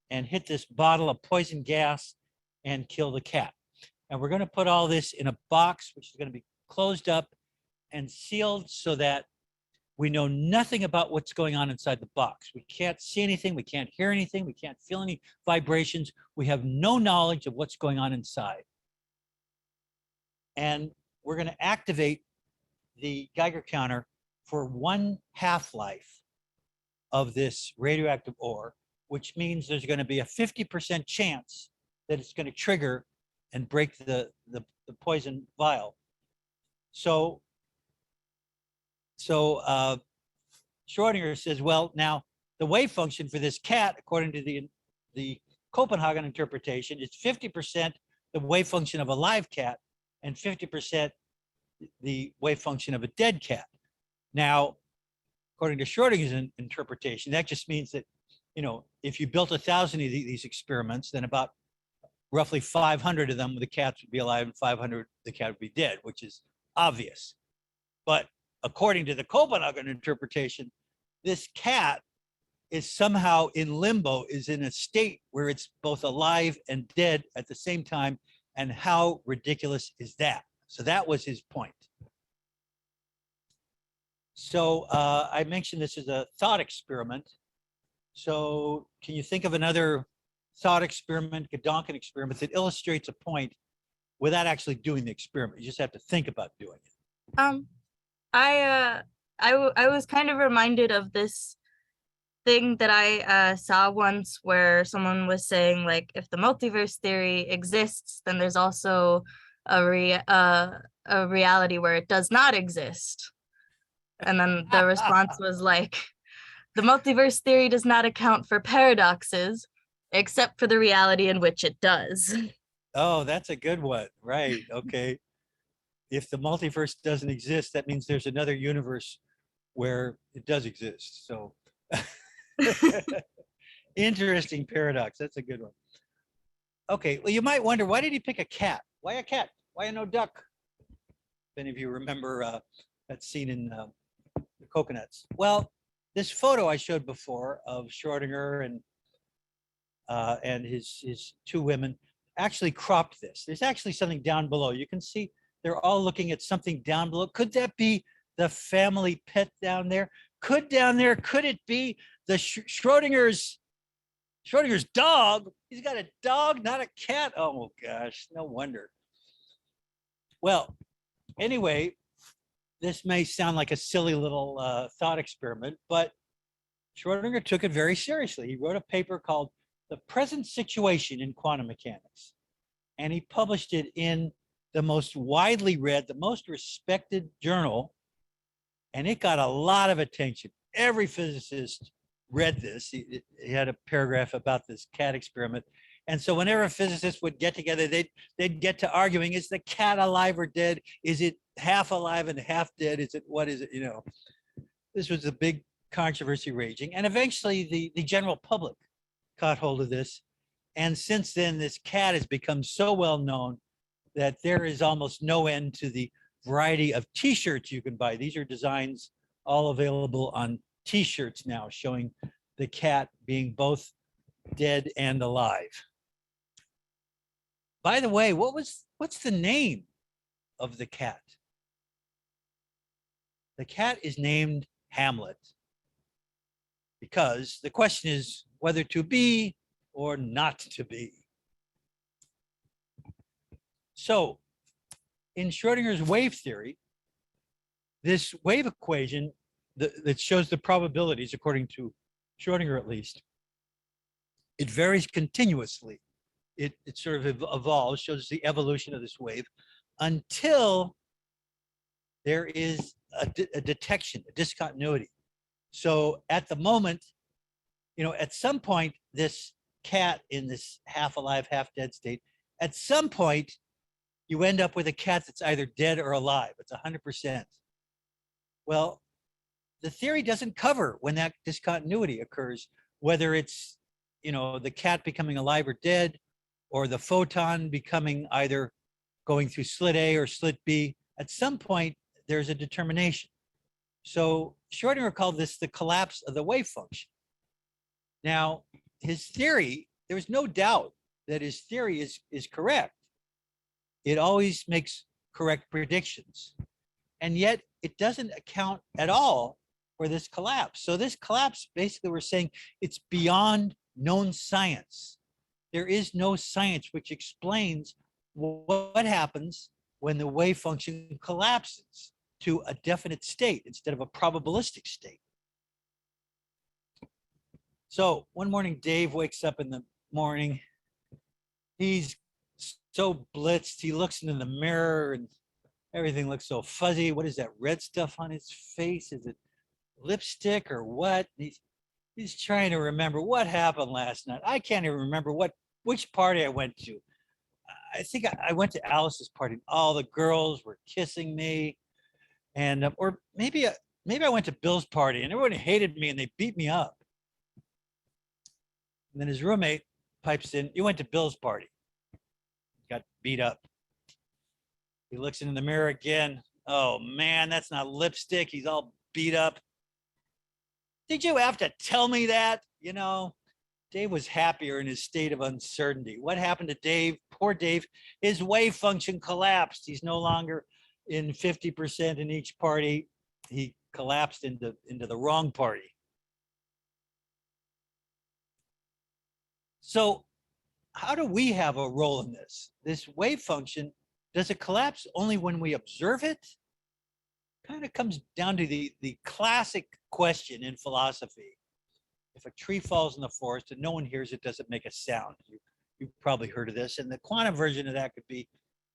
and hit this bottle of poison gas and kill the cat. And we're going to put all this in a box, which is going to be closed up and sealed so that we know nothing about what's going on inside the box. We can't see anything. We can't hear anything. We can't feel any vibrations. We have no knowledge of what's going on inside. And we're going to activate the Geiger counter for 1 half-life of this radioactive ore, which means there's going to be a 50% chance that it's going to trigger and break the poison vial. So Schrodinger says, well, now the wave function for this cat, according to the Copenhagen interpretation, is 50% the wave function of a live cat and 50% the wave function of a dead cat. Now, according to Schrodinger's interpretation, that just means that, you know, if you built 1,000 of these experiments, then about roughly 500 of them, the cats would be alive and 500, the cat would be dead, which is obvious. But according to the Copenhagen interpretation, this cat is somehow in limbo, is in a state where it's both alive and dead at the same time. And how ridiculous is that? So that was his point. So I mentioned this is a thought experiment. So can you think of another thought experiment, Gedanken experiment, that illustrates a point without actually doing the experiment? You just have to think about doing it. I was kind of reminded of this thing that I saw once where someone was saying, like, if the multiverse theory exists, then there's also a reality where it does not exist. And then the response was like, the multiverse theory does not account for paradoxes, except for the reality in which it does. Oh, that's a good one. Right. Okay. If the multiverse doesn't exist, that means there's another universe where it does exist. So interesting paradox. That's a good one. Okay. Well, you might wonder, why did he pick a cat? Why a cat? Why no duck? If any of you remember that scene in the Coconuts. Well, this photo I showed before of Schrodinger and his two women actually cropped this. There's actually something down below. You can see they're all looking at something down below. Could that be the family pet down there? Could it be the Schrodinger's dog? He's got a dog, not a cat. Oh gosh, no wonder. Well, anyway, this may sound like a silly little thought experiment, but Schrodinger took it very seriously. He wrote a paper called The Present Situation in Quantum Mechanics, and he published it in the most widely read, the most respected journal, and it got a lot of attention. Every physicist read this. He had a paragraph about this cat experiment. And so whenever physicists would get together, they'd get to arguing, is the cat alive or dead? Is it half alive and half dead? What is it? You know, this was a big controversy raging. And eventually the general public caught hold of this. And since then, this cat has become so well known that there is almost no end to the variety of t-shirts you can buy. These are designs all available on t-shirts now showing the cat being both dead and alive. By the way, what's the name of the cat? The cat is named Hamlet because the question is whether to be or not to be. So in Schrodinger's wave theory, this wave equation that shows the probabilities, according to Schrodinger at least, it varies continuously. It sort of evolves, shows the evolution of this wave until there is a detection, a discontinuity. So at the moment, at some point, this cat in this half alive, half dead state, at some point, you end up with a cat that's either dead or alive. It's 100%. Well, the theory doesn't cover when that discontinuity occurs, whether it's, the cat becoming alive or dead, or the photon becoming either going through slit A or slit B. At some point, there's a determination. So Schrodinger called this the collapse of the wave function. Now, his theory, there was no doubt that his theory is correct. It always makes correct predictions. And yet it doesn't account at all for this collapse. So this collapse, basically we're saying it's beyond known science. There is no science which explains what happens when the wave function collapses to a definite state instead of a probabilistic state. So one morning, Dave wakes up in the morning. He's so blitzed. He looks into the mirror and everything looks so fuzzy. What is that red stuff on his face? Is it lipstick or what? He's trying to remember what happened last night. I can't even remember which party I went to. I think I went to Alice's party. All the girls were kissing me, and or maybe I went to Bill's party and everyone hated me and they beat me up. And then his roommate pipes in, "You went to Bill's party, got beat up." He looks into the mirror again. "Oh man, that's not lipstick. He's all beat up. Did you have to tell me that?" Dave was happier in his state of uncertainty. What happened to Dave? Poor Dave. His wave function collapsed. He's no longer in 50% in each party. He collapsed into the wrong party. So how do we have a role in this? This wave function, does it collapse only when we observe it? Kind of comes down to the classic question in philosophy. If a tree falls in the forest and no one hears it, does it make a sound? You've probably heard of this. And the quantum version of that could be,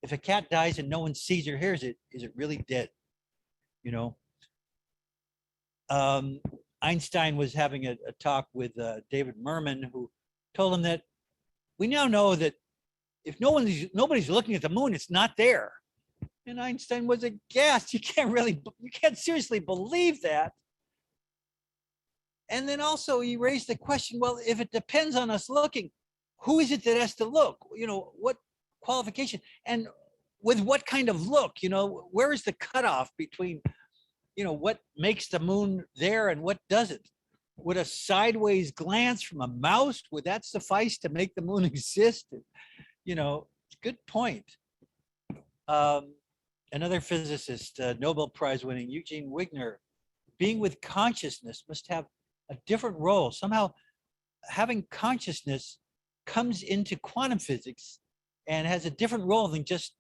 if a cat dies and no one sees or hears it, is it really dead? Einstein was having a talk with David Merman, who told him that we now know that if nobody's looking at the moon, it's not there. And Einstein was aghast. You can't seriously believe that. And then also he raised the question, well, if it depends on us looking, who is it that has to look? What qualification? And with what kind of look? Where is the cutoff between, what makes the moon there and what doesn't? Would a sideways glance from a mouse, would that suffice to make the moon exist? Good point. Another physicist, Nobel Prize winning Eugene Wigner, being with consciousness must have a different role. Somehow having consciousness comes into quantum physics and has a different role than just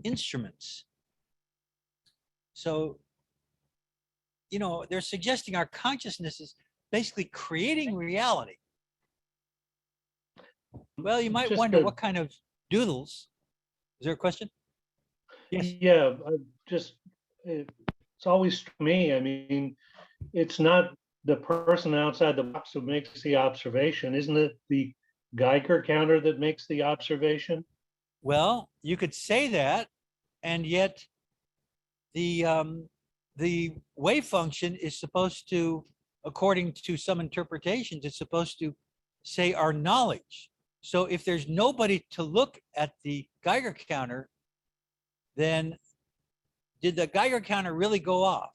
instruments. So, they're suggesting our consciousness is basically creating reality. Well, you might wonder what kind of doodles. Is there a question? Yes. Yeah, it's always struck me. I mean, it's not the person outside the box who makes the observation. Isn't it the Geiger counter that makes the observation? Well, you could say that, and yet the wave function is supposed to, according to some interpretations, it's supposed to say our knowledge. So if there's nobody to look at the Geiger counter, then did the Geiger counter really go off?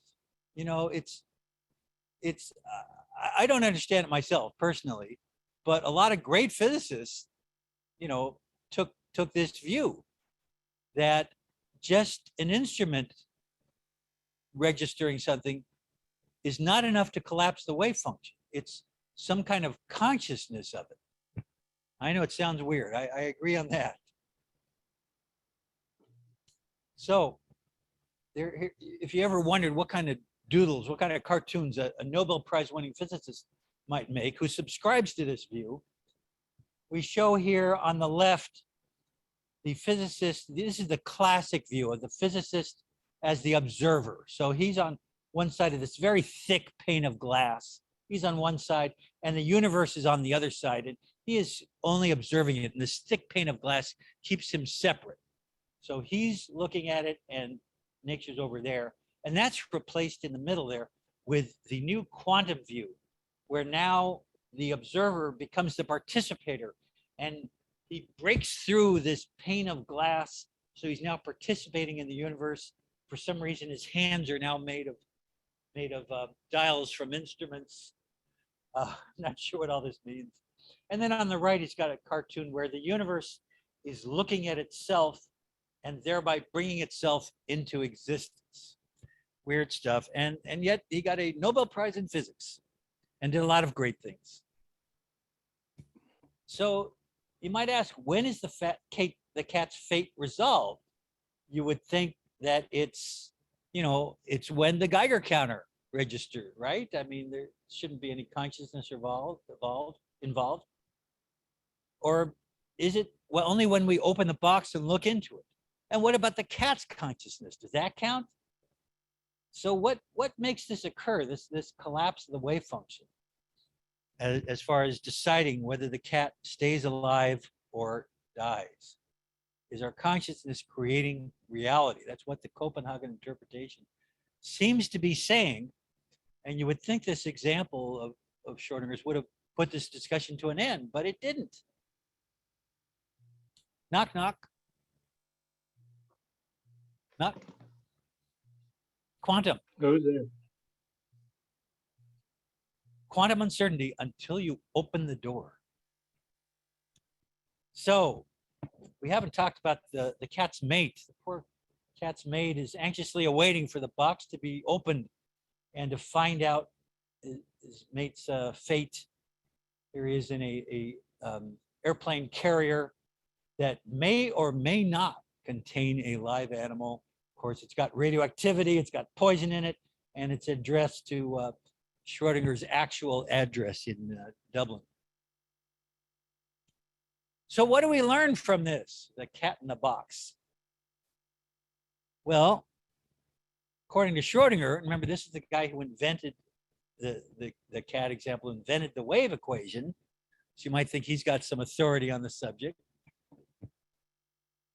it's I don't understand it myself personally, but a lot of great physicists, you know, took this view that just an instrument registering something is not enough to collapse the wave function. It's some kind of consciousness of it. I know it sounds weird. I agree on that. So there, if you ever wondered what kind of doodles, what kind of cartoons a Nobel Prize winning physicist might make who subscribes to this view, we show here on the left the physicist. This is the classic view of the physicist as the observer. So he's on one side of this very thick pane of glass. He's on one side and the universe is on the other side, and he is only observing it, and this thick pane of glass keeps him separate. So he's looking at it and nature's over there, and that's replaced in the middle there with the new quantum view, where now the observer becomes the participator, and he breaks through this pane of glass. So he's now participating in the universe. For some reason, his hands are now made of dials from instruments. I'm not sure what all this means. And then on the right, he's got a cartoon where the universe is looking at itself and thereby bringing itself into existence. Weird stuff. And yet he got a Nobel Prize in physics and did a lot of great things. So you might ask, when is the cat's fate resolved? You would think that it's, you know, it's when the Geiger counter registered, right? I mean, there shouldn't be any consciousness involved. Or is it, well, only when we open the box and look into it? And what about the cat's consciousness? Does that count? So what makes this occur, this collapse of the wave function, as far as deciding whether the cat stays alive or dies? Is our consciousness creating reality? That's what the Copenhagen interpretation seems to be saying. And you would think this example of Schrodinger's would have put this discussion to an end, but it didn't. Knock, knock. Knock. Quantum. Who's there? Quantum uncertainty until you open the door. So we haven't talked about the cat's mate. The poor cat's mate is anxiously awaiting for the box to be opened and to find out his mate's fate. Here he is in a airplane carrier that may or may not contain a live animal. Of course, it's got radioactivity, it's got poison in it, and it's addressed to Schrodinger's actual address in Dublin. So what do we learn from this, the cat in the box? Well, according to Schrodinger, remember this is the guy who invented the cat example, invented the wave equation. So you might think he's got some authority on the subject.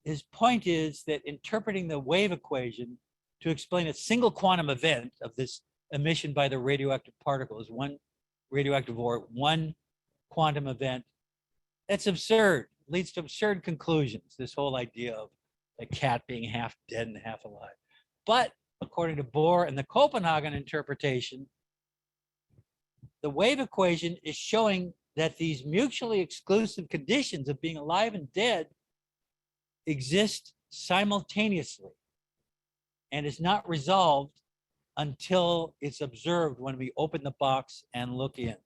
His point is that interpreting the wave equation to explain a single quantum event of this emission by the radioactive particle is one radioactive ore, one quantum event. That's absurd. It leads to absurd conclusions, this whole idea of a cat being half dead and half alive. But according to Bohr and the Copenhagen interpretation, the wave equation is showing that these mutually exclusive conditions of being alive and dead exist simultaneously and is not resolved until it's observed when we open the box and look in,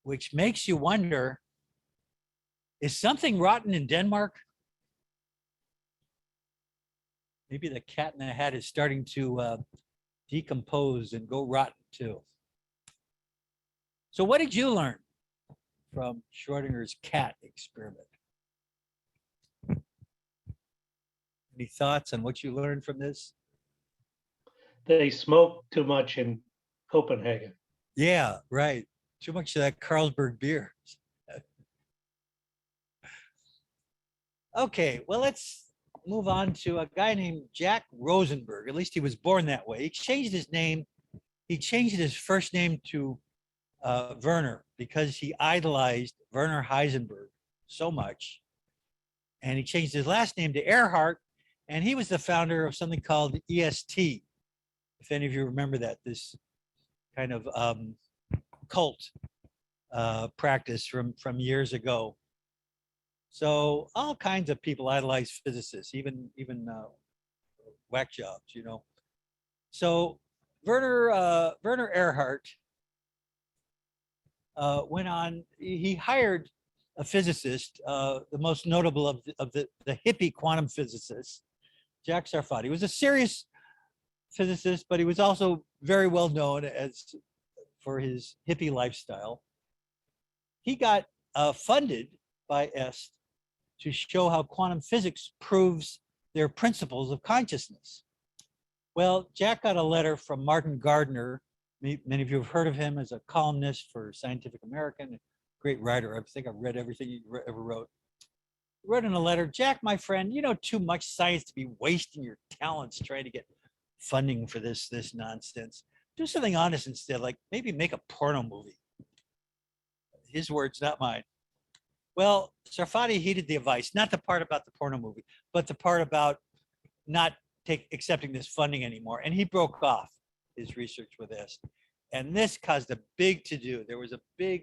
which makes you wonder, is something rotten in Denmark? Maybe the cat in the hat is starting to decompose and go rotten too. So what did you learn from Schrodinger's cat experiment? Any thoughts on what you learned from this? They smoke too much in Copenhagen. Yeah, right. Too much of that Carlsberg beer. Okay, well, let's move on to a guy named Jack Rosenberg. At least he was born that way. He changed his name. He changed his first name to Werner because he idolized Werner Heisenberg so much. And he changed his last name to Earhart. And he was the founder of something called EST. If any of you remember that, this kind of cult practice from years ago. So all kinds of people idolize physicists, even whack jobs, you know. So Werner Erhard went on. He hired a physicist, the most notable of the hippie quantum physicists, Jack Sarfati. He was a serious physicist, but he was also very well known as for his hippie lifestyle. He got funded by EST to show how quantum physics proves their principles of consciousness. Well, Jack got a letter from Martin Gardner. Many of you have heard of him as a columnist for Scientific American, a great writer. I think I've read everything he ever wrote. He wrote in a letter, Jack, my friend, you know too much science to be wasting your talents trying to get funding for this nonsense. Do something honest instead, like maybe make a porno movie. His words, not mine. Well, Sarfati heeded the advice, not the part about the porno movie, but the part about not accepting this funding anymore. And he broke off his research with this. And this caused a big to-do. There was a big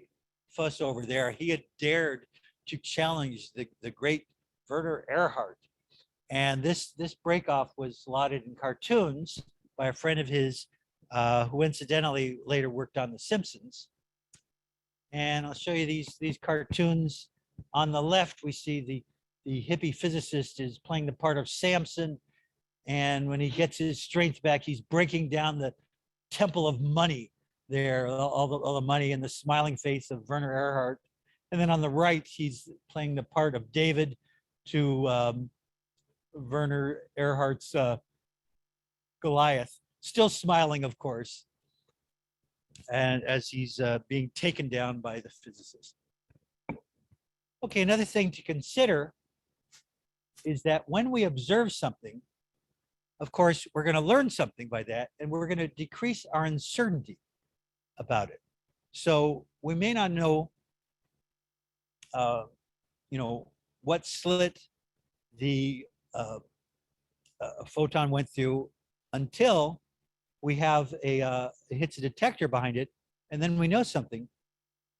fuss over there. He had dared to challenge the great Werner Erhard. And this breakoff was lauded in cartoons by a friend of his who incidentally later worked on The Simpsons. And I'll show you these cartoons. On the left, we see the hippie physicist is playing the part of Samson. And when he gets his strength back, he's breaking down the temple of money there, all the money, and the smiling face of Werner Erhard. And then on the right, he's playing the part of David to Werner Erhard's Goliath, still smiling, of course, and as he's being taken down by the physicist. Okay, another thing to consider is that when we observe something, of course, we're going to learn something by that, and we're going to decrease our uncertainty about it. So we may not know, what slit the photon went through until we have it hits a detector behind it, and then we know something.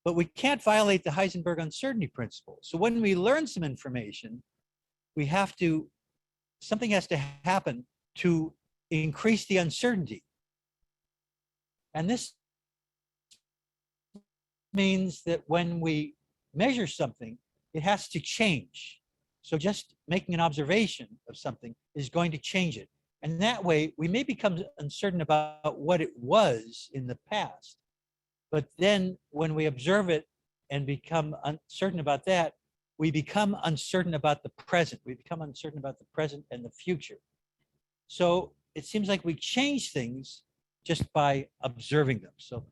But we can't violate the Heisenberg uncertainty principle. So when we learn some information, something has to happen to increase the uncertainty. And this means that when we measure something, it has to change. So just making an observation of something is going to change it. And that way, we may become uncertain about what it was in the past. But then when we observe it and become uncertain about that, we become uncertain about the present. We become uncertain about the present and the future. So it seems like we change things just by observing them. So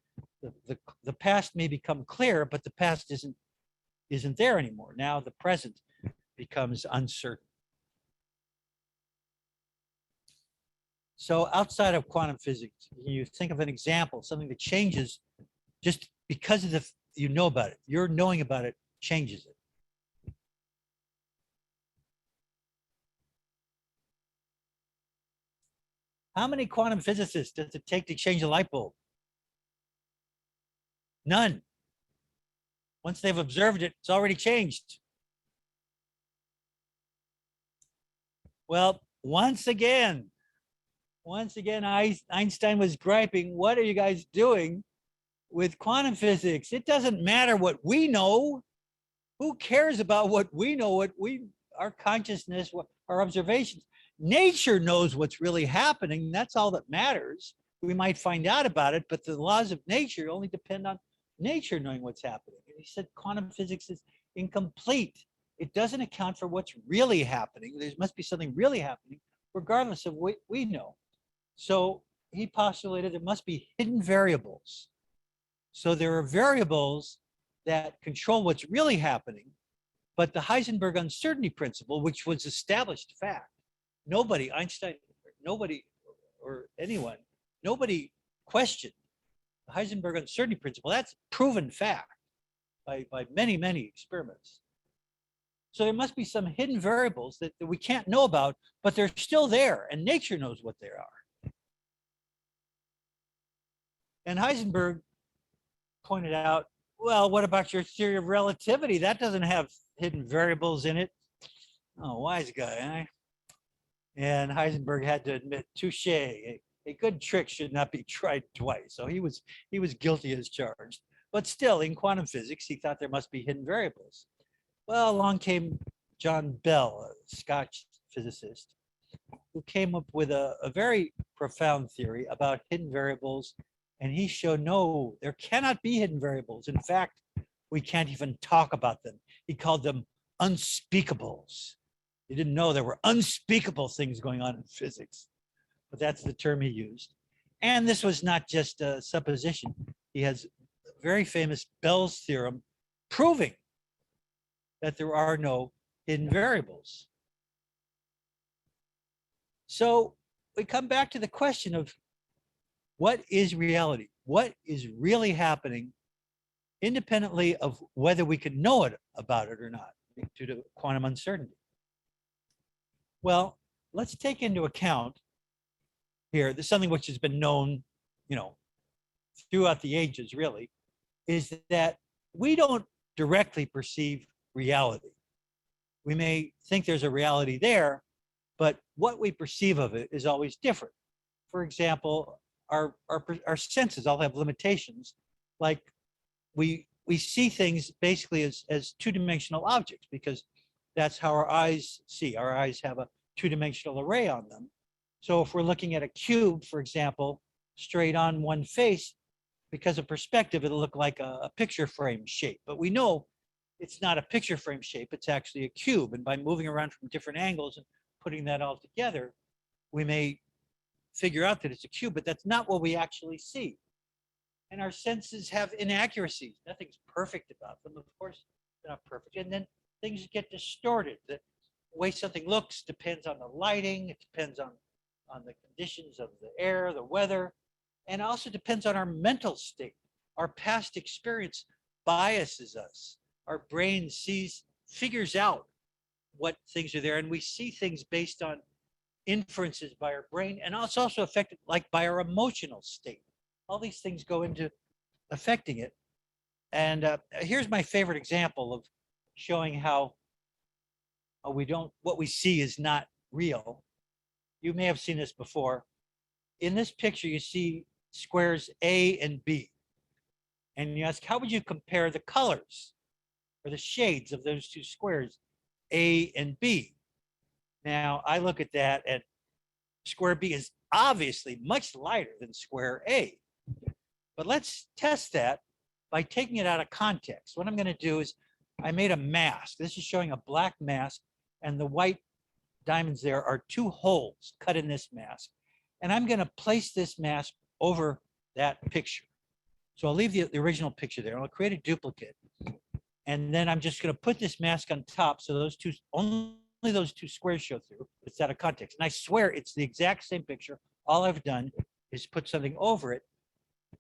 the past may become clear, but the past isn't there anymore. Now the present becomes uncertain. So outside of quantum physics, you think of an example, something that changes just because of you know about it. Your knowing about it changes it. How many quantum physicists does it take to change a light bulb? None. Once they've observed it, it's already changed. Well, once again, Einstein was griping, what are you guys doing with quantum physics? It doesn't matter what we know. Who cares about what we know, our consciousness, our observations? Nature knows what's really happening. That's all that matters. We might find out about it, but the laws of nature only depend on nature knowing what's happening. And he said quantum physics is incomplete. It doesn't account for what's really happening. There must be something really happening, regardless of what we know. So he postulated there must be hidden variables. So there are variables that control what's really happening, but the Heisenberg uncertainty principle, which was established fact, Einstein, or anyone, nobody questioned the Heisenberg uncertainty principle. That's proven fact by many, many experiments. So there must be some hidden variables that we can't know about, but they're still there, and nature knows what they are. And Heisenberg pointed out, well, what about your theory of relativity? That doesn't have hidden variables in it. Oh, wise guy, eh? And Heisenberg had to admit, touche, a good trick should not be tried twice. So he was guilty as charged. But still, in quantum physics, he thought there must be hidden variables. Well, along came John Bell, a Scotch physicist, who came up with a very profound theory about hidden variables. And he showed, no, there cannot be hidden variables. In fact, we can't even talk about them. He called them unspeakables. He didn't know there were unspeakable things going on in physics, but that's the term he used. And this was not just a supposition. He has a very famous Bell's theorem proving that there are no hidden variables. So we come back to the question of what is reality? What is really happening independently of whether we can know it about it or not due to quantum uncertainty? Well, let's take into account here, there's something which has been known, throughout the ages really, is that we don't directly perceive reality. We may think there's a reality there, but what we perceive of it is always different. For example, our senses all have limitations. Like we see things basically as two-dimensional objects because that's how our eyes see. Our eyes have a two-dimensional array on them. So if we're looking at a cube, for example, straight on one face, because of perspective, it'll look like a picture frame shape. But we know it's not a picture frame shape, it's actually a cube. And by moving around from different angles and putting that all together, we may figure out that it's a cube, but that's not what we actually see. And our senses have inaccuracies. Nothing's perfect about them. Of course, they're not perfect. And then things get distorted. The way something looks depends on the lighting. It depends on the conditions of the air, the weather, and also depends on our mental state. Our past experience biases us. Our brain figures out what things are there, and we see things based on inferences by our brain, and it's also affected like by our emotional state. All these things go into affecting it. And here's my favorite example of showing how what we see is not real. You may have seen this before. In this picture, you see squares A and B. And you ask, how would you compare the colors or the shades of those two squares, A and B? Now, I look at that, and square B is obviously much lighter than square A. But let's test that by taking it out of context. What I'm going to do is I made a mask. This is showing a black mask, and the white diamonds there are two holes cut in this mask. And I'm going to place this mask over that picture. So I'll leave the original picture there. I'll create a duplicate. And then I'm just going to put this mask on top so only those two squares show through. It's out of context. And I swear it's the exact same picture. All I've done is put something over it.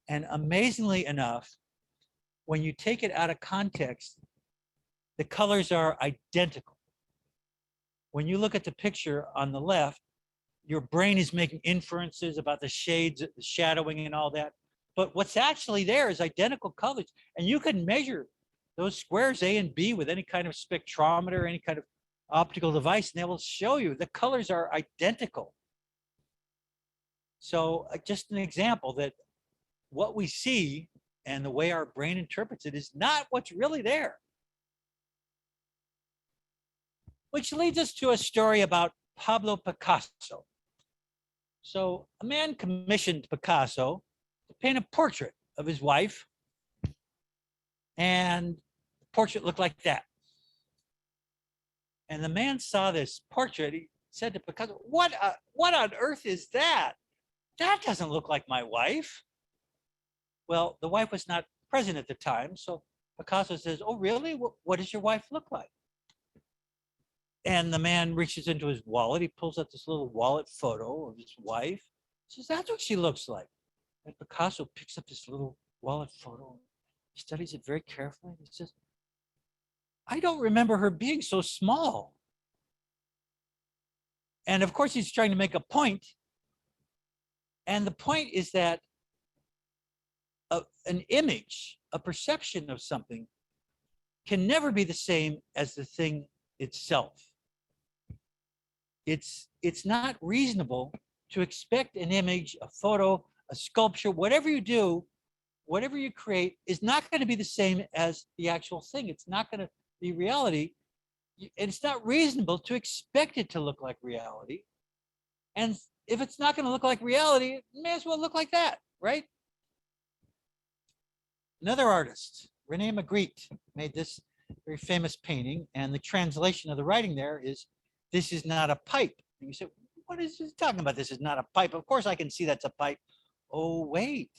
And amazingly enough, when you take it out of context, the colors are identical. When you look at the picture on the left, your brain is making inferences about the shades, the shadowing and all that. But what's actually there is identical colors. And you can measure those squares A and B with any kind of spectrometer, any kind of optical device, and they will show you the colors are identical. So just an example that what we see and the way our brain interprets it is not what's really there. Which leads us to a story about Pablo Picasso. So a man commissioned Picasso to paint a portrait of his wife, and the portrait looked like that. And the man saw this portrait. He said to Picasso, what on earth is that? That doesn't look like my wife. Well, the wife was not present at the time. So Picasso says, oh, really? What does your wife look like? And the man reaches into his wallet. He pulls out this little wallet photo of his wife. He says, that's what she looks like. And Picasso picks up this little wallet photo, studies it very carefully. And he says, I don't remember her being so small. And of course, he's trying to make a point. And the point is that an image, a perception of something can never be the same as the thing itself. It's not reasonable to expect an image, a photo, a sculpture, whatever you do, whatever you create is not going to be the same as the actual thing. It's not going to be reality. And it's not reasonable to expect it to look like reality. And if it's not going to look like reality, it may as well look like that, right? Another artist, Rene Magritte, made this very famous painting, and the translation of the writing there is, "This is not a pipe." And you say, what is he talking about? This is not a pipe. Of course I can see that's a pipe. Oh, wait,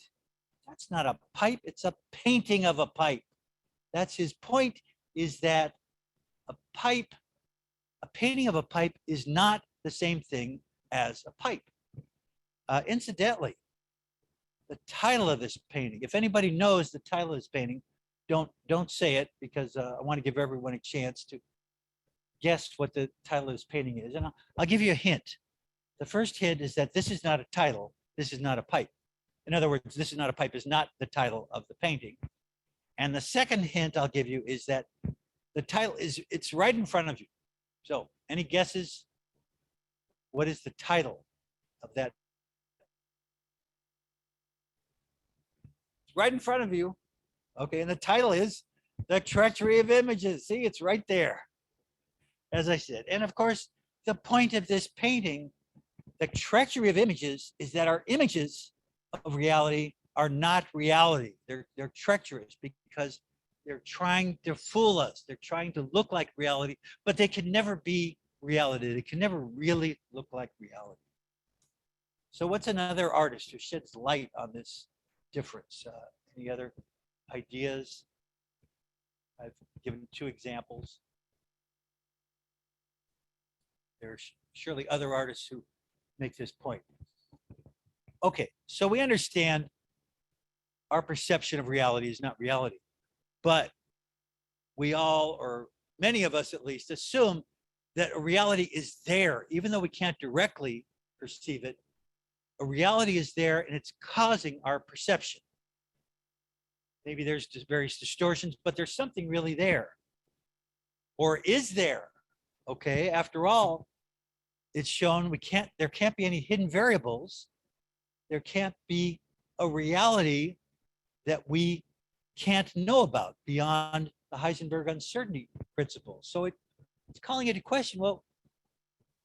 that's not a pipe. It's a painting of a pipe. That's his point, is that a pipe, a painting of a pipe is not the same thing as a pipe. Incidentally, the title of this painting, if anybody knows the title of this painting, don't say it, because I want to give everyone a chance to guess what the title of this painting is. And I'll give you a hint. The first hint is that this is not a title. This is not a pipe. In other words, "This is not a pipe" is not the title of the painting. And the second hint I'll give you is that the title it's right in front of you. So any guesses? What is the title of that? It's right in front of you. Okay, and the title is "The Treachery of Images." See, it's right there, as I said. And of course, the point of this painting, the treachery of images, is that our images of reality are not reality. They're treacherous because they're trying to fool us. They're trying to look like reality, but they can never be reality. They can never really look like reality. So what's another artist who sheds light on this difference? Any other ideas? I've given 2 examples. There's surely other artists who make this point. Okay, so we understand our perception of reality is not reality, but we all, or many of us at least, assume that a reality is there, even though we can't directly perceive it. A reality is there and it's causing our perception. Maybe there's just various distortions, but there's something really there. Or is there? Okay, after all, it's shown there can't be any hidden variables. There can't be a reality that we can't know about beyond the Heisenberg uncertainty principle. So it's calling into question, well,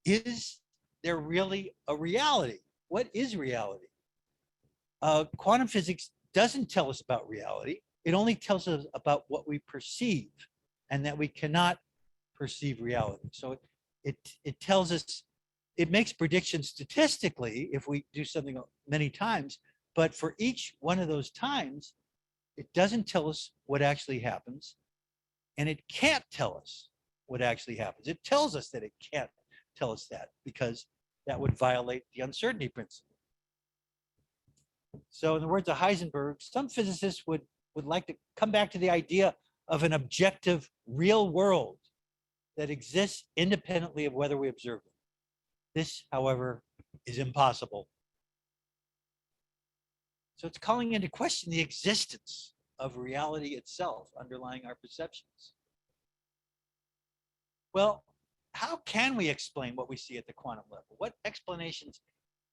is there really a reality? What is reality? Quantum physics doesn't tell us about reality. It only tells us about what we perceive, and that we cannot perceive reality. So it tells us, it makes predictions statistically if we do something many times, but for each one of those times, it doesn't tell us what actually happens, and it can't tell us what actually happens. It tells us that it can't tell us that, because that would violate the uncertainty principle. So in the words of Heisenberg, some physicists would like to come back to the idea of an objective real world that exists independently of whether we observe it. This, however, is impossible. So it's calling into question the existence of reality itself underlying our perceptions. Well, how can we explain what we see at the quantum level? What explanations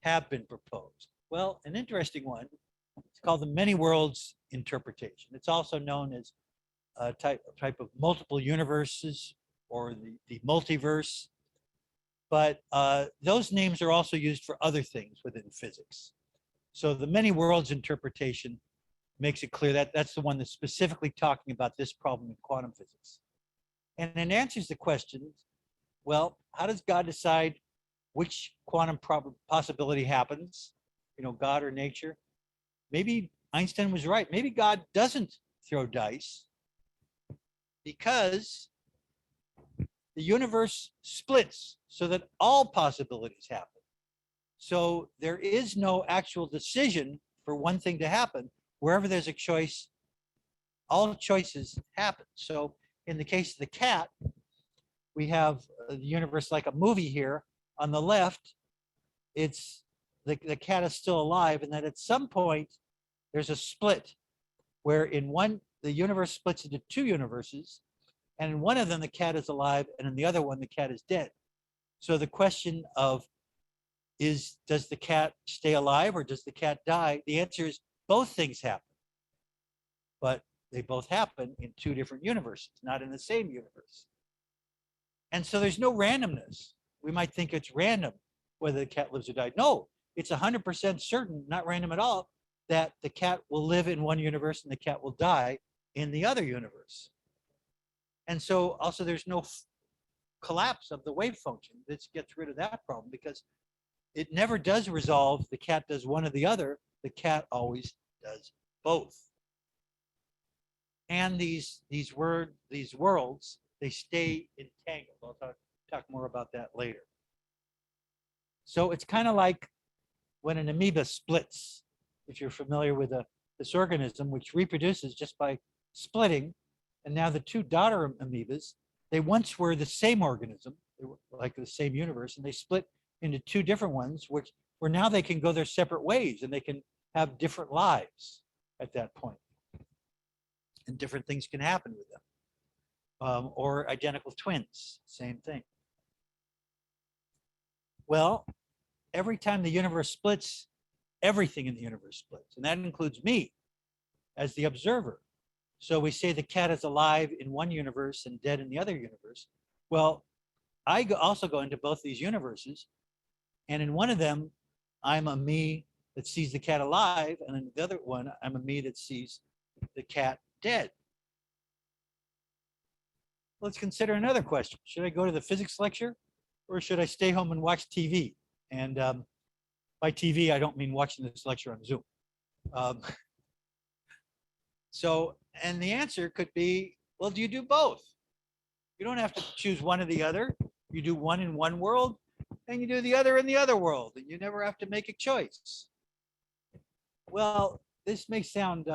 have been proposed? Well, an interesting one, it's called the many worlds interpretation. It's also known as a type of multiple universes, or the multiverse. But those names are also used for other things within physics. So the many worlds interpretation makes it clear that that's the one that's specifically talking about this problem in quantum physics. And it answers the question, well, how does God decide which quantum possibility happens? You know, God or nature? Maybe Einstein was right. Maybe God doesn't throw dice, because the universe splits so that all possibilities happen. So there is no actual decision for one thing to happen. Wherever there's a choice, all choices happen. So in the case of the cat, we have the universe like a movie here. On the left, it's the cat is still alive, and then at some point there's a split where in one, the universe splits into two universes, and in one of them, the cat is alive, and in the other one, the cat is dead. So the question of does the cat stay alive or does the cat die? The answer is both things happen, but they both happen in two different universes, not in the same universe. And so there's no randomness. We might think it's random whether the cat lives or dies. No, it's 100% certain, not random at all, that the cat will live in one universe and the cat will die in the other universe. And so also there's no collapse of the wave function. This gets rid of that problem because it never does resolve. The cat does one or the other. The cat always does both. And these worlds, they stay entangled. I'll talk more about that later. So it's kind of like when an amoeba splits, if you're familiar with this organism, which reproduces just by splitting. And now the two daughter amoebas, they once were the same organism, they were like the same universe, and they split into two different ones, where now they can go their separate ways and they can have different lives at that point. And different things can happen with them. Or identical twins, same thing. Well, every time the universe splits, everything in the universe splits, and that includes me as the observer. So we say the cat is alive in one universe and dead in the other universe. Well, I also go into both these universes, and in one of them, I'm a me that sees the cat alive, and in the other one, I'm a me that sees the cat dead. Let's consider another question. Should I go to the physics lecture, or should I stay home and watch TV? And by TV, I don't mean watching this lecture on Zoom. And the answer could be, well, do you do both? You don't have to choose one or the other. You do one in one world, and you do the other in the other world, and you never have to make a choice. Well, this may sound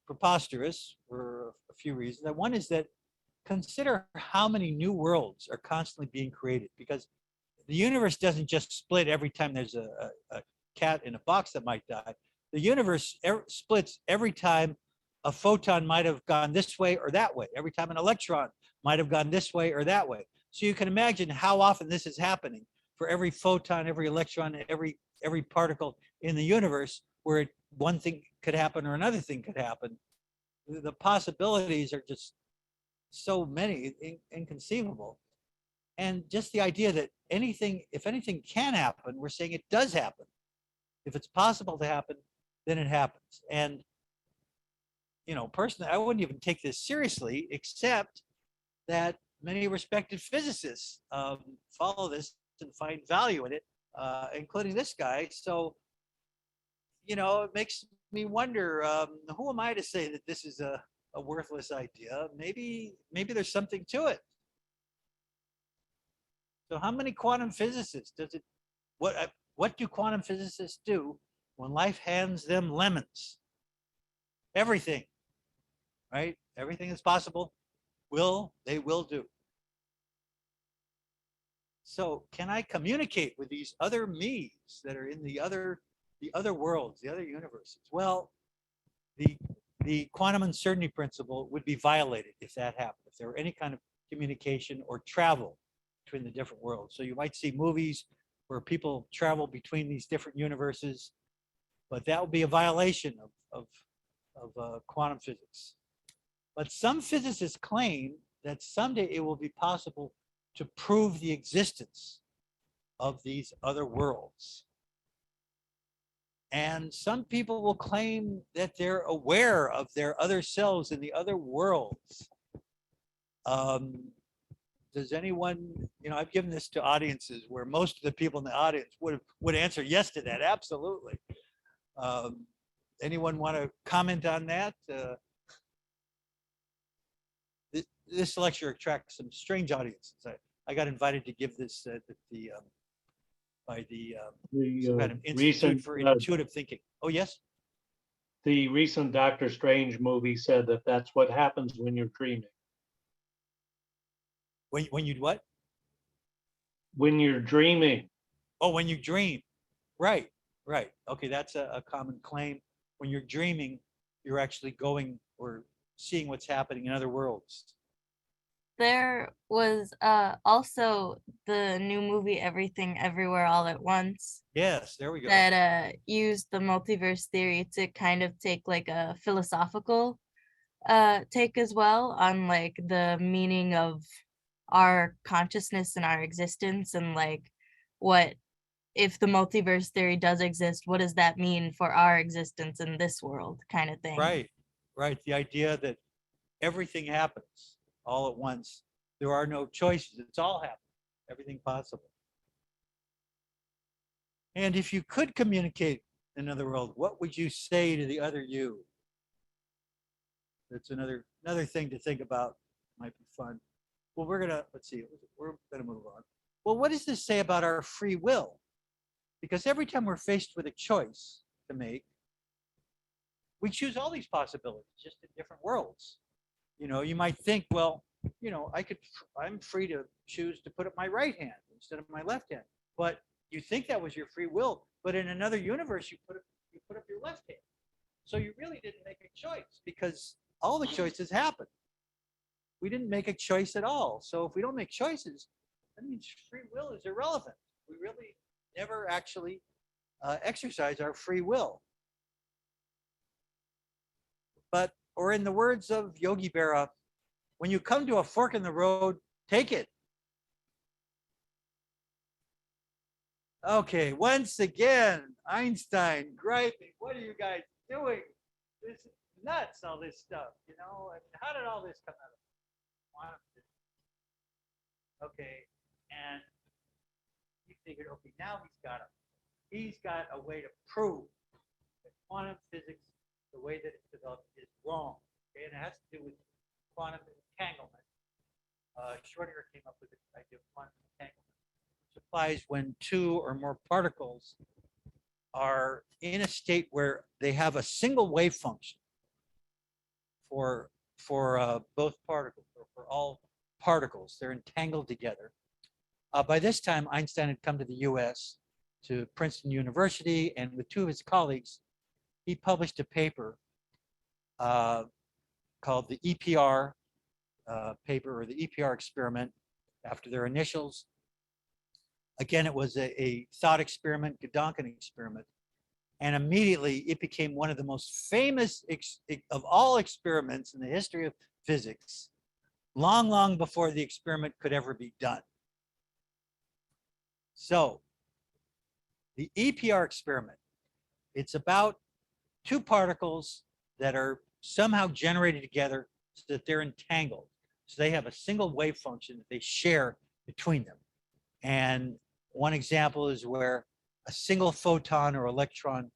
preposterous for a few reasons. One is that consider how many new worlds are constantly being created, because the universe doesn't just split every time there's a cat in a box that might die. The universe splits every time a photon might have gone this way or that way, every time an electron might have gone this way or that way. So you can imagine how often this is happening for every photon, every electron, every particle in the universe, where one thing could happen or another thing could happen. The possibilities are just so many, inconceivable. And just the idea that if anything can happen, we're saying it does happen. If it's possible to happen, then it happens. And personally, I wouldn't even take this seriously, except that many respected physicists follow this and find value in it, including this guy. So, it makes me wonder, who am I to say that this is a worthless idea? Maybe there's something to it. So how many quantum physicists what do quantum physicists do when life hands them lemons? Everything, right? Everything is possible. They will do. So can I communicate with these other me's that are in the other worlds, the other universes? Well, the quantum uncertainty principle would be violated if that happened, if there were any kind of communication or travel between the different worlds. So you might see movies where people travel between these different universes, but that would be a violation of quantum physics. But some physicists claim that someday it will be possible to prove the existence of these other worlds. And some people will claim that they're aware of their other selves in the other worlds. Does anyone, I've given this to audiences where most of the people in the audience would answer yes to that, absolutely. Anyone want to comment on that? This lecture attracts some strange audiences. I got invited to give this by the kind of Institute recent, for Intuitive Thinking. Oh, yes? The recent Doctor Strange movie said that that's what happens when you're dreaming. When you what? When you're dreaming. Oh, when you dream. Right. Okay, that's a common claim. When you're dreaming, you're actually going or seeing what's happening in other worlds. There was also the new movie Everything Everywhere All at Once Yes, there we go. that used the multiverse theory to kind of take like a philosophical take as well on like the meaning of our consciousness and our existence, and like what if the multiverse theory does exist, what does that mean for our existence in this world, kind of thing. Right, right. The idea that everything happens all at once. There are no choices. It's all happening. Everything possible. And if you could communicate in another world, what would you say to the other you? That's another thing to think about. Might be fun. Well, let's see, we're gonna move on. Well, what does this say about our free will? Because every time we're faced with a choice to make, we choose all these possibilities, just in different worlds. You know, you might think, well, you know, I'm free to choose to put up my right hand instead of my left hand. But you think that was your free will, but in another universe, you put up your left hand. So you really didn't make a choice, because all the choices happen. We didn't make a choice at all. So if we don't make choices, that means free will is irrelevant. We really never actually exercise our free will. But, or in the words of Yogi Berra, when you come to a fork in the road, take it. Okay, once again, Einstein griping. What are you guys doing? This is nuts, all this stuff, you know? I mean, how did all this come out of quantum physics? Okay, and he figured, okay, now he's got a way to prove that quantum physics, the way that it's developed, is wrong. Okay, and it has to do with quantum entanglement. Schrodinger came up with the idea of quantum entanglement, which applies when two or more particles are in a state where they have a single wave function for both particles, or for all particles. They're entangled together. By this time, Einstein had come to the US, to Princeton University, and with two of his colleagues, he published a paper called the EPR paper, or the EPR experiment, after their initials. Again, it was a thought experiment, Gedanken experiment. And immediately it became one of the most famous of all experiments in the history of physics, long, long before the experiment could ever be done. So the EPR experiment, it's about two particles that are somehow generated together so that they're entangled. So they have a single wave function that they share between them. And one example is where a single photon or electron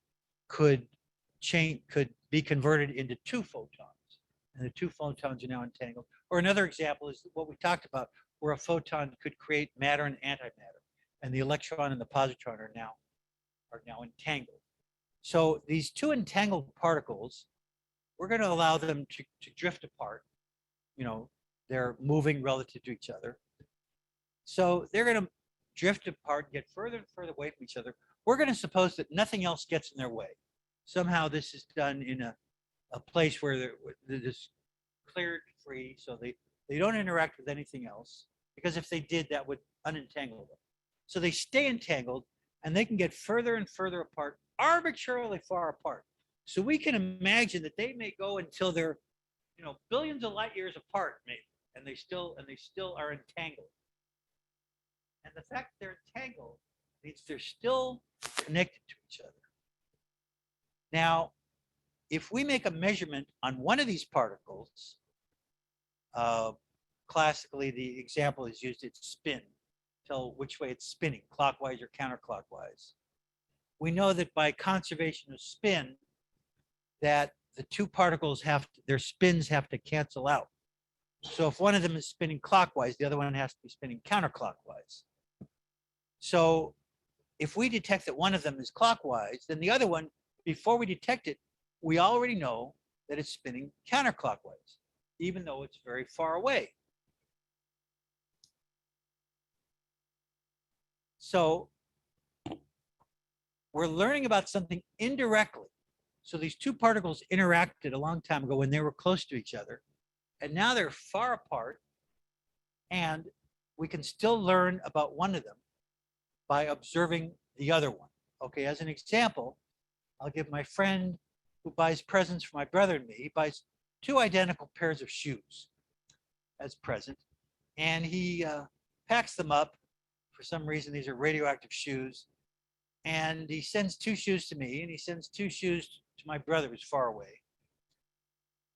could be converted into two photons, and the two photons are now entangled. Or another example is what we talked about, where a photon could create matter and antimatter, and the electron and the positron are now entangled. So these two entangled particles, we're going to allow them to drift apart. You know, they're moving relative to each other. So they're going to drift apart, get further and further away from each other. We're going to suppose that nothing else gets in their way. Somehow this is done in a place where they're just cleared free, so they don't interact with anything else, because if they did, that would unentangle them. So they stay entangled, and they can get further and further apart, arbitrarily far apart. So we can imagine that they may go until they're, you know, billions of light years apart, maybe, and they still are entangled. And the fact that they're entangled means they're still connected to each other. Now, if we make a measurement on one of these particles, classically the example is used, its spin, tell which way it's spinning, clockwise or counterclockwise. We know that by conservation of spin, that the two particles their spins have to cancel out. So if one of them is spinning clockwise, the other one has to be spinning counterclockwise. So if we detect that one of them is clockwise, then the other one, before we detect it, we already know that it's spinning counterclockwise, even though it's very far away. So we're learning about something indirectly So these two particles interacted a long time ago when they were close to each other, and now they're far apart, and we can still learn about one of them by observing the other one. Okay, as an example, I'll give my friend who buys presents for my brother and me, he buys two identical pairs of shoes as present, and he packs them up. For some reason, these are radioactive shoes, and he sends two shoes to me, and he sends two shoes to my brother who's far away.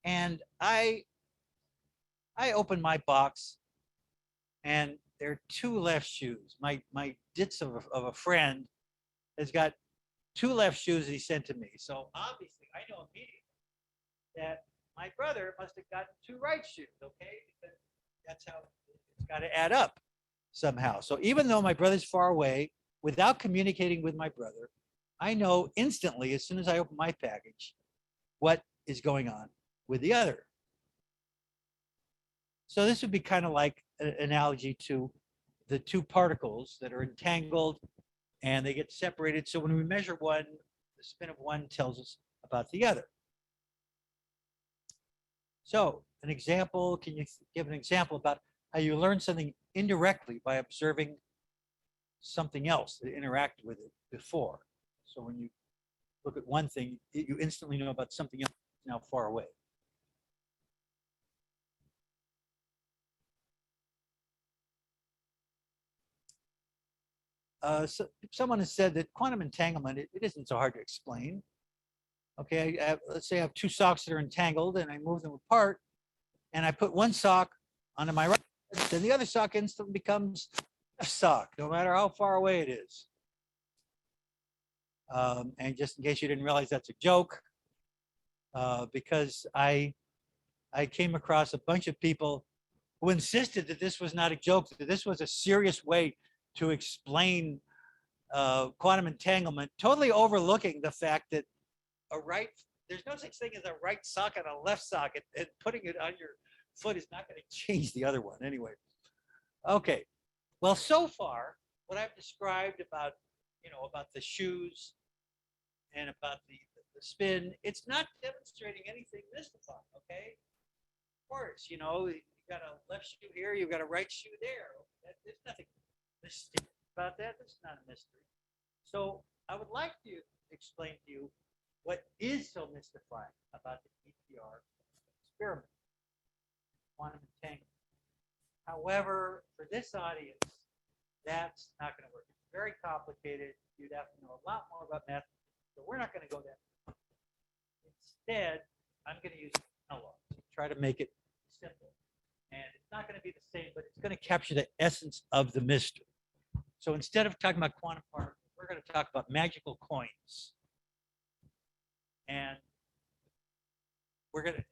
And I open my box, and there are two left shoes. My ditz of a friend has got two left shoes that he sent to me. So obviously, I know immediately that my brother must have gotten two right shoes, okay? Because that's how it's got to add up somehow. So even though my brother's far away, without communicating with my brother, I know instantly, as soon as I open my package, what is going on with the other. So this would be kind of like an analogy to the two particles that are entangled and they get separated. So when we measure one, the spin of one tells us about the other. So an example, can you give an example about how you learn something indirectly by observing something else that interacted with it before? So when you look at one thing, you instantly know about something else now far away. So someone has said that quantum entanglement, it isn't so hard to explain. Okay, let's say I have two socks that are entangled and I move them apart and I put one sock onto my right, then the other sock instantly becomes a sock, no matter how far away it is. And just in case you didn't realize that's a joke, because I came across a bunch of people who insisted that this was not a joke, that this was a serious way to explain quantum entanglement, totally overlooking the fact that there's no such thing as a right sock and a left sock, and putting it on your foot is not going to change the other one anyway. Okay, well, so far, what I've described about, about the shoes and about the spin, it's not demonstrating anything mystifying, okay? Of course, you've got a left shoe here, you've got a right shoe there. There's nothing mysterious about that. That's not a mystery. So I would like to explain to you what is so mystifying about the EPR experiment, quantum entanglement. However, for this audience, that's not going to work. It's very complicated. You'd have to know a lot more about math, so we're not going to go there. Instead, I'm going to use analog to try to make it simple. And it's not going to be the same, but it's going to capture the essence of the mystery. So instead of talking about quantum particles, we're going to talk about magical coins. And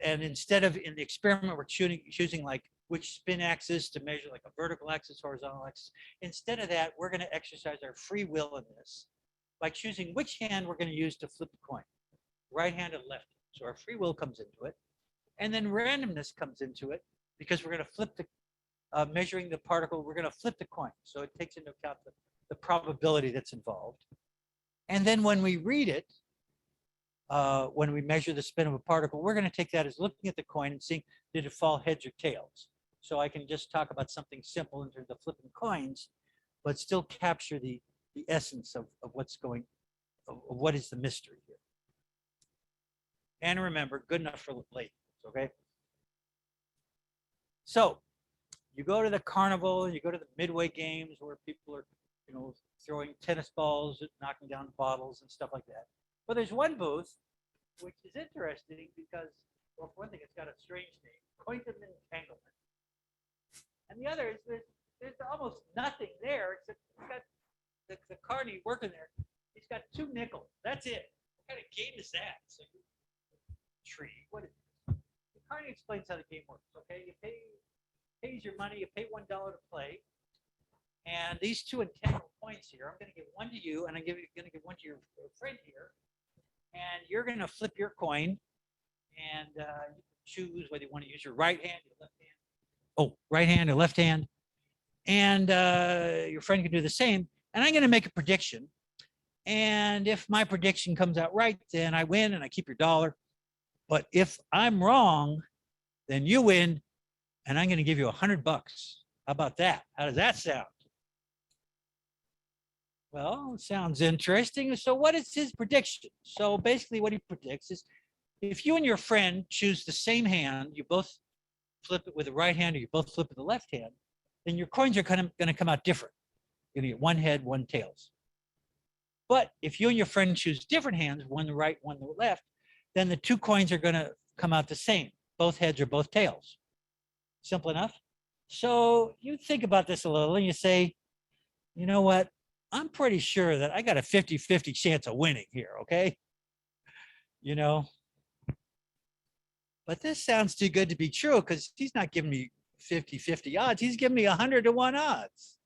instead of in the experiment, we're choosing like which spin axis to measure, like a vertical axis, horizontal axis. Instead of that, we're going to exercise our free will in this by choosing which hand we're going to use to flip the coin, right hand or left. So our free will comes into it. And then randomness comes into it because we're going to flip the, measuring the particle, we're going to flip the coin. So it takes into account the probability that's involved. And then when we read it, when we measure the spin of a particle, we're going to take that as looking at the coin and seeing, did it fall heads or tails? So I can just talk about something simple in terms of flipping coins, but still capture the essence of what's going, of what is the mystery here. And remember, good enough for late, okay? So you go to the carnival, you go to the Midway games where people are, throwing tennis balls, knocking down bottles and stuff like that. But there's one booth which is interesting because, well, for one thing, it's got a strange name, quantum entanglement. And the other is there's almost nothing there except it's got the carny working there. He's got 2 nickels. That's it. What kind of game is that? So tree. What is it? The carny explains how the game works. Okay, you pays your money. You pay $1 to play. And these 2 entangled points here, I'm going to give one to you, and I'm going to give one to your friend here. And you're going to flip your coin, and you can choose whether you want to use your right hand or left hand. Oh, right hand or left hand. And your friend can do the same. And I'm going to make a prediction And if my prediction comes out right, then I win and I keep your dollar. But if I'm wrong, then you win and I'm going to give you $100. How about that? How does that sound? Well, sounds interesting. So what is his prediction? So basically what he predicts is if you and your friend choose the same hand, you both flip it with the right hand or you both flip with the left hand, then your coins are kind of going to come out different. You're going to get one head, one tails. But if you and your friend choose different hands, one the right, one the left, then the two coins are going to come out the same. Both heads or both tails. Simple enough. So you think about this a little and you say, you know what? I'm pretty sure that I got a 50-50 chance of winning here, okay? You know, but this sounds too good to be true because he's not giving me 50-50 odds. He's giving me 100-to-1 odds.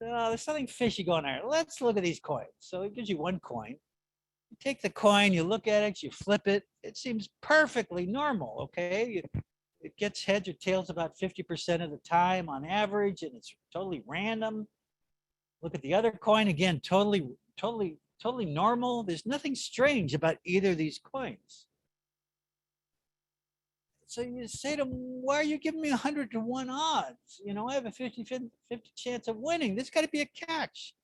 So there's something fishy going on. Let's look at these coins. So it gives you one coin. You take the coin, you look at it, you flip it. It seems perfectly normal, okay? It gets heads or tails about 50% of the time on average, and it's totally random. Look at the other coin again, totally normal. There's nothing strange about either of these coins. So you say to him, why are you giving me 100-to-1 odds? You know, I have a 50-50 chance of winning. There's got to be a catch.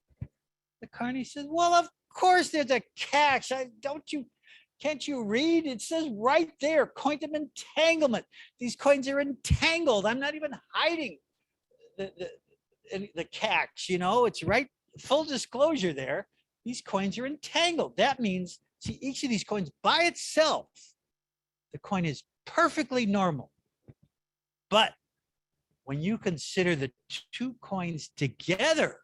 The carney says, well, of course there's a catch. Can't you read? It says right there, coin of entanglement. These coins are entangled. I'm not even hiding the catch, you know, it's right, full disclosure there. These coins are entangled. That means, see, each of these coins by itself, the coin is perfectly normal. But when you consider the two coins together,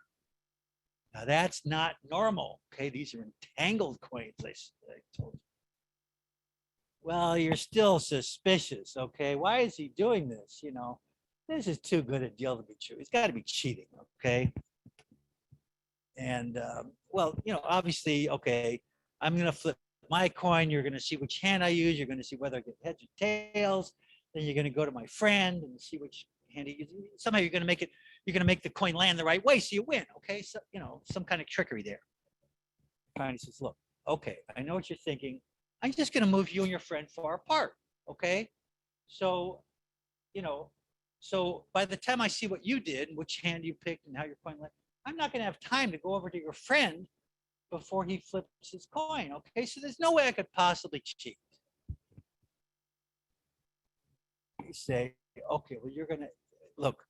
now that's not normal. Okay, these are entangled coins, I told you. Well, you're still suspicious. Okay, why is he doing this? You know, this is too good a deal to be true. He's got to be cheating. Okay. And well, you know, obviously, okay, I'm going to flip my coin. You're going to see which hand I use. You're going to see whether I get heads or tails. Then you're going to go to my friend and see which hand he uses. Somehow you're going to make it, you're going to make the coin land the right way so you win. Okay. So, you know, some kind of trickery there. Carney says, look, okay, I know what you're thinking. I'm just going to move you and your friend far apart. Okay. So, you know, so by the time I see what you did, which hand you picked and how your coin landed, I'm not going to have time to go over to your friend before he flips his coin. Okay. So there's no way I could possibly cheat. You say, okay, well, you're going to look,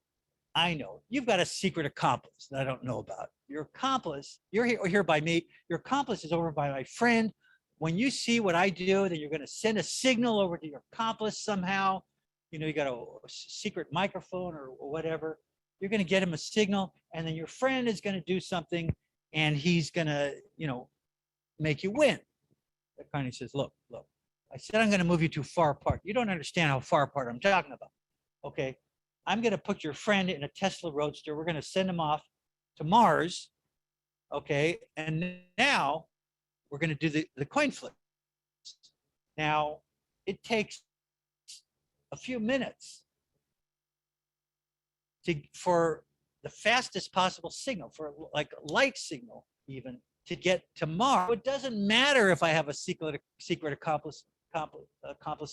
I know you've got a secret accomplice that I don't know about. Your accomplice, you're here by me. Your accomplice is over by my friend. When you see what I do, then you're going to send a signal over to your accomplice somehow. You know, you got a secret microphone or whatever. You're going to get him a signal, and then your friend is going to do something, and he's going to, you know, make you win. The carney says, look, I said I'm going to move you too far apart. You don't understand how far apart I'm talking about. Okay. I'm going to put your friend in a Tesla Roadster. We're going to send him off to Mars. Okay. And now we're going to do the coin flip. Now, it takes a few minutes for the fastest possible signal, for like a light signal even, to get to Mars. It doesn't matter if I have a secret accomplice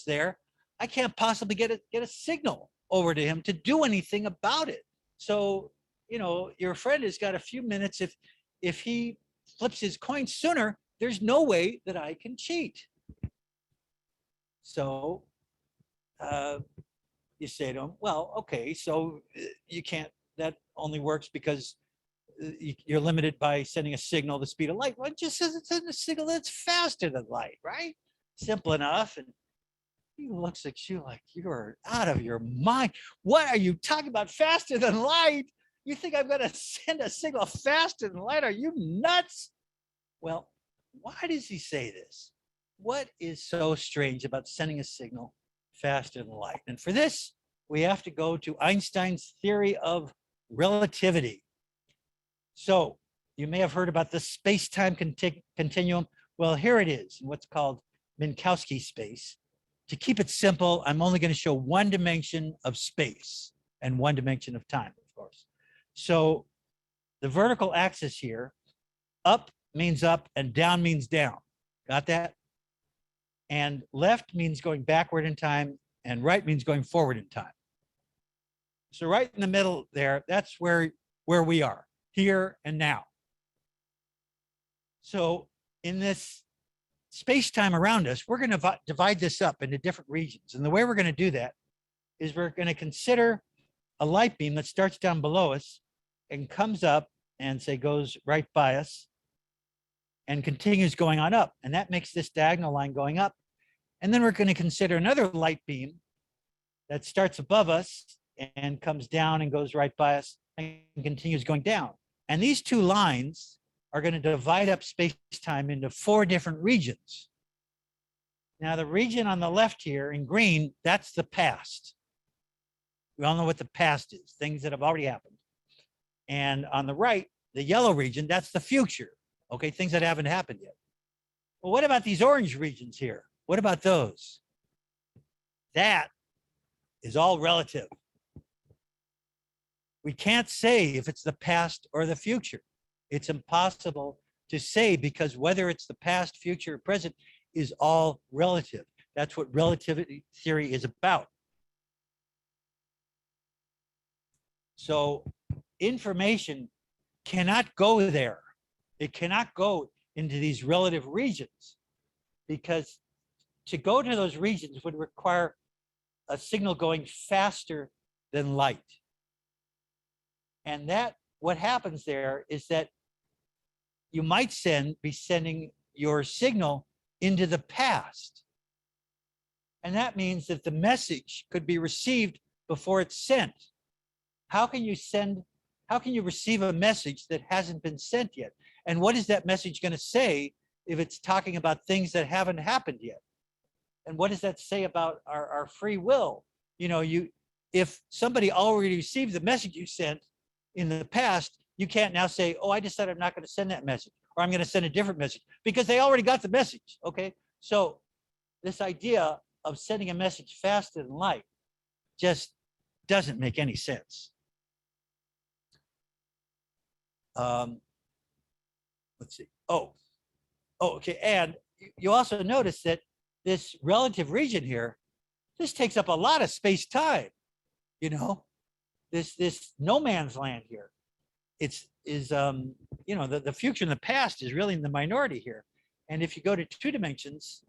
there. I can't possibly get a signal over to him to do anything about it. So, you know, your friend has got a few minutes. If he flips his coin sooner, there's no way that I can cheat. So you say to him, well, okay, so you can't, that only works because you're limited by sending a signal the speed of light. Well, it just says it's a signal that's faster than light, right? Simple enough. And he looks at you like you're out of your mind. What are you talking about? Faster than light? You think I'm going to send a signal faster than light? Are you nuts? Well, why does he say this? What is so strange about sending a signal faster than light? And for this, we have to go to Einstein's theory of relativity. So you may have heard about the space-time continuum. Well, here it is, in what's called Minkowski space. To keep it simple, I'm only going to show one dimension of space and one dimension of time, of course. So the vertical axis here, up means up and down means down. Got that? And left means going backward in time and right means going forward in time. So right in the middle there, that's where we are, here and now. So in this space-time around us, we're going to divide this up into different regions. And the way we're going to do that is we're going to consider a light beam that starts down below us and comes up and say goes right by us and continues going on up. And that makes this diagonal line going up. And then we're going to consider another light beam that starts above us and comes down and goes right by us and continues going down. And these two lines are going to divide up space-time into 4 different regions. Now, the region on the left here in green, that's the past. We all know what the past is, things that have already happened. And on the right, the yellow region, that's the future, okay, things that haven't happened yet. Well, what about these orange regions here? What about those? That is all relative. We can't say if it's the past or the future. It's impossible to say because whether it's the past, future, or present is all relative. That's what relativity theory is about. So information cannot go there. It cannot go into these relative regions because to go to those regions would require a signal going faster than light. And that what happens there is that you might be sending your signal into the past. And that means that the message could be received before it's sent. How can you receive a message that hasn't been sent yet? And what is that message going to say if it's talking about things that haven't happened yet? And what does that say about our free will? You know, if somebody already received the message you sent in the past, you can't now say, oh, I decided I'm not going to send that message, or I'm going to send a different message, because they already got the message, okay? So this idea of sending a message faster than light just doesn't make any sense. Let's see. Oh, okay. And you also notice that this relative region here, this takes up a lot of space-time, you know, this no man's land here. You know, the future and the past is really in the minority here. And if you go to 2 dimensions,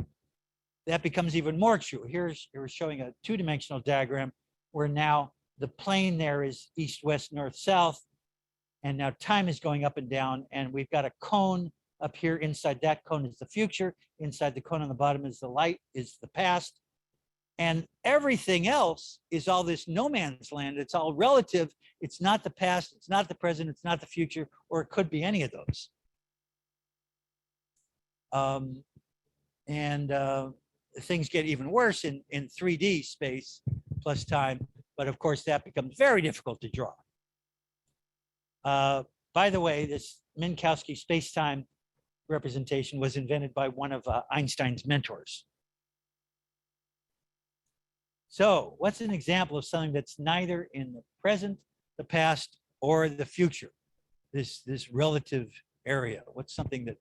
that becomes even more true. Here's showing a 2-dimensional diagram where now the plane there is east, west, north, south. And now time is going up and down. And we've got a cone up here. Inside that cone is the future. Inside the cone on the bottom is the light, is the past. And everything else is all this no man's land. It's all relative. It's not the past. It's not the present. It's not the future, or it could be any of those. Things get even worse in 3D space plus time. But of course, that becomes very difficult to draw. By the way, this Minkowski space-time representation was invented by one of Einstein's mentors. So what's an example of something that's neither in the present, the past, or the future? This relative area. What's something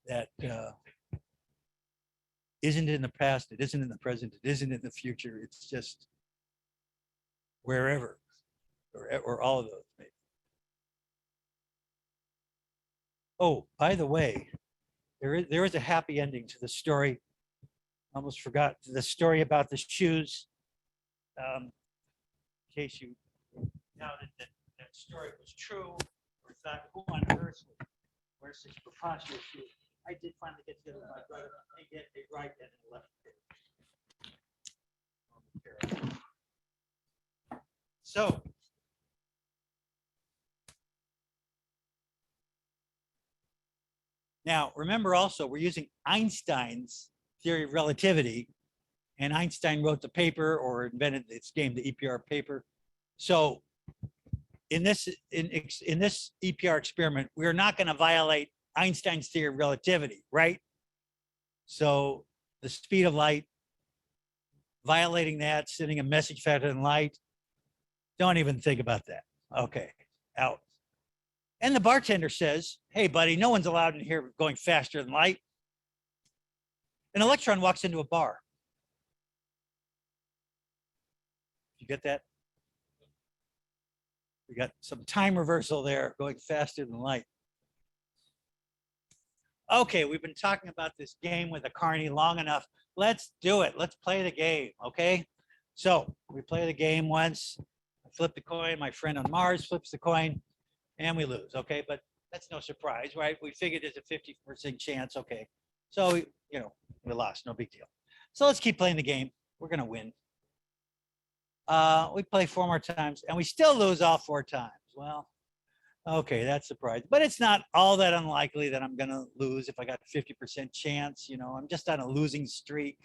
that isn't in the past, it isn't in the present, it isn't in the future, it's just wherever, or all of those maybe. Oh, by the way, there is a happy ending to the story. Almost forgot the story about the shoes. In case you doubted that story was true, or thought, who on earth would wear such preposterous shoes? I did finally get together with my brother and get a right and a left pair. So, now remember also, we're using Einstein's theory of relativity, and Einstein wrote the paper or invented this game, the EPR paper. So in this EPR experiment, we're not going to violate Einstein's theory of relativity, right? So the speed of light, violating that, sending a message faster than light, don't even think about that. Okay, out. And the bartender says, hey, buddy, no one's allowed in here going faster than light. An electron walks into a bar. You get that? We got some time reversal there, going faster than light. Okay, we've been talking about this game with a carny long enough. Let's do it. Let's play the game, okay? So we play the game once. I flip the coin. My friend on Mars flips the coin, and we lose, okay? But that's no surprise, right? We figured there's a 50% chance, okay? So, we lost, no big deal. So let's keep playing the game. We're gonna win. We play 4 more times, and we still lose all 4 times. Well, okay, that's surprising. But it's not all that unlikely that I'm gonna lose if I got a 50% chance. I'm just on a losing streak.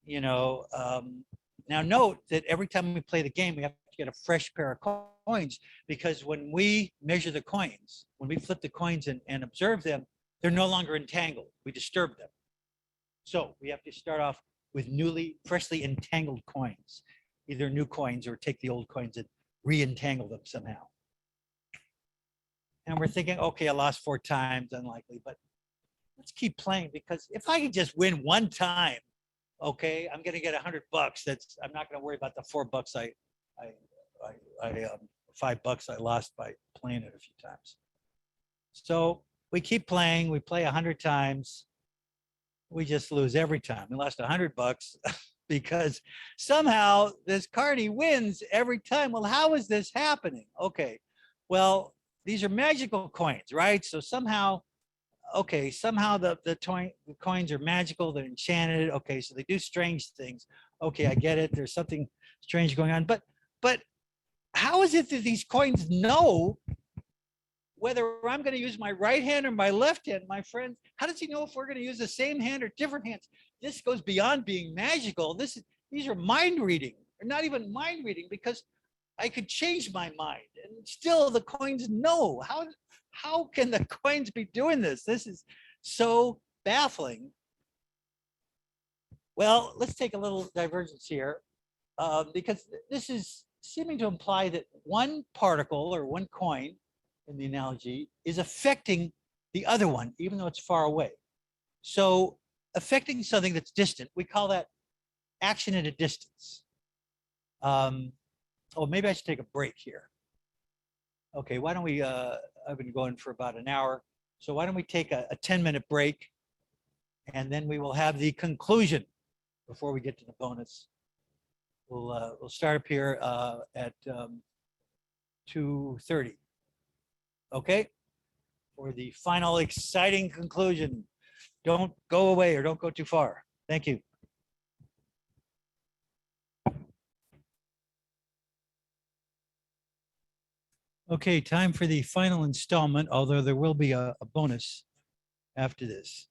Now note that every time we play the game, we have to get a fresh pair of coins, because when we measure the coins, when we flip the coins and observe them, they're no longer entangled. We disturb them. So we have to start off with freshly entangled coins, either new coins or take the old coins and re-entangle them somehow. And we're thinking, okay, I lost 4 times, unlikely, but let's keep playing, because if I could just win 1 time, okay, I'm gonna get $100. I'm not gonna worry about the $4 $5 I lost by playing it a few times. So we keep playing. We play 100 times. We just lose every time. We lost $100 because somehow this carny wins every time. Well, how is this happening? Okay, well, these are magical coins, right? So somehow the coins are magical. They're enchanted. Okay, so they do strange things. Okay, I get it. There's something strange going on. But how is it that these coins know whether I'm going to use my right hand or my left hand, my friends? How does he know if we're going to use the same hand or different hands? This goes beyond being magical. These are mind reading, or not even mind reading, because I could change my mind and still the coins know. How can the coins be doing this? This is so baffling. Well, let's take a little divergence here, because this is seeming to imply that one particle or one coin in the analogy is affecting the other one, even though it's far away. So affecting something that's distant, we call that action at a distance. Maybe I should take a break here. Okay, why don't we, I've been going for about an hour. So why don't we take a 10-minute break, and then we will have the conclusion before we get to the bonus. We'll start up here at 2:30. Okay, for the final exciting conclusion. Don't go away or don't go too far. Thank you. Okay, time for the final installment, although there will be a bonus after this.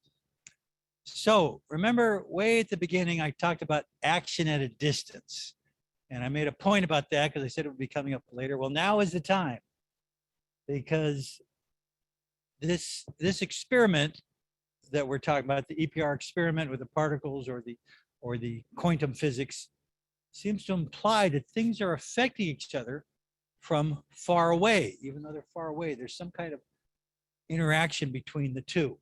So remember way at the beginning, I talked about action at a distance. And I made a point about that because I said it would be coming up later. Well, now is the time, because this experiment that we're talking about, the EPR experiment with the particles or the quantum physics, seems to imply that things are affecting each other from far away. Even though they're far away, there's some kind of interaction between the two.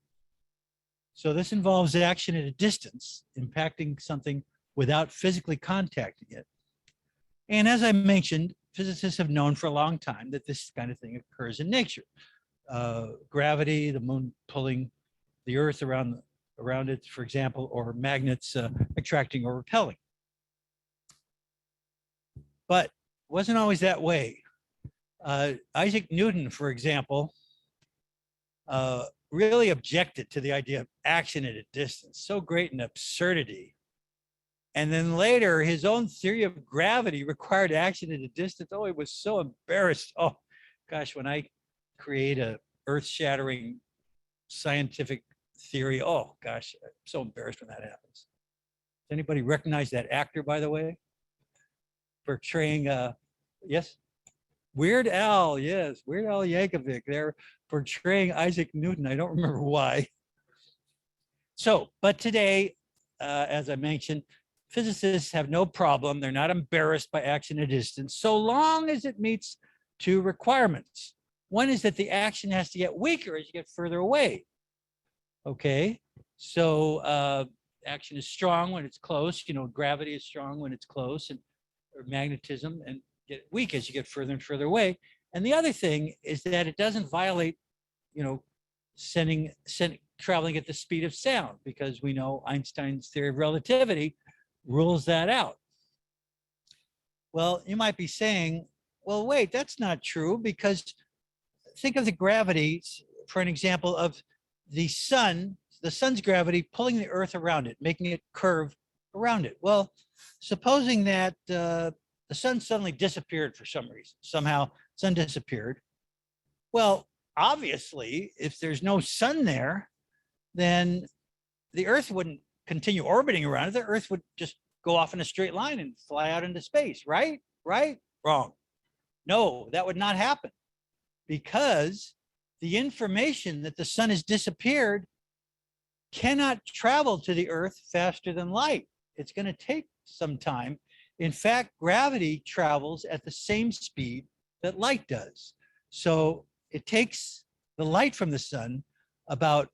So this involves action at a distance, impacting something without physically contacting it. And as I mentioned, physicists have known for a long time that this kind of thing occurs in nature. Gravity, the moon pulling the earth around it, for example, or magnets attracting or repelling. But it wasn't always that way. Isaac Newton, for example, really objected to the idea of action at a distance. So great an absurdity. And then later, his own theory of gravity required action at a distance. Oh, he was so embarrassed. Oh, gosh, when I create a earth-shattering scientific theory, oh, gosh, I'm so embarrassed when that happens. Does anybody recognize that actor, by the way? Portraying, yes? Weird Al, yes, Weird Al Yankovic. They're portraying Isaac Newton. I don't remember why. So, but today, as I mentioned, physicists have no problem. They're not embarrassed by action at a distance, so long as it meets 2 requirements. One is that the action has to get weaker as you get further away. Okay, so action is strong when it's close. You know, gravity is strong when it's close, and or magnetism, and get weak as you get further and further away. And the other thing is that it doesn't violate, you know, traveling at the speed of sound, because we know Einstein's theory of relativity rules that out. Well, you might be saying, well, wait, that's not true, because think of the gravity, for an example, of the sun's gravity pulling the Earth around it, making it curve around it. Well, supposing that the sun suddenly disappeared for some reason, somehow sun disappeared. Well, obviously, if there's no sun there, then the Earth wouldn't continue orbiting around it. The Earth would just go off in a straight line and fly out into space, right? Right? Wrong. No, that would not happen, because the information that the sun has disappeared cannot travel to the Earth faster than light. It's going to take some time. In fact, gravity travels at the same speed that light does. So it takes the light from the sun about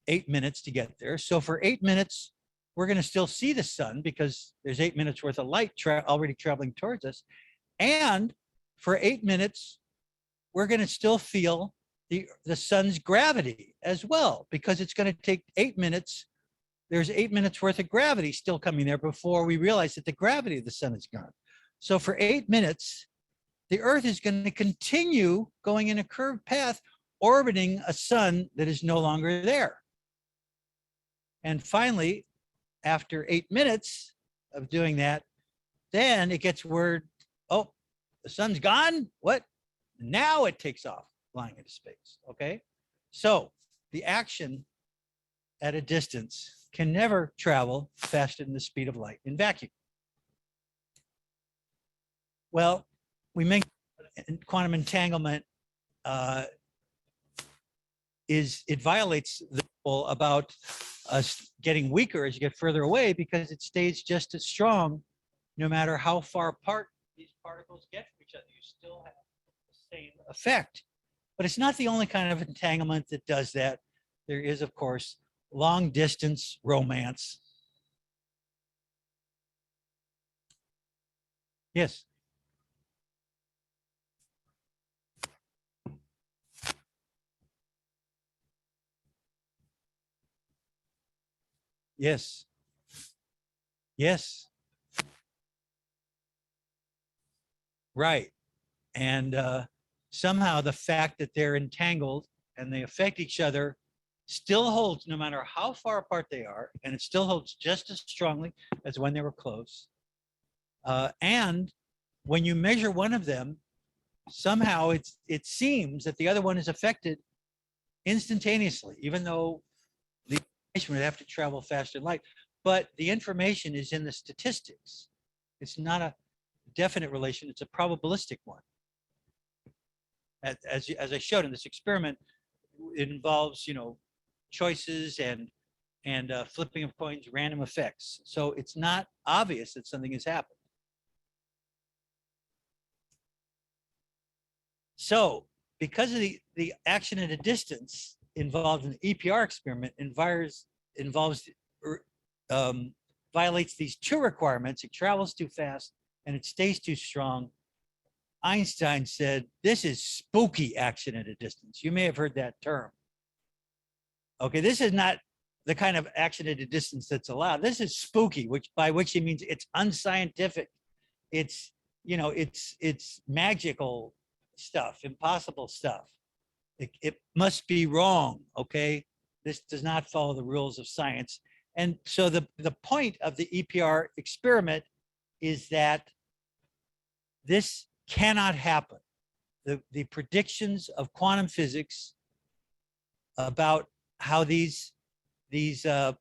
8 minutes to get there. So for 8 minutes, we're going to still see the sun, because there's 8 minutes worth of light already traveling towards us. And for 8 minutes, we're going to still feel the sun's gravity as well, because it's going to take 8 minutes. There's 8 minutes worth of gravity still coming there before we realize that the gravity of the sun is gone. So for 8 minutes, the Earth is going to continue going in a curved path, orbiting a sun that is no longer there. And finally, after 8 minutes of doing that, then it gets word, oh, the sun's gone. What? Now it takes off, flying into space. Okay. So the action at a distance can never travel faster than the speed of light in vacuum. Well, we make quantum entanglement it violates the rule about us getting weaker as you get further away, because it stays just as strong no matter how far apart these particles get from each other. You still have the same effect. But it's not the only kind of entanglement that does that. There is, of course, long distance romance. Yes. Yes. Yes. Right. And somehow the fact that they're entangled and they affect each other still holds no matter how far apart they are, and it still holds just as strongly as when they were close. And when you measure one of them, somehow it seems that the other one is affected instantaneously, even though the information would have to travel faster than light. But the information is in the statistics. It's not a definite relation, it's a probabilistic one. As I showed in this experiment, it involves, choices and flipping of coins, random effects. So it's not obvious that something has happened. So because of the action at a distance involved in the EPR experiment violates these two requirements, it travels too fast and it stays too strong, Einstein said, this is spooky action at a distance. You may have heard that term. Okay, this is not the kind of action at a distance that's allowed. This is spooky, by which he means it's unscientific. It's, it's magical stuff, impossible stuff. It must be wrong, okay? This does not follow the rules of science. And so the point of the EPR experiment is that this cannot happen. The predictions of quantum physics about how these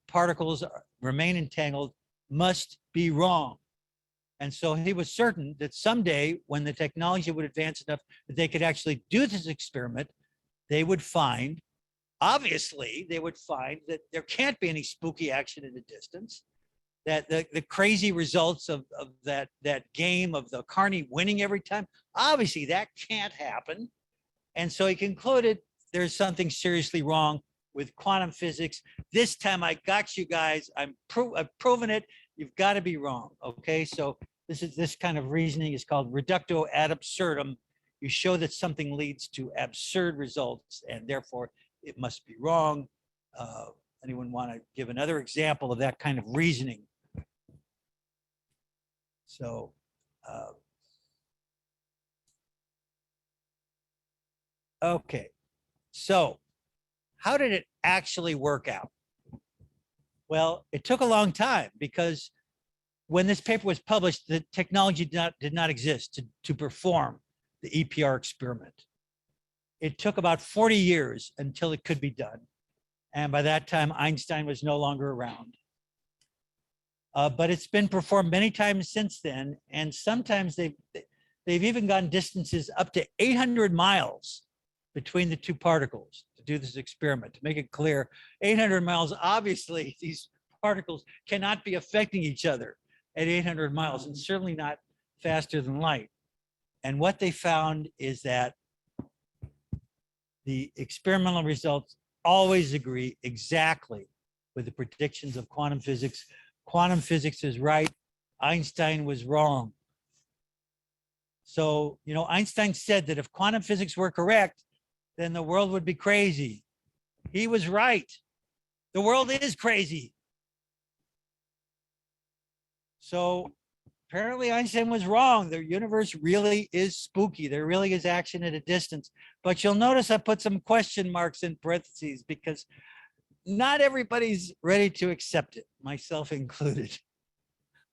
particles remain entangled must be wrong. And so he was certain that someday, when the technology would advance enough that they could actually do this experiment, they would find, obviously, that there can't be any spooky action at a distance, that the crazy results of that game of the carny winning every time, obviously that can't happen. And so he concluded there's something seriously wrong with quantum physics. This time I got you guys. I've proven it. You've got to be wrong. Okay, so this kind of reasoning is called reductio ad absurdum. You show that something leads to absurd results, and therefore it must be wrong. Anyone want to give another example of that kind of reasoning? So, okay. So, how did it actually work out? Well, it took a long time because when this paper was published, the technology did not exist to perform the EPR experiment. It took about 40 years until it could be done. And by that time, Einstein was no longer around. But it's been performed many times since then. And sometimes they've even gone distances up to 800 miles between the two particles to do this experiment. To make it clear, 800 miles, obviously, these particles cannot be affecting each other at 800 miles, and certainly not faster than light. And what they found is that the experimental results always agree exactly with the predictions of quantum physics. Quantum physics is right. Einstein was wrong. So, you know, Einstein said that if quantum physics were correct, then the world would be crazy. He was right. The world is crazy. So apparently Einstein was wrong. The universe really is spooky. There really is action at a distance. But you'll notice I put some question marks in parentheses because not everybody's ready to accept it, myself included.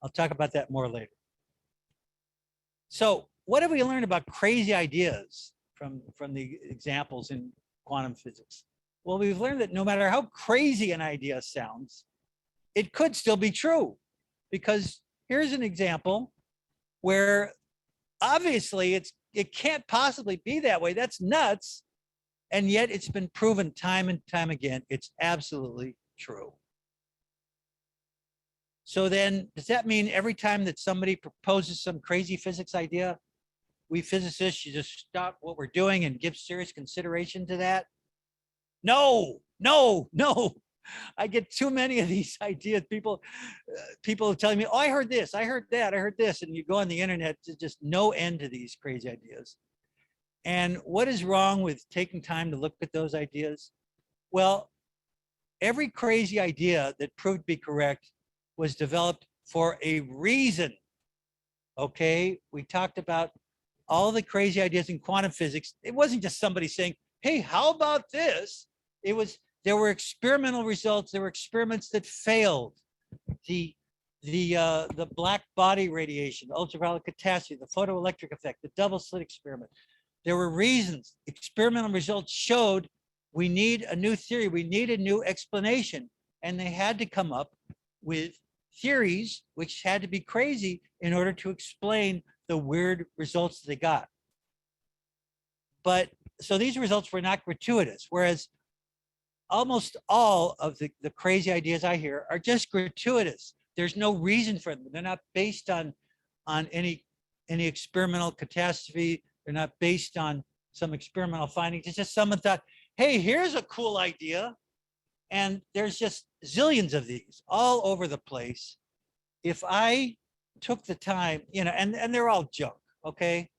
I'll talk about that more later. So what have we learned about crazy ideas from the examples in quantum physics? Well, we've learned that no matter how crazy an idea sounds, it could still be true. Because here's an example where obviously it can't possibly be that way. That's nuts. And yet it's been proven time and time again. It's absolutely true. So then does that mean every time that somebody proposes some crazy physics idea, we physicists should just stop what we're doing and give serious consideration to that? No, no, no. I get too many of these ideas. People are telling me, oh, I heard this, I heard that, I heard this. And you go on the internet, there's just no end to these crazy ideas. And what is wrong with taking time to look at those ideas? Well, every crazy idea that proved to be correct was developed for a reason. Okay, we talked about all the crazy ideas in quantum physics. It wasn't just somebody saying, hey, how about this? There were experimental results. There were experiments that failed. The black body radiation, the ultraviolet catastrophe, the photoelectric effect, the double slit experiment. There were reasons. Experimental results showed we need a new theory. We need a new explanation. And they had to come up with theories which had to be crazy in order to explain the weird results they got. But so these results were not gratuitous, whereas almost all of the crazy ideas I hear are just gratuitous. There's no reason for them. They're not based on any experimental catastrophe. They're not based on some experimental findings. It's just someone thought, hey, here's a cool idea. And there's just zillions of these all over the place. If I took the time, you know, and they're all junk, okay?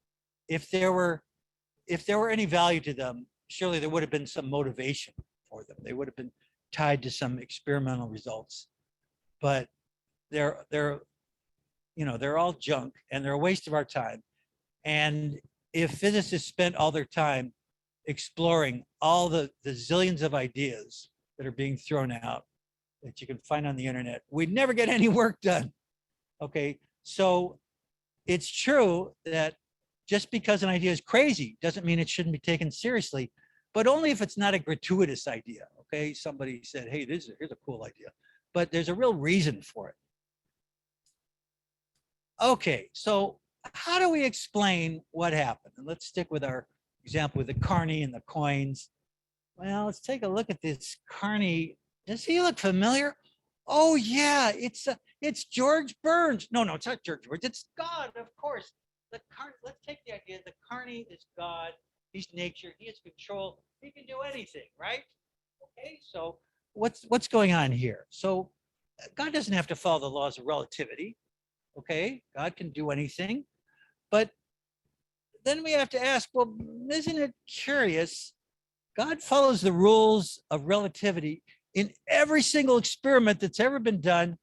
If there were any value to them, surely there would have been some motivation for them. They would have been tied to some experimental results. But they're all junk and they're a waste of our time. And if physicists spent all their time exploring all the zillions of ideas that are being thrown out that you can find on the internet, we'd never get any work done. Okay, so it's true that just because an idea is crazy doesn't mean it shouldn't be taken seriously, but only if it's not a gratuitous idea. Okay, somebody said, hey, here's a cool idea, but there's a real reason for it. Okay, so how do we explain what happened? And let's stick with our example with the Carney and the coins. Well, let's take a look at this Carney. Does he look familiar? Oh yeah, it's George Burns. No, it's not George Burns. It's God, of course. Let's take the idea the Carney is God, He's nature. He has control. He can do anything, right? Okay, so what's going on here? So God doesn't have to follow the laws of relativity. Okay, God can do anything. But then we have to ask, well, isn't it curious? God follows the rules of relativity in every single experiment that's ever been done,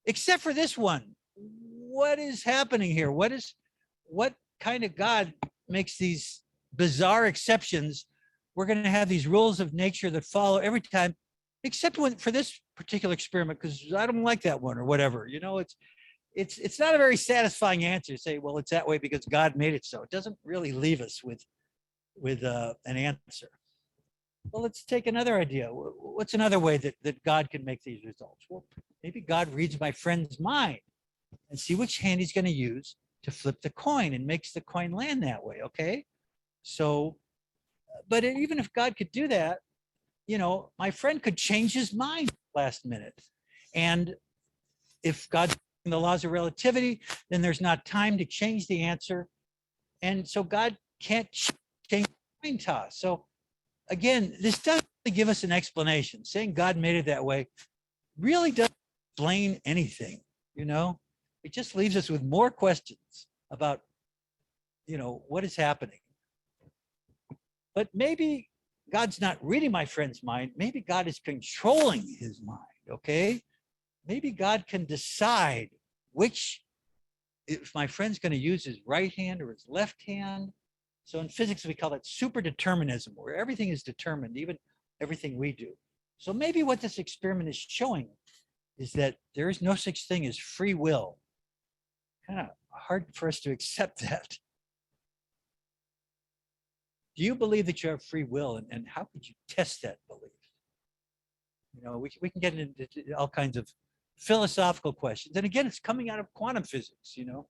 except for this one. What is happening here? What kind of God makes these bizarre exceptions? We're going to have these rules of nature that follow every time, except when for this particular experiment, because I don't like that one or whatever. You know, it's not a very satisfying answer to say, well, it's that way because God made it so. It doesn't really leave us with an answer. Well, let's take another idea. What's another way that God can make these results? Well, maybe God reads my friend's mind and see which hand he's going to use to flip the coin and makes the coin land that way. Okay. So, but even if God could do that, you know, my friend could change his mind last minute. And if God's in the laws of relativity, then there's not time to change the answer. And so God can't change the coin toss. So again, this doesn't really give us an explanation. Saying God made it that way really doesn't explain anything, you know? It just leaves us with more questions about, you know, what is happening. But maybe God's not reading my friend's mind. Maybe God is controlling his mind, okay? Maybe God can decide which, if my friend's going to use his right hand or his left hand. So in physics, we call that superdeterminism, where everything is determined, even everything we do. So maybe what this experiment is showing is that there is no such thing as free will. Kind of hard for us to accept that. Do you believe that you have free will, and how could you test that belief? You know, we can get into all kinds of philosophical questions. And again, it's coming out of quantum physics, you know.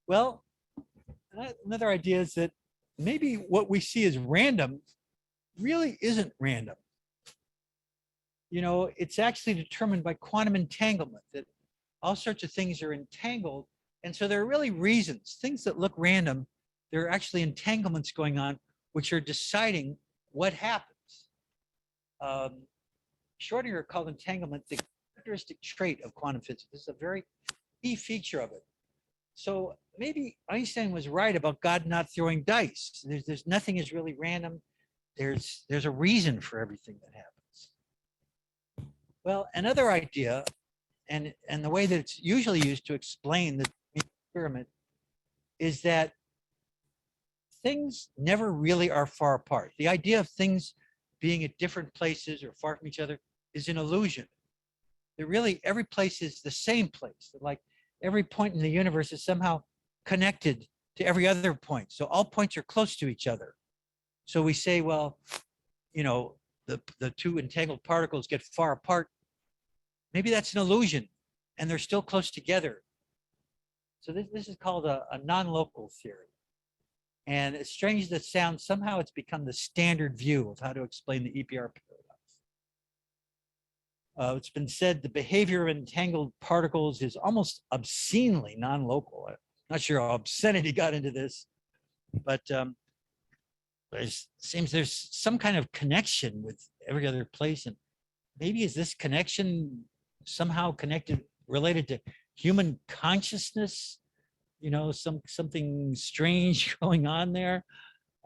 Well, another idea is that maybe what we see as random really isn't random. You know, it's actually determined by quantum entanglement, that all sorts of things are entangled. And so there are really reasons, things that look random, there are actually entanglements going on, which are deciding what happens. Schrodinger called entanglement the characteristic trait of quantum physics. This is a very key feature of it. So maybe Einstein was right about God not throwing dice. There's nothing is really random. There's a reason for everything that happens. Well, another idea, and the way that it's usually used to explain the experiment, is that things never really are far apart. The idea of things being at different places or far from each other is an illusion. That really every place is the same place. Like every point in the universe is somehow connected to every other point. So all points are close to each other. So we say, well, you know, the two entangled particles get far apart. Maybe that's an illusion and they're still close together. So this is called a non-local theory. And as strange as it sounds, somehow it's become the standard view of how to explain the EPR paradox. It's been said the behavior of entangled particles is almost obscenely non-local. I'm not sure how obscenity got into this, but seems there's some kind of connection with every other place. And maybe is this connection somehow related to human consciousness? You know, something strange going on there.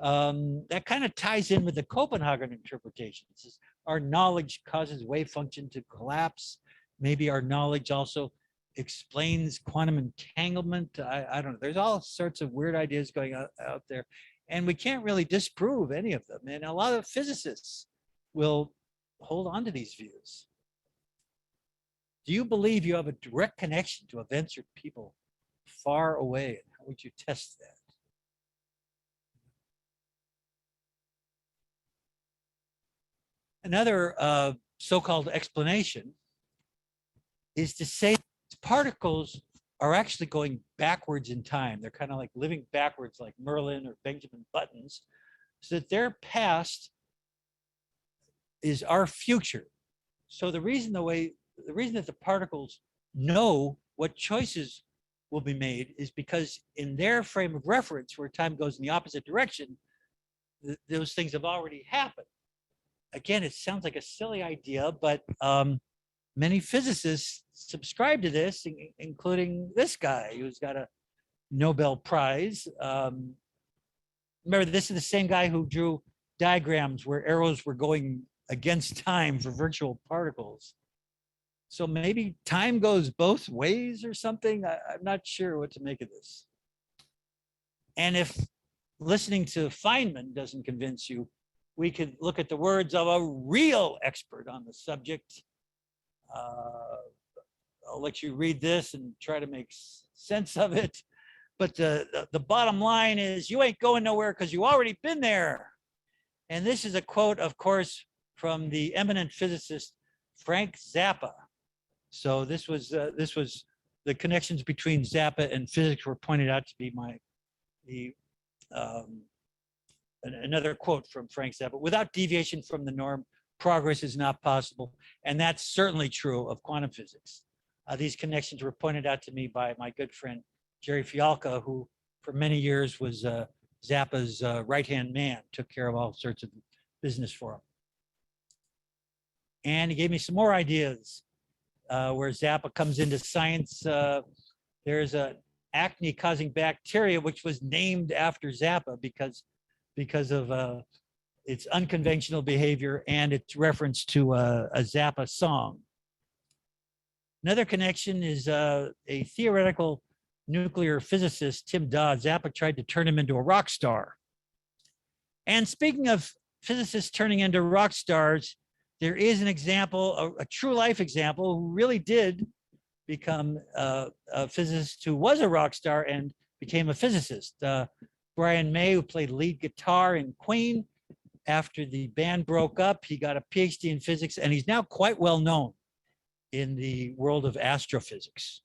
That kind of ties in with the Copenhagen interpretation. It says our knowledge causes wave function to collapse. Maybe our knowledge also explains quantum entanglement. I don't know. There's all sorts of weird ideas going out there. And we can't really disprove any of them. And a lot of physicists will hold on to these views. Do you believe you have a direct connection to events or people far away? And how would you test that? Another so-called explanation is to say particles are actually going backwards in time. They're kind of like living backwards, like Merlin or Benjamin Buttons, so that their past is our future. So the reason that the particles know what choices will be made is because in their frame of reference, where time goes in the opposite direction, those things have already happened. Again, it sounds like a silly idea, but many physicists subscribe to this, including this guy who's got a Nobel Prize. Remember, this is the same guy who drew diagrams where arrows were going against time for virtual particles. So maybe time goes both ways or something. I'm not sure what to make of this. And if listening to Feynman doesn't convince you, we could look at the words of a real expert on the subject. I'll let you read this and try to make sense of it. But the bottom line is, you ain't going nowhere because you already been there. And this is a quote, of course, from the eminent physicist Frank Zappa. So this was the connections between Zappa and physics were pointed out to be another quote from Frank Zappa. Without deviation from the norm, progress is not possible. And that's certainly true of quantum physics. These connections were pointed out to me by my good friend, Jerry Fialka, who for many years was Zappa's right-hand man, took care of all sorts of business for him. And he gave me some more ideas where Zappa comes into science. There's an acne-causing bacteria, which was named after Zappa because of its unconventional behavior and its reference to a Zappa song. Another connection is a theoretical nuclear physicist, Tim Dodd. Zappa tried to turn him into a rock star. And speaking of physicists turning into rock stars, there is an example, a true life example, who really did become a physicist who was a rock star and became a physicist. Brian May, who played lead guitar in Queen. After the band broke up, he got a PhD in physics, and he's now quite well known in the world of astrophysics.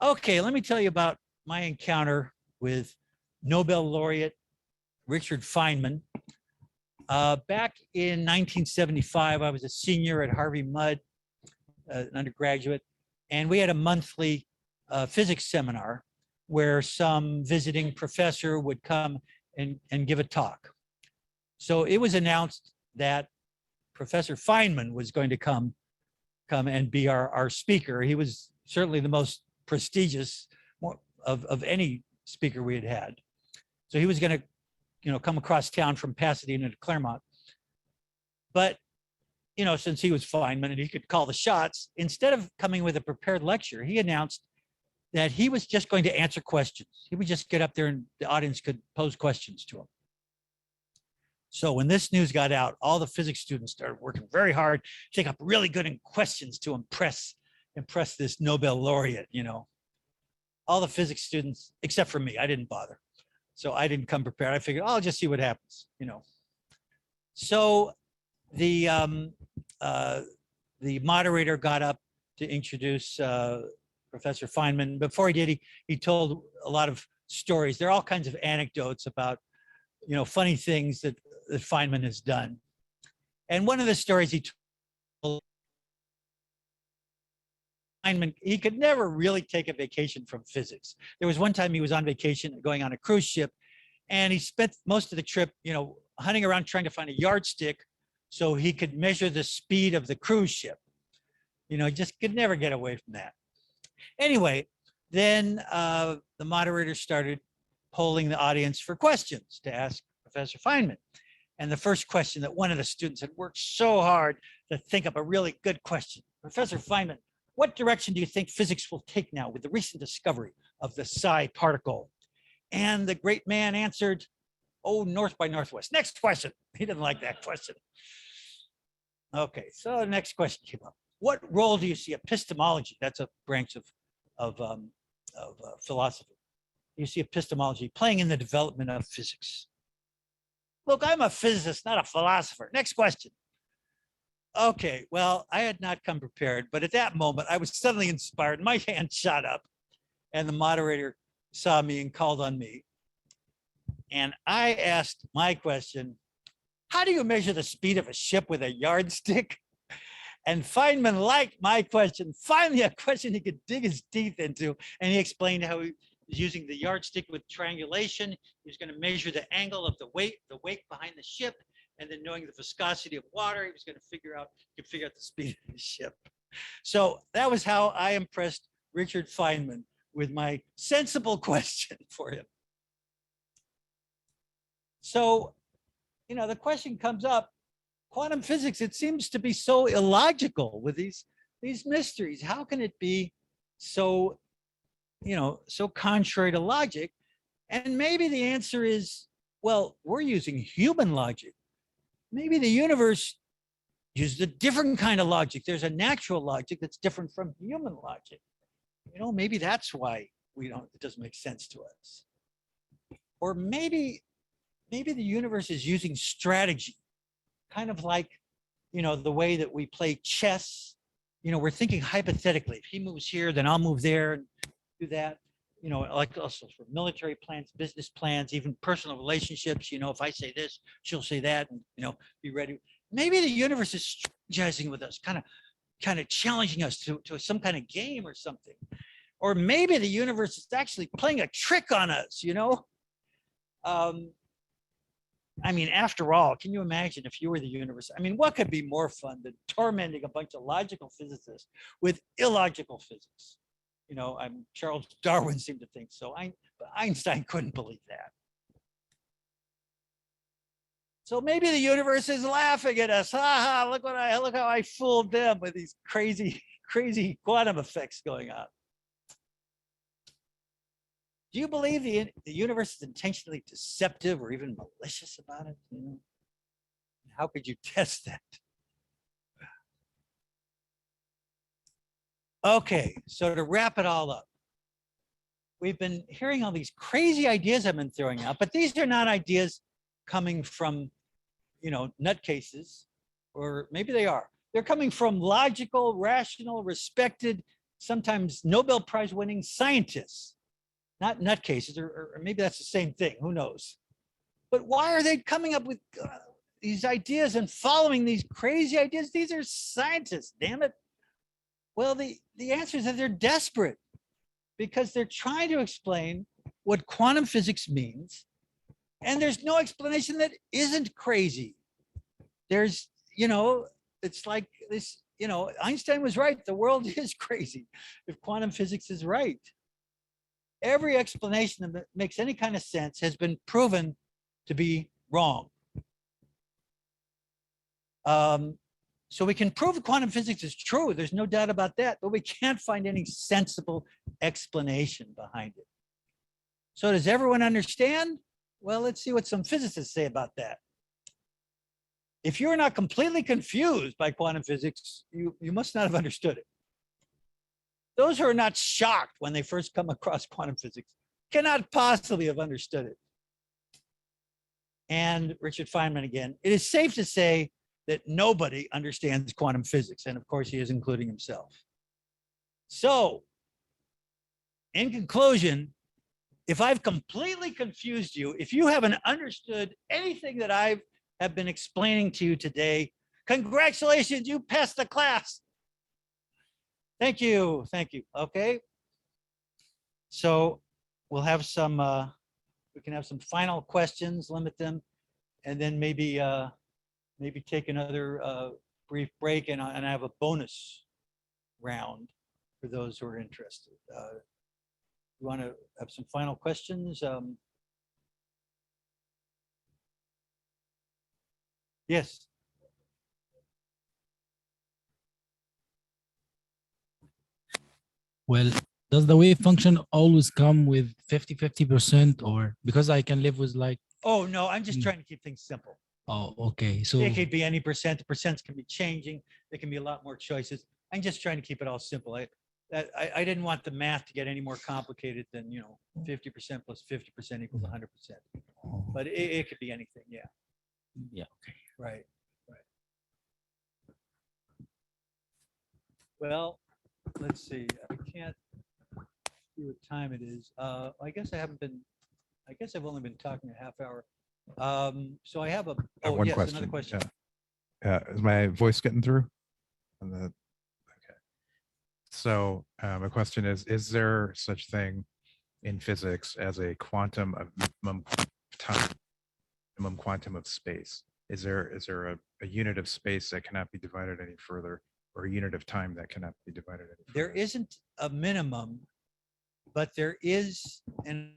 Okay, let me tell you about my encounter with Nobel laureate Richard Feynman. Back in 1975, I was a senior at Harvey Mudd, an undergraduate, and we had a monthly physics seminar where some visiting professor would come and give a talk. So it was announced that Professor Feynman was going to come and be our speaker. He was certainly the most prestigious of any speaker we had had. So he was going to come across town from Pasadena to Claremont. But, since he was Feynman and he could call the shots, instead of coming with a prepared lecture, he announced that he was just going to answer questions. He would just get up there and the audience could pose questions to him. So when this news got out, all the physics students started working very hard to think up really good questions to impress this Nobel laureate, All the physics students, except for me, I didn't bother. So I didn't come prepared. I figured, I'll just see what happens, So the moderator got up to introduce Professor Feynman. Before he did, he told a lot of stories. There are all kinds of anecdotes about, funny things that Feynman has done. And one of the stories he told, Feynman, he could never really take a vacation from physics. There was one time he was on vacation going on a cruise ship, and he spent most of the trip, hunting around trying to find a yardstick so he could measure the speed of the cruise ship. He just could never get away from that. Anyway, then the moderator started polling the audience for questions to ask Professor Feynman. And the first question that one of the students had worked so hard to think up a really good question. Professor Feynman, what direction do you think physics will take now with the recent discovery of the psi particle? And the great man answered, north by northwest. Next question. He didn't like that question. Okay, so the next question came up. What role do you see epistemology? That's a branch of philosophy. You see epistemology playing in the development of physics. Look, I'm a physicist, not a philosopher. Next question. Okay, well, I had not come prepared, but at that moment, I was suddenly inspired. My hand shot up, and the moderator saw me and called on me. And I asked my question, how do you measure the speed of a ship with a yardstick? And Feynman liked my question. Finally, a question he could dig his teeth into. And he explained how he was using the yardstick with triangulation. He was going to measure the angle of the wake behind the ship. And then knowing the viscosity of water, he was going to figure out the speed of the ship. So that was how I impressed Richard Feynman with my sensible question for him. So, you know, the question comes up, quantum physics, it seems to be so illogical with these mysteries. How can it be so, you know, so contrary to logic? And maybe the answer is, well, we're using human logic. Maybe the universe uses a different kind of logic. There's a natural logic that's different from human logic. You know, maybe that's why it doesn't make sense to us. Or maybe the universe is using strategy, kind of like, you know, the way that we play chess. You know, we're thinking hypothetically, if he moves here, then I'll move there and do that. You know, like also for military plans, business plans, even personal relationships. You know, if I say this, she'll say that, and, you know, be ready. Maybe the universe is strategizing with us, kind of challenging us to some kind of game or something. Or maybe the universe is actually playing a trick on us, you know? I mean, after all, can you imagine if you were the universe? I mean, what could be more fun than tormenting a bunch of logical physicists with illogical physics? You know, Charles Darwin seemed to think so. But Einstein couldn't believe that. So maybe the universe is laughing at us. Ha ha, look how I fooled them with these crazy quantum effects going on. Do you believe the universe is intentionally deceptive or even malicious about it? You know? How could you test that? Okay, so to wrap it all up, we've been hearing all these crazy ideas I've been throwing out, but these are not ideas coming from, you know, nutcases, or maybe they are. They're coming from logical, rational, respected, sometimes Nobel Prize winning scientists. Not nutcases, or maybe that's the same thing, who knows? But why are they coming up with these ideas and following these crazy ideas? These are scientists, damn it. Well, the answer is that they're desperate because they're trying to explain what quantum physics means, and there's no explanation that isn't crazy. There's, you know, it's like this, you know, Einstein was right, the world is crazy if quantum physics is right. Every explanation that makes any kind of sense has been proven to be wrong. So we can prove quantum physics is true. There's no doubt about that, but we can't find any sensible explanation behind it. So does everyone understand? Well, let's see what some physicists say about that. If you're not completely confused by quantum physics, you must not have understood it. Those who are not shocked when they first come across quantum physics cannot possibly have understood it. And Richard Feynman again, it is safe to say that nobody understands quantum physics. And of course, he is including himself. So, in conclusion, if I've completely confused you, if you haven't understood anything that I have been explaining to you today, congratulations, you passed the class. Thank you. Okay. So we'll have some, we can have some final questions, limit them, and then maybe take another brief break, and I have a bonus round for those who are interested. You want to have some final questions? Yes. Well, does the wave function always come with 50-50%, or because I can live with like? Oh, no, I'm just trying to keep things simple. Oh, okay. So it could be any percent. The percents can be changing. There can be a lot more choices. I'm just trying to keep it all simple. I didn't want the math to get any more complicated than, you know, 50% plus 50% equals 100%. But it could be anything. Yeah. Yeah. Okay. Right. Well, let's see. I can't see what time it is. I guess I've only been talking a half hour. So I have one yes, question. another question. Is my voice getting through? on the, okay. So my question is there such thing in physics as a quantum of minimum time, minimum quantum of space? Is there a unit of space that cannot be divided any further, or a unit of time that cannot be divided any further? There isn't a minimum, but there is an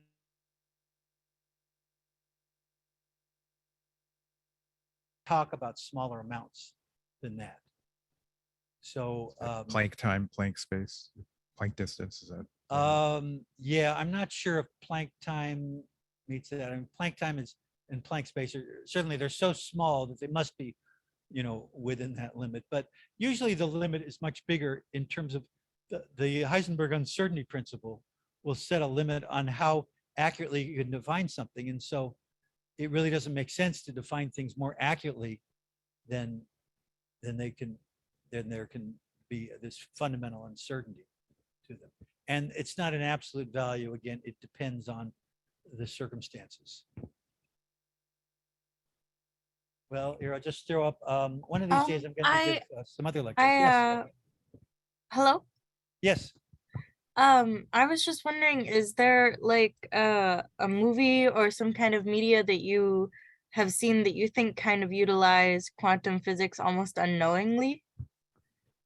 talk about smaller amounts than that. So Planck time, Planck space, Planck distance, is that? yeah, I'm not sure if Planck time meets that. I mean, Planck time is and Planck space are certainly they're so small that they must be, you know, within that limit. But usually the limit is much bigger in terms of the Heisenberg uncertainty principle will set a limit on how accurately you can define something. And so it really doesn't make sense to define things more accurately than there can be this fundamental uncertainty to them. And it's not an absolute value. Again, it depends on the circumstances. Well, here, I'll just throw up, one of these days I'm going to give some other lectures. Yes. Hello? Yes. I was just wondering, is there like a movie or some kind of media that you have seen that you think kind of utilize quantum physics almost unknowingly?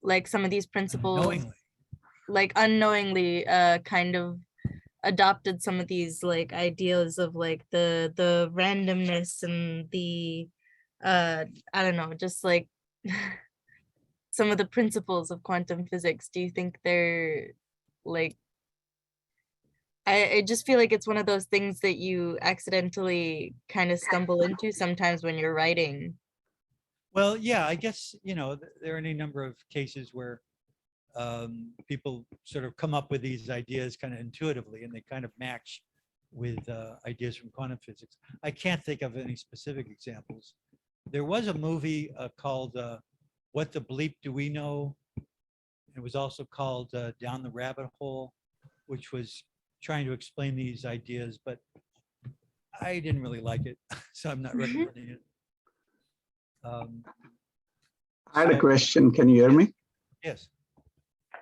Like some of these principles, unknowingly kind of adopted some of these like ideas of like the randomness and the I don't know, just like some of the principles of quantum physics. Do you think they're like, I just feel like it's one of those things that you accidentally kind of stumble into sometimes when you're writing. Well, yeah, I guess, you know, there are any number of cases where people sort of come up with these ideas kind of intuitively and they kind of match with ideas from quantum physics. I can't think of any specific examples. There was a movie called What the Bleep Do We Know? It was also called Down the Rabbit Hole, which was trying to explain these ideas, but I didn't really like it, so I'm not recommending it. I had a question. Can you hear me? Yes.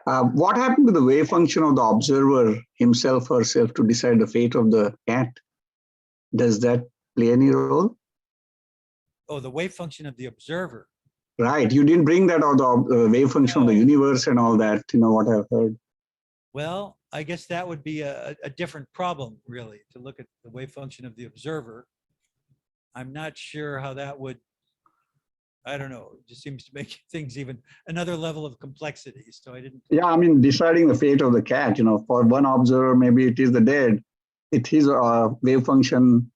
What happened to the wave function of the observer himself or herself to decide the fate of the cat? Does that play any role? Oh, the wave function of the observer. Right. You didn't bring that out, the wave function of the universe and all that, you know, what I've heard. Well, I guess that would be a different problem, really, to look at the wave function of the observer. I'm not sure how that would, I don't know, it just seems to make things even another level of complexity. So I didn't. Yeah, I mean, deciding the fate of the cat, you know, for one observer, maybe it is the dead, it is a wave function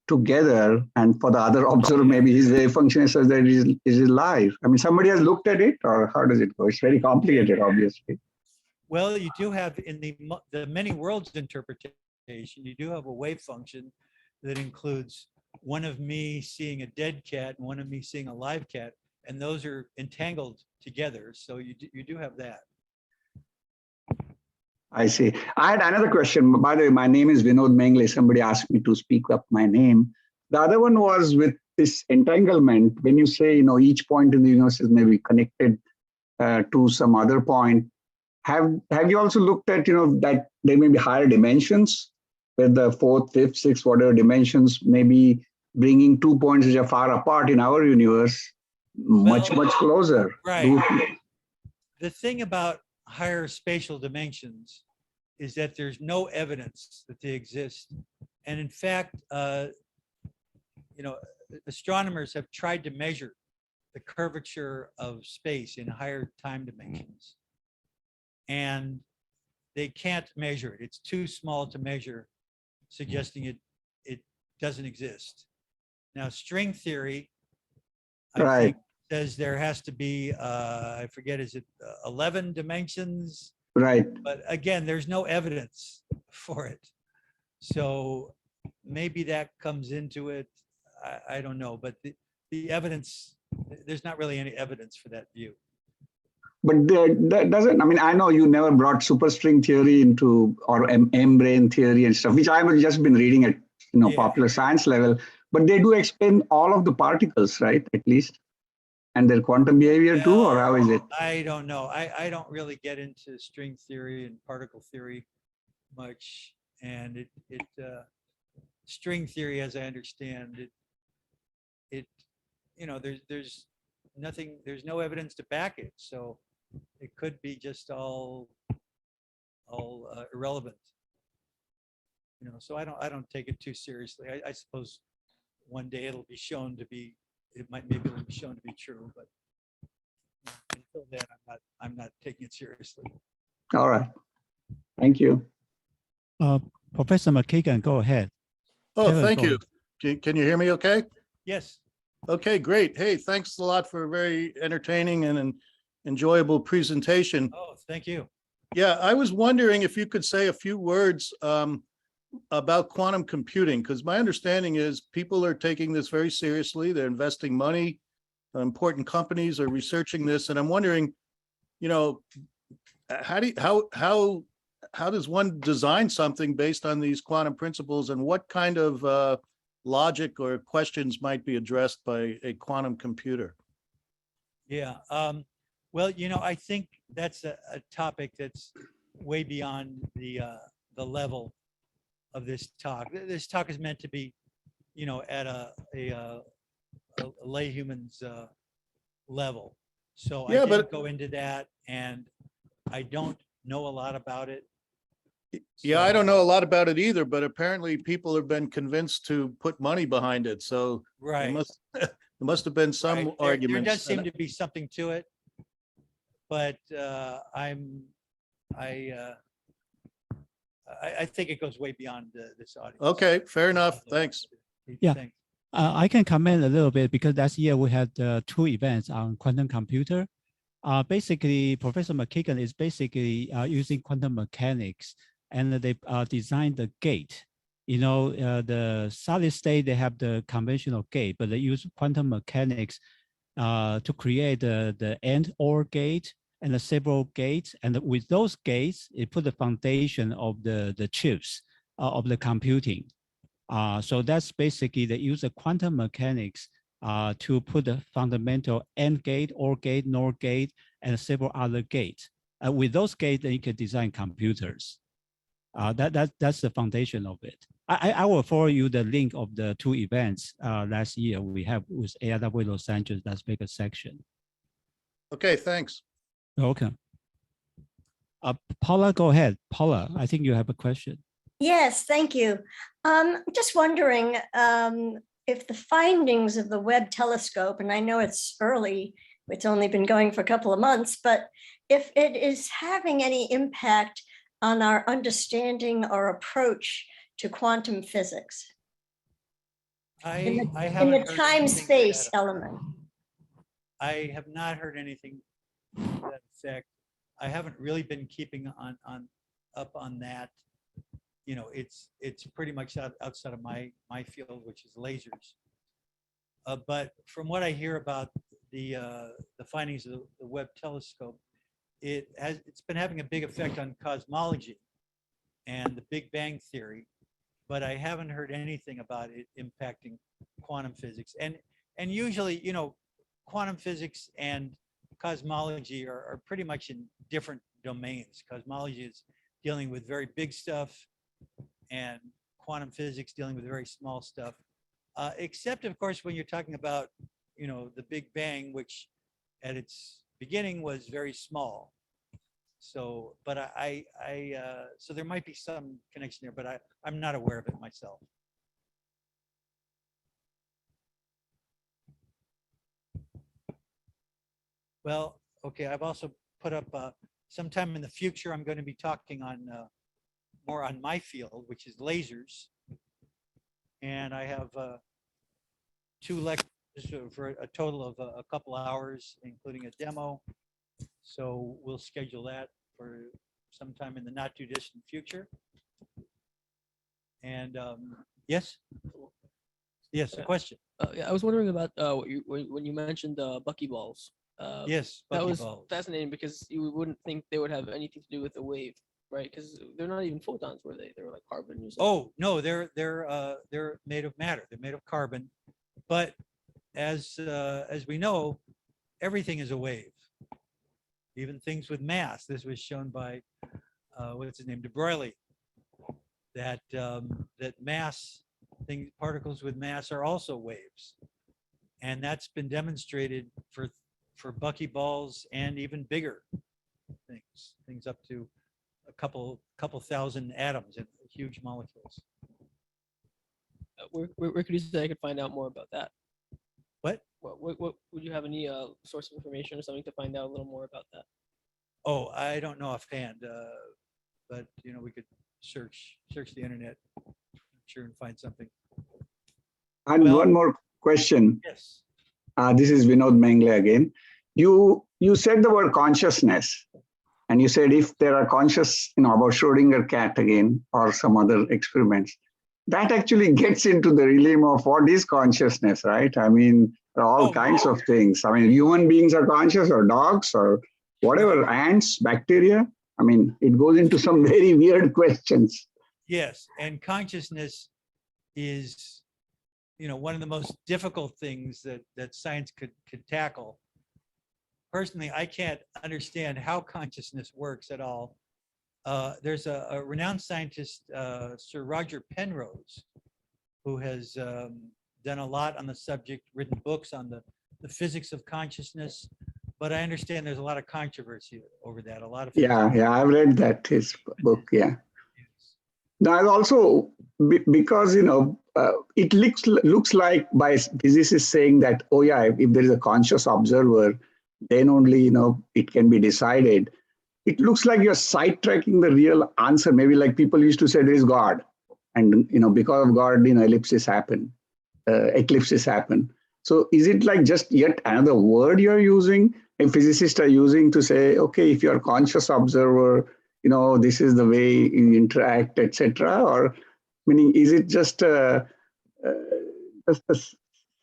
together, and for the other observer, maybe his wave function is such that it is alive. I mean, somebody has looked at it, or how does it go? It's very complicated, obviously. Well, you do have in the many worlds interpretation, you do have a wave function that includes one of me seeing a dead cat and one of me seeing a live cat, and those are entangled together. So you do have that. I see. I had another question. By the way, my name is Vinod Mengle. Somebody asked me to speak up my name. The other one was with this entanglement. When you say, you know, each point in the universe is maybe connected to some other point, have you also looked at, you know, that there may be higher dimensions, where the fourth, fifth, sixth, whatever dimensions, maybe bringing 2 points which are far apart in our universe, much closer. Right. The thing about higher spatial dimensions is that there's no evidence that they exist. And in fact, you know, astronomers have tried to measure the curvature of space in higher time dimensions. And they can't measure it. It's too small to measure, suggesting it doesn't exist. Now, string theory, I think, says there has to be, I forget, is it 11 dimensions? Right. But again, there's no evidence for it. So maybe that comes into it. I don't know, but the evidence, there's not really any evidence for that view. But that doesn't, I mean, I know you never brought superstring theory into, or M-brane theory and stuff, which I've just been reading at, you know, popular science level, but they do explain all of the particles, right, at least? and their quantum behavior too, or how is it? I don't know. I don't really get into string theory and particle theory much. And string theory, as I understand it, there's nothing, there's no evidence to back it. So it could be just all irrelevant. So I don't take it too seriously. I suppose one day it'll be shown to be, maybe it'll be shown to be true, but until then, I'm not taking it seriously. All right. Thank you. Professor McKagan, go ahead. Oh, Kevin, thank go you. Can you hear me okay? Yes. Okay, great. Hey, thanks a lot for a very entertaining and an enjoyable presentation. Oh, thank you. Yeah, I was wondering if you could say a few words about quantum computing, because my understanding is people are taking this very seriously. They're investing money. Important companies are researching this, and I'm wondering, how does one design something based on these quantum principles, and what kind of logic or questions might be addressed by a quantum computer? Yeah. Well, I think that's a topic that's way beyond the level of this talk. This talk is meant to be, at a layhuman's level. So Yeah, I but didn't go into that, and I don't know a lot about it. yeah, I don't know a lot about it either, but apparently people have been convinced to put money behind it. So Right. there must have been some Right. There arguments. does seem to be something to it, but I think it goes way beyond this audience. Okay, fair enough. Thanks. Yeah. Thanks. I can comment a little bit because last year we had 2 events on quantum computer. Basically, Professor McKagan is basically using quantum mechanics, and they designed the gate. The solid state, they have the conventional gate, but they use quantum mechanics to create the AND OR gate and the several gates. And with those gates, it put the foundation of the chips of the computing. So that's basically they use the quantum mechanics to put the fundamental AND gate, OR gate, NOR gate, and several other gates. With those gates, then you can design computers. That's the foundation of it. I will forward you the link of the 2 events last year we have with AIAA Los Angeles Las Vegas section. Okay, thanks. Okay. Paula, go ahead. Paula, I think you have a question. Yes, thank you. Just wondering if the findings of the Webb telescope, and I know it's early, it's only been going for a couple of months, but if it is having any impact on our understanding or approach to quantum physics in the time-space element. I have not heard anything to that effect. I haven't really been keeping up on that. It's pretty much outside of my field, which is lasers. But from what I hear about the findings of the Webb telescope, it's been having a big effect on cosmology and the Big Bang theory, but I haven't heard anything about it impacting quantum physics. And usually, quantum physics and cosmology are pretty much in different domains. Cosmology is dealing with very big stuff, and quantum physics dealing with very small stuff. Except, of course, when you're talking about, the Big Bang, which at its beginning was very small. So, but so there might be some connection there, but I'm not aware of it myself. Well, okay, I've also put up sometime in the future, I'm going to be talking on more on my field, which is lasers. And I have 2 lectures for a total of a couple hours, including a demo. So we'll schedule that for sometime in the not too distant future. And yes, a question. Yeah, I was wondering about when you mentioned buckyballs. Yes, that was buckyballs. fascinating because you wouldn't think they would have anything to do with the wave, right? Because they're not even photons, were they? They were like carbon or something. Oh no, they're made of matter. They're made of carbon, but as we know, everything is a wave, even things with mass. This was shown by, what's his name, de Broglie, that, that mass, particles with mass are also waves. And that's been demonstrated for buckyballs and even bigger things up to a couple thousand atoms in huge molecules. Where could you say I could find out more about that? What? What would you have any source of information or something to find out a little more about that? Oh, I don't know offhand, but you know, we could search the internet, I'm sure, and find something. And Well, one more question. Yes. This is Vinod Mengle again. You said the word consciousness, and you said if there are conscious, about Schrodinger cat again, or some other experiments, that actually gets into the realm of what is consciousness, right? I mean, there are all kinds of things. I mean, human beings are conscious, or dogs, or whatever, ants, bacteria. I mean, it goes into some very weird questions. Yes, and consciousness is, one of the most difficult things that science could tackle. Personally, I can't understand how consciousness works at all. There's a renowned scientist, Sir Roger Penrose, who has done a lot on the subject, written books on the physics of consciousness. But I understand there's a lot of controversy over that. A lot of Yeah, I've read that, his book. Yeah. Now also because it looks like by physicists saying that, oh yeah, if there is a conscious observer, then only it can be decided. It looks like you're sidetracking the real answer. Maybe like people used to say there is God, and because of God, eclipses happen. So is it like just yet another word you're using, and physicists are using to say, okay, if you're a conscious observer, this is the way you interact, etc. Or meaning, is it just a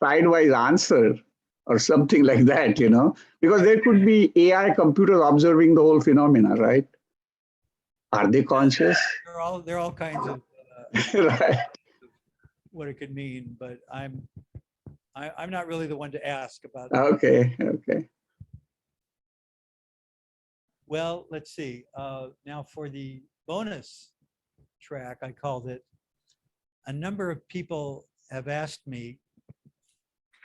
sidewise answer or something like that? Because there could be AI computers observing the whole phenomena, right? Are they conscious? They're all kinds of right. what it could mean, but I'm not really the one to ask about. Okay. Well, let's see. Now for the bonus track, I called it, a number of people have asked me,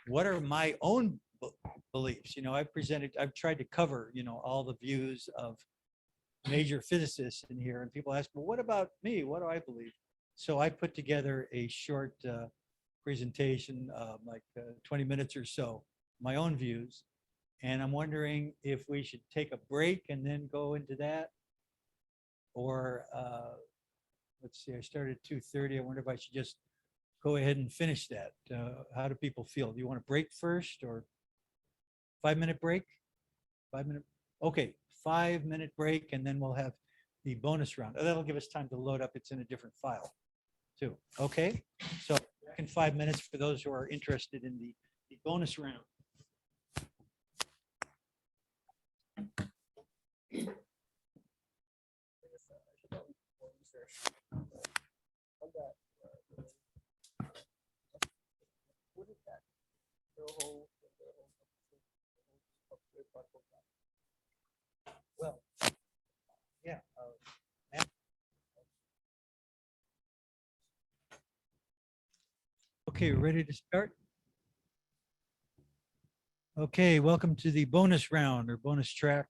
what are my own beliefs? I've tried to cover, all the views of major physicists in here, and people ask, well, what about me? What do I believe? So I put together a short presentation, like 20 minutes or so, my own views. And I'm wondering if we should take a break and then go into that, or let's see, I started at 2:30. I wonder if I should just go ahead and finish that. How do people feel? Do you want a break first, or 5-minute break? 5 minute. Okay, 5-minute break, and then we'll have the bonus round. That'll give us time to load up. It's in a different file too. Okay, so in 5 minutes for those who are interested in the bonus round. Well, yeah. Okay, ready to start? Okay, welcome to the bonus round or bonus track.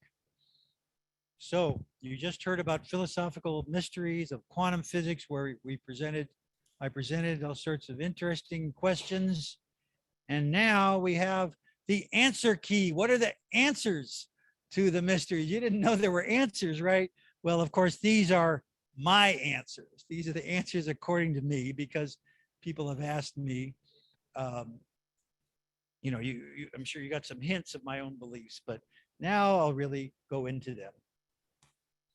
So you just heard about philosophical mysteries of quantum physics, where I presented all sorts of interesting questions. And now we have the answer key. What are the answers to the mysteries? You didn't know there were answers, right? Well, of course, these are my answers. These are the answers according to me, because people have asked me, I'm sure you got some hints of my own beliefs, but now I'll really go into them.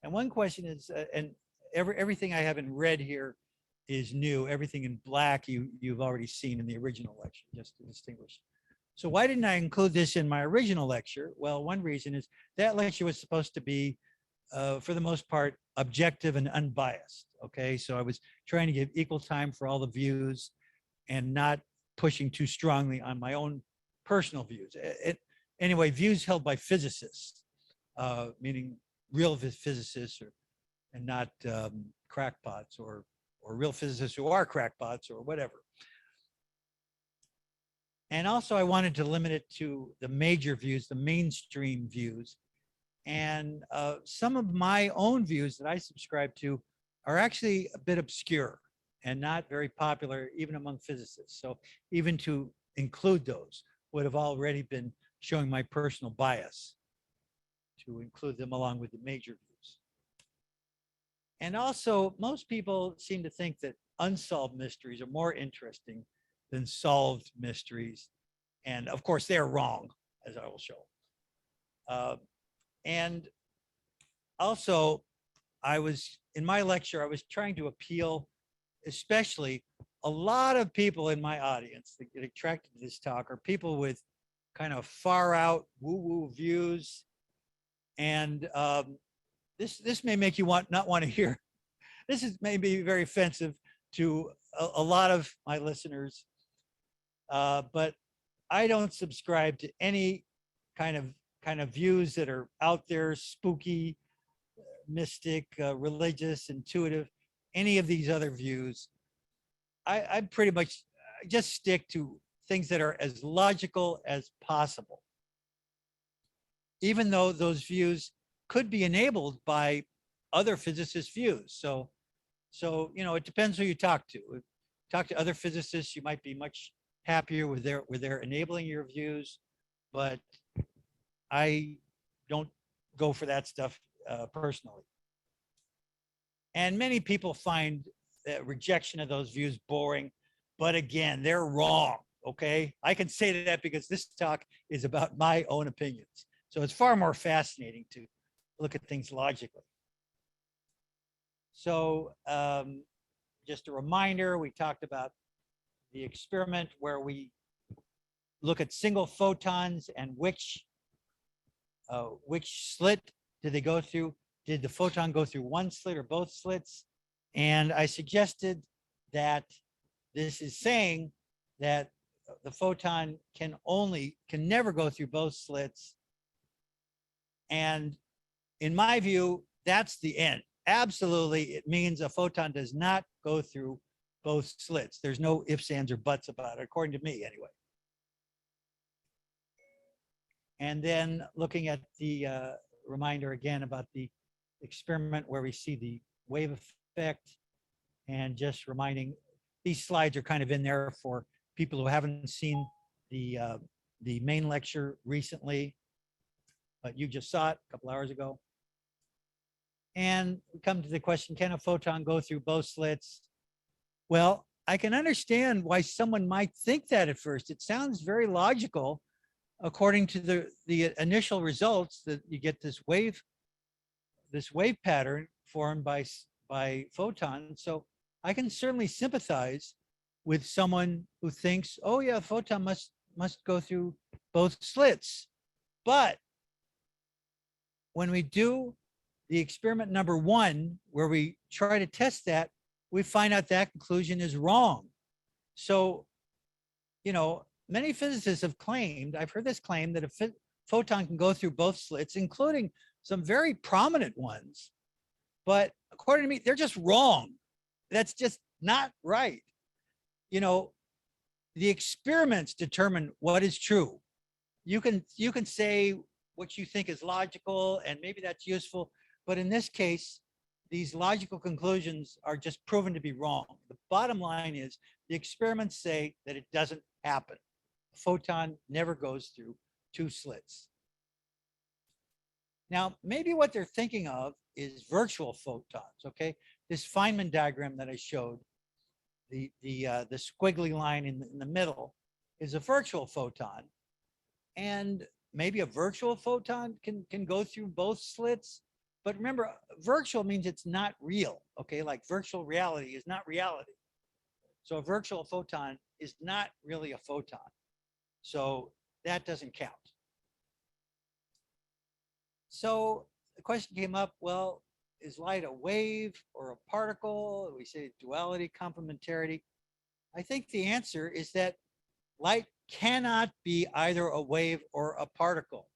And one question is, and everything I haven't read here is new. Everything in black you've already seen in the original lecture, just to distinguish. So why didn't I include this in my original lecture? Well, one reason is that lecture was supposed to be, for the most part, objective and unbiased. Okay, so I was trying to give equal time for all the views and not pushing too strongly on my own personal views. anyway, views held by physicists, meaning real physicists, and not crackpots, or real physicists who are crackpots or whatever. And also I wanted to limit it to the major views, the mainstream views. And some of my own views that I subscribe to are actually a bit obscure and not very popular even among physicists. So even to include those would have already been showing my personal bias to include them along with the major views. And also, most people seem to think that unsolved mysteries are more interesting than solved mysteries. And of course, they're wrong, as I will show. And also, in my lecture, I was trying to appeal, especially a lot of people in my audience that get attracted to this talk are people with kind of far out woo-woo views. And this may make you not want to hear. May be very offensive to a lot of my listeners, but I don't subscribe to any kind of views that are out there, spooky, mystic, religious, intuitive, any of these other views. I pretty much just stick to things that are as logical as possible, even though those views could be enabled by other physicists' views. So it depends who you talk to. If you talk to other physicists, you might be much happier with their enabling your views, but I don't go for that stuff personally. And many people find rejection of those views boring, but again, they're wrong. Okay, I can say that because this talk is about my own opinions. So it's far more fascinating to look at things logically. So just a reminder, we talked about the experiment where we look at single photons and which slit did they go through? Did the photon go through one slit or both slits? And I suggested that this is saying that the photon can never go through both slits. And in my view, that's the end. Absolutely, it means a photon does not go through both slits. There's no ifs, ands, or buts about it, according to me anyway. And then looking at the reminder again about the experiment where we see the wave effect, and just reminding, these slides are kind of in there for people who haven't seen the main lecture recently, but you just saw it a couple hours ago. And we come to the question, can a photon go through both slits? Well, I can understand why someone might think that at first. It sounds very logical according to the initial results, that you get this wave pattern formed by photons. So I can certainly sympathize with someone who thinks, oh yeah, a photon must go through both slits. But when we do the experiment number 1, where we try to test that, we find out that conclusion is wrong. So, many physicists have claimed, I've heard this claim, that a photon can go through both slits, including some very prominent ones. But according to me, they're just wrong. That's just not right. The experiments determine what is true. You can say what you think is logical, and maybe that's useful. But in this case, these logical conclusions are just proven to be wrong. The bottom line is the experiments say that it doesn't happen. A photon never goes through 2 slits. Now, maybe what they're thinking of is virtual photons, okay? This Feynman diagram that I showed, the squiggly line in the middle is a virtual photon. And maybe a virtual photon can go through both slits. But remember, virtual means it's not real, okay? Like virtual reality is not reality. So a virtual photon is not really a photon. So that doesn't count. So the question came up, well, is light a wave or a particle? We say duality, complementarity. I think the answer is that light cannot be either a wave or a particle.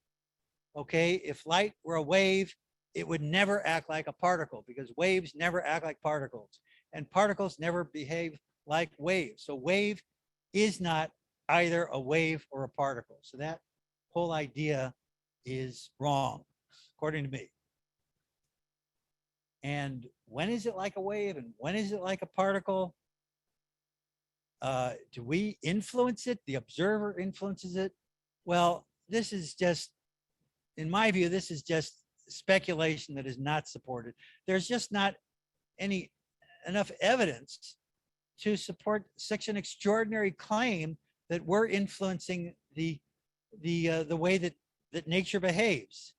Okay, if light were a wave, it would never act like a particle because waves never act like particles and particles never behave like waves. So wave is not either a wave or a particle. So that whole idea is wrong, according to me. And when is it like a wave and when is it like a particle? Do we influence it? The observer influences it? Well, this is just, in my view, this is just speculation that is not supported. There's just not enough evidence to support such an extraordinary claim that we're influencing the way that nature behaves.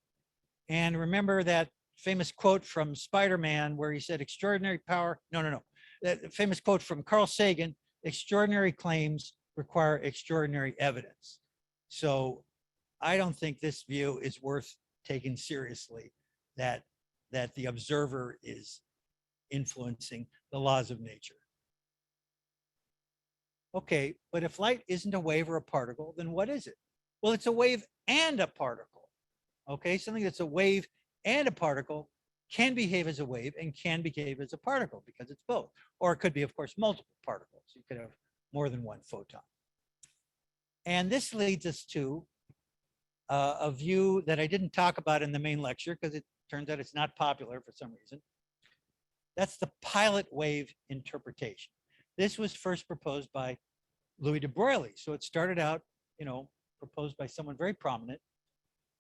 And remember that famous quote from Spider-Man where he said, extraordinary power, no. That famous quote from Carl Sagan, extraordinary claims require extraordinary evidence. So I don't think this view is worth taking seriously, that the observer is influencing the laws of nature. Okay, but if light isn't a wave or a particle, then what is it? Well, it's a wave and a particle. Okay, something that's a wave and a particle can behave as a wave and can behave as a particle because it's both. Or it could be, of course, multiple particles. You could have more than one photon. And this leads us to a view that I didn't talk about in the main lecture because it turns out it's not popular for some reason. That's the pilot wave interpretation. This was first proposed by Louis de Broglie. So it started out, proposed by someone very prominent.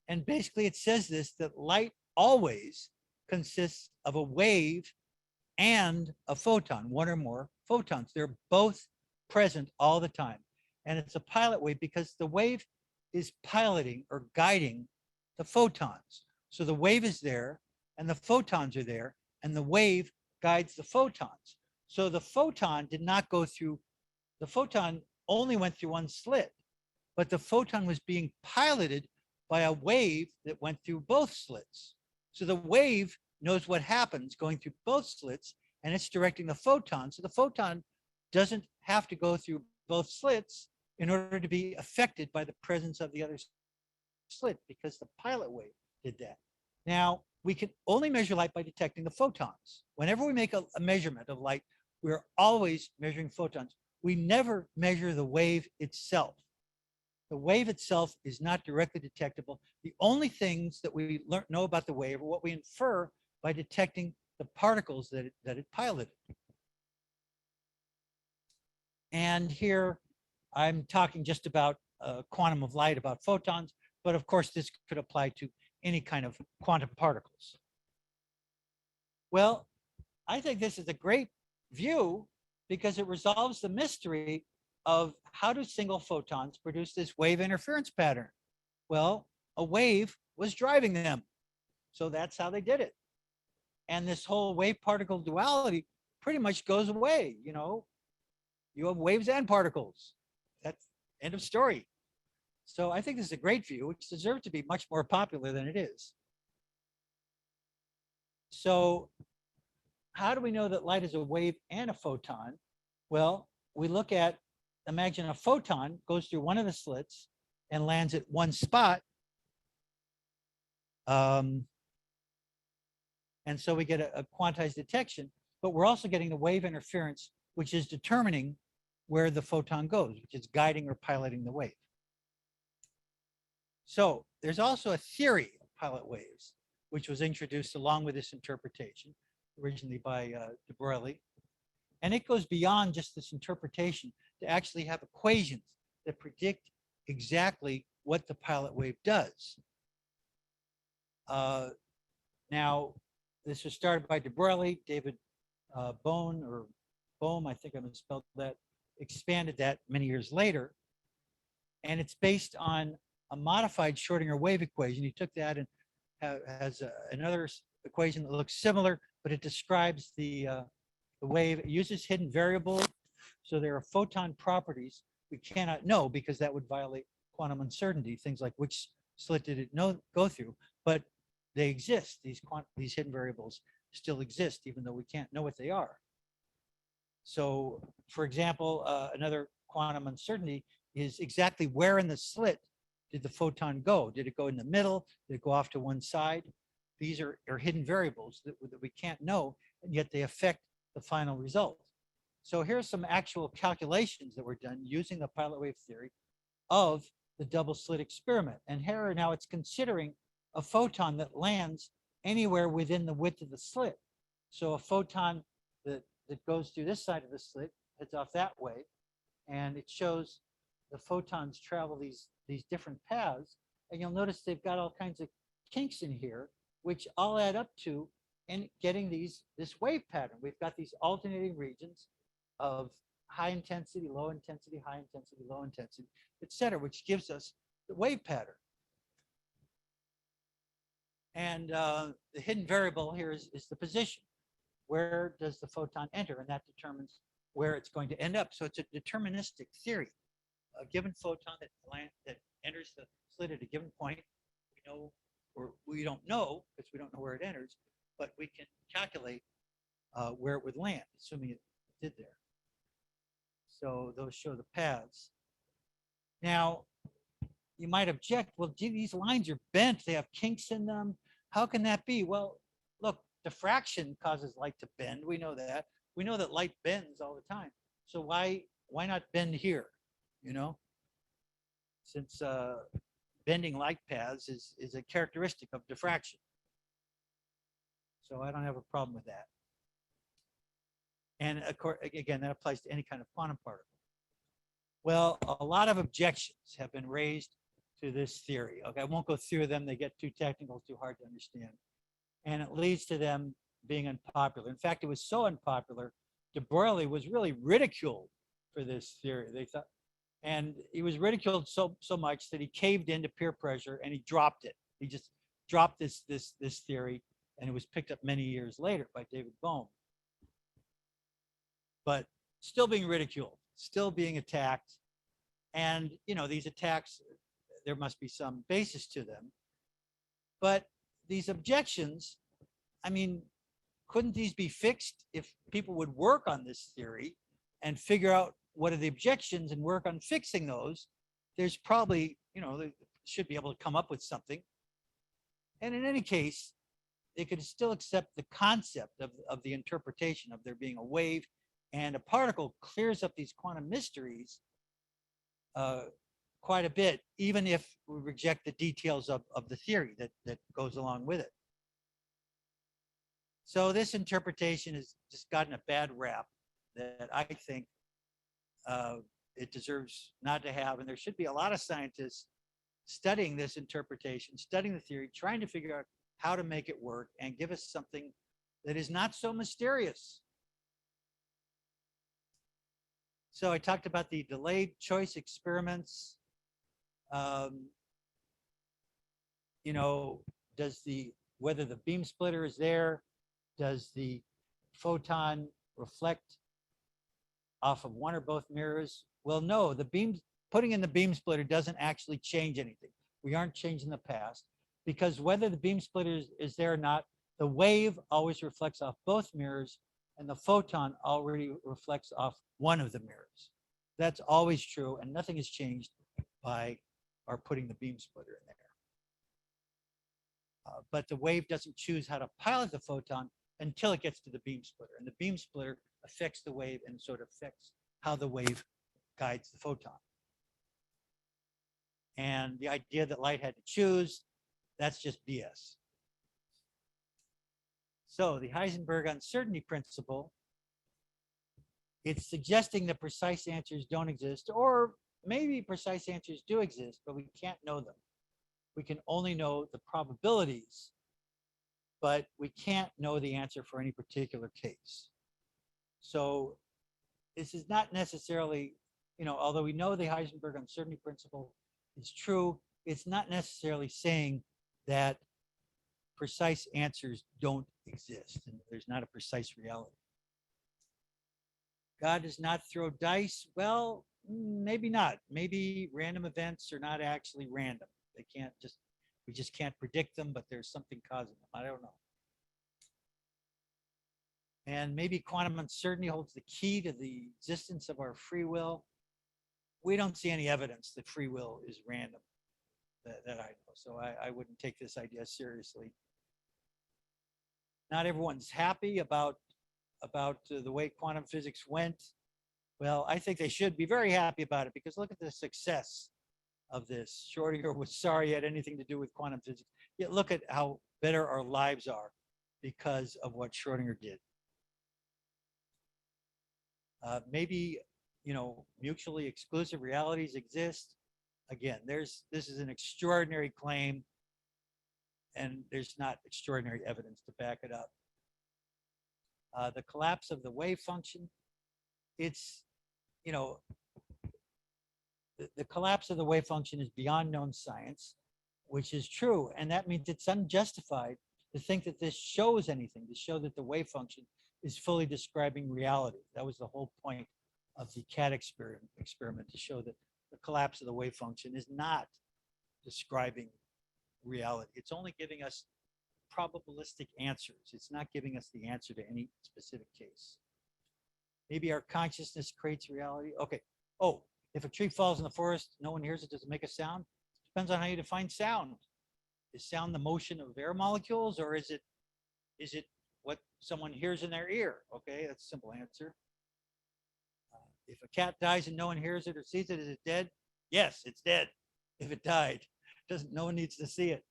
And basically it says this, that light always consists of a wave and a photon, one or more photons. They're both present all the time. And it's a pilot wave because the wave is piloting or guiding the photons. So the wave is there and the photons are there and the wave guides the photons. So the photon did not go through, the photon only went through one slit, but the photon was being piloted by a wave that went through both slits. So the wave knows what happens going through both slits and it's directing the photon. So the photon doesn't have to go through both slits in order to be affected by the presence of the other slit because the pilot wave did that. Now, we can only measure light by detecting the photons. Whenever we make a measurement of light, we're always measuring photons. We never measure the wave itself. The wave itself is not directly detectable. The only things that we know about the wave are what we infer by detecting the particles that it piloted. And here I'm talking just about quantum of light, about photons, but of course this could apply to any kind of quantum particles. Well, I think this is a great view because it resolves the mystery of how do single photons produce this wave interference pattern? Well, a wave was driving them. So that's how they did it. And this whole wave particle duality pretty much goes away. You have waves and particles. That's end of story. So I think this is a great view, which deserves to be much more popular than it is. So how do we know that light is a wave and a photon? Well, we look at, imagine a photon goes through one of the slits and lands at one spot. And so we get a quantized detection, but we're also getting the wave interference, which is determining where the photon goes, which is guiding or piloting the wave. So there's also a theory of pilot waves, which was introduced along with this interpretation, originally by de Broglie. And it goes beyond just this interpretation to actually have equations that predict exactly what the pilot wave does. Now, this was started by de Broglie. David Bohm, I think I misspelled that, expanded that many years later. And it's based on a modified Schrodinger wave equation. He took that and has another equation that looks similar, but it describes the wave. It uses hidden variables. So there are photon properties we cannot know because that would violate quantum uncertainty, things like which slit did it go through, but they exist. These hidden variables still exist, even though we can't know what they are. So for example, another quantum uncertainty is exactly where in the slit did the photon go? Did it go in the middle? Did it go off to one side? These are hidden variables that we can't know, and yet they affect the final result. So here's some actual calculations that were done using the pilot wave theory of the double slit experiment. And here now it's considering a photon that lands anywhere within the width of the slit. So a photon that goes through this side of the slit heads off that way, and it shows the photons travel these different paths. And you'll notice they've got all kinds of kinks in here, which all add up to and getting this wave pattern. We've got these alternating regions of high intensity, low intensity, high intensity, low intensity, et cetera, which gives us the wave pattern. And the hidden variable here is the position. Where does the photon enter? And that determines where it's going to end up. So it's a deterministic theory. A given photon that enters the slit at a given point, we know, or we don't know because we don't know where it enters, but we can calculate where it would land, assuming it did there. So those show the paths. Now, you might object, well, gee, these lines are bent. They have kinks in them. How can that be? Well, look, diffraction causes light to bend. We know that. We know that light bends all the time. So why not bend here? You know, since bending light paths is a characteristic of diffraction. So I don't have a problem with that. And of course, again, that applies to any kind of quantum particle. Well, a lot of objections have been raised to this theory. Okay, I won't go through them. They get too technical, too hard to understand. And it leads to them being unpopular. In fact, it was so unpopular, de Broglie was really ridiculed for this theory. They thought, and he was ridiculed so much that he caved into peer pressure and he dropped it. He just dropped this theory, and it was picked up many years later by David Bohm. But still being ridiculed, still being attacked. And, you know, these attacks, there must be some basis to them. But these objections, I mean, couldn't these be fixed if people would work on this theory and figure out what are the objections and work on fixing those? There's probably, you know, they should be able to come up with something. And in any case, they could still accept the concept of the interpretation of there being a wave and a particle clears up these quantum mysteries quite a bit, even if we reject the details of the theory that goes along with it. So this interpretation has just gotten a bad rap that I think it deserves not to have. And there should be a lot of scientists studying this interpretation, studying the theory, trying to figure out how to make it work and give us something that is not so mysterious. So I talked about the delayed choice experiments. You know, whether the beam splitter is there, does the photon reflect off of one or both mirrors? Well, no, putting in the beam splitter doesn't actually change anything. We aren't changing the past, because whether the beam splitter is there or not, the wave always reflects off both mirrors, and the photon already reflects off one of the mirrors. That's always true, and nothing has changed by our putting the beam splitter in there. But the wave doesn't choose how to pilot the photon until it gets to the beam splitter, and the beam splitter affects the wave and sort of affects how the wave guides the photon. And the idea that light had to choose, that's just BS. So the Heisenberg uncertainty principle, it's suggesting that precise answers don't exist, or maybe precise answers do exist, but we can't know them. We can only know the probabilities, but we can't know the answer for any particular case. So this is not necessarily, you know, although we know the Heisenberg uncertainty principle is true, it's not necessarily saying that precise answers don't exist and there's not a precise reality. God does not throw dice. Well, maybe not. Maybe random events are not actually random. We just can't predict them, but there's something causing them. I don't know. And maybe quantum uncertainty holds the key to the existence of our free will. we don't see any evidence that free will is random that I know. So I wouldn't take this idea seriously. Not everyone's happy about the way quantum physics went. Well, I think they should be very happy about it because look at the success of this. Schrodinger was sorry he had anything to do with quantum physics. Yet look at how better our lives are because of what Schrodinger did. Maybe, you know, mutually exclusive realities exist. Again, this is an extraordinary claim and there's not extraordinary evidence to back it up. The collapse of the wave function, it's, you know, the collapse of the wave function is beyond known science, which is true. And that means it's unjustified to think that this shows anything, to show that the wave function is fully describing reality. That was the whole point of the cat experiment, to show that the collapse of the wave function is not describing reality. It's only giving us probabilistic answers. It's not giving us the answer to any specific case. Maybe our consciousness creates reality. Okay. Oh, if a tree falls in the forest, no one hears it, does it make a sound? Depends on how you define sound. Is sound the motion of air molecules, or is it what someone hears in their ear? Okay, that's a simple answer. If a cat dies and no one hears it or sees it, is it dead? Yes, it's dead. If it died, no one needs to see it.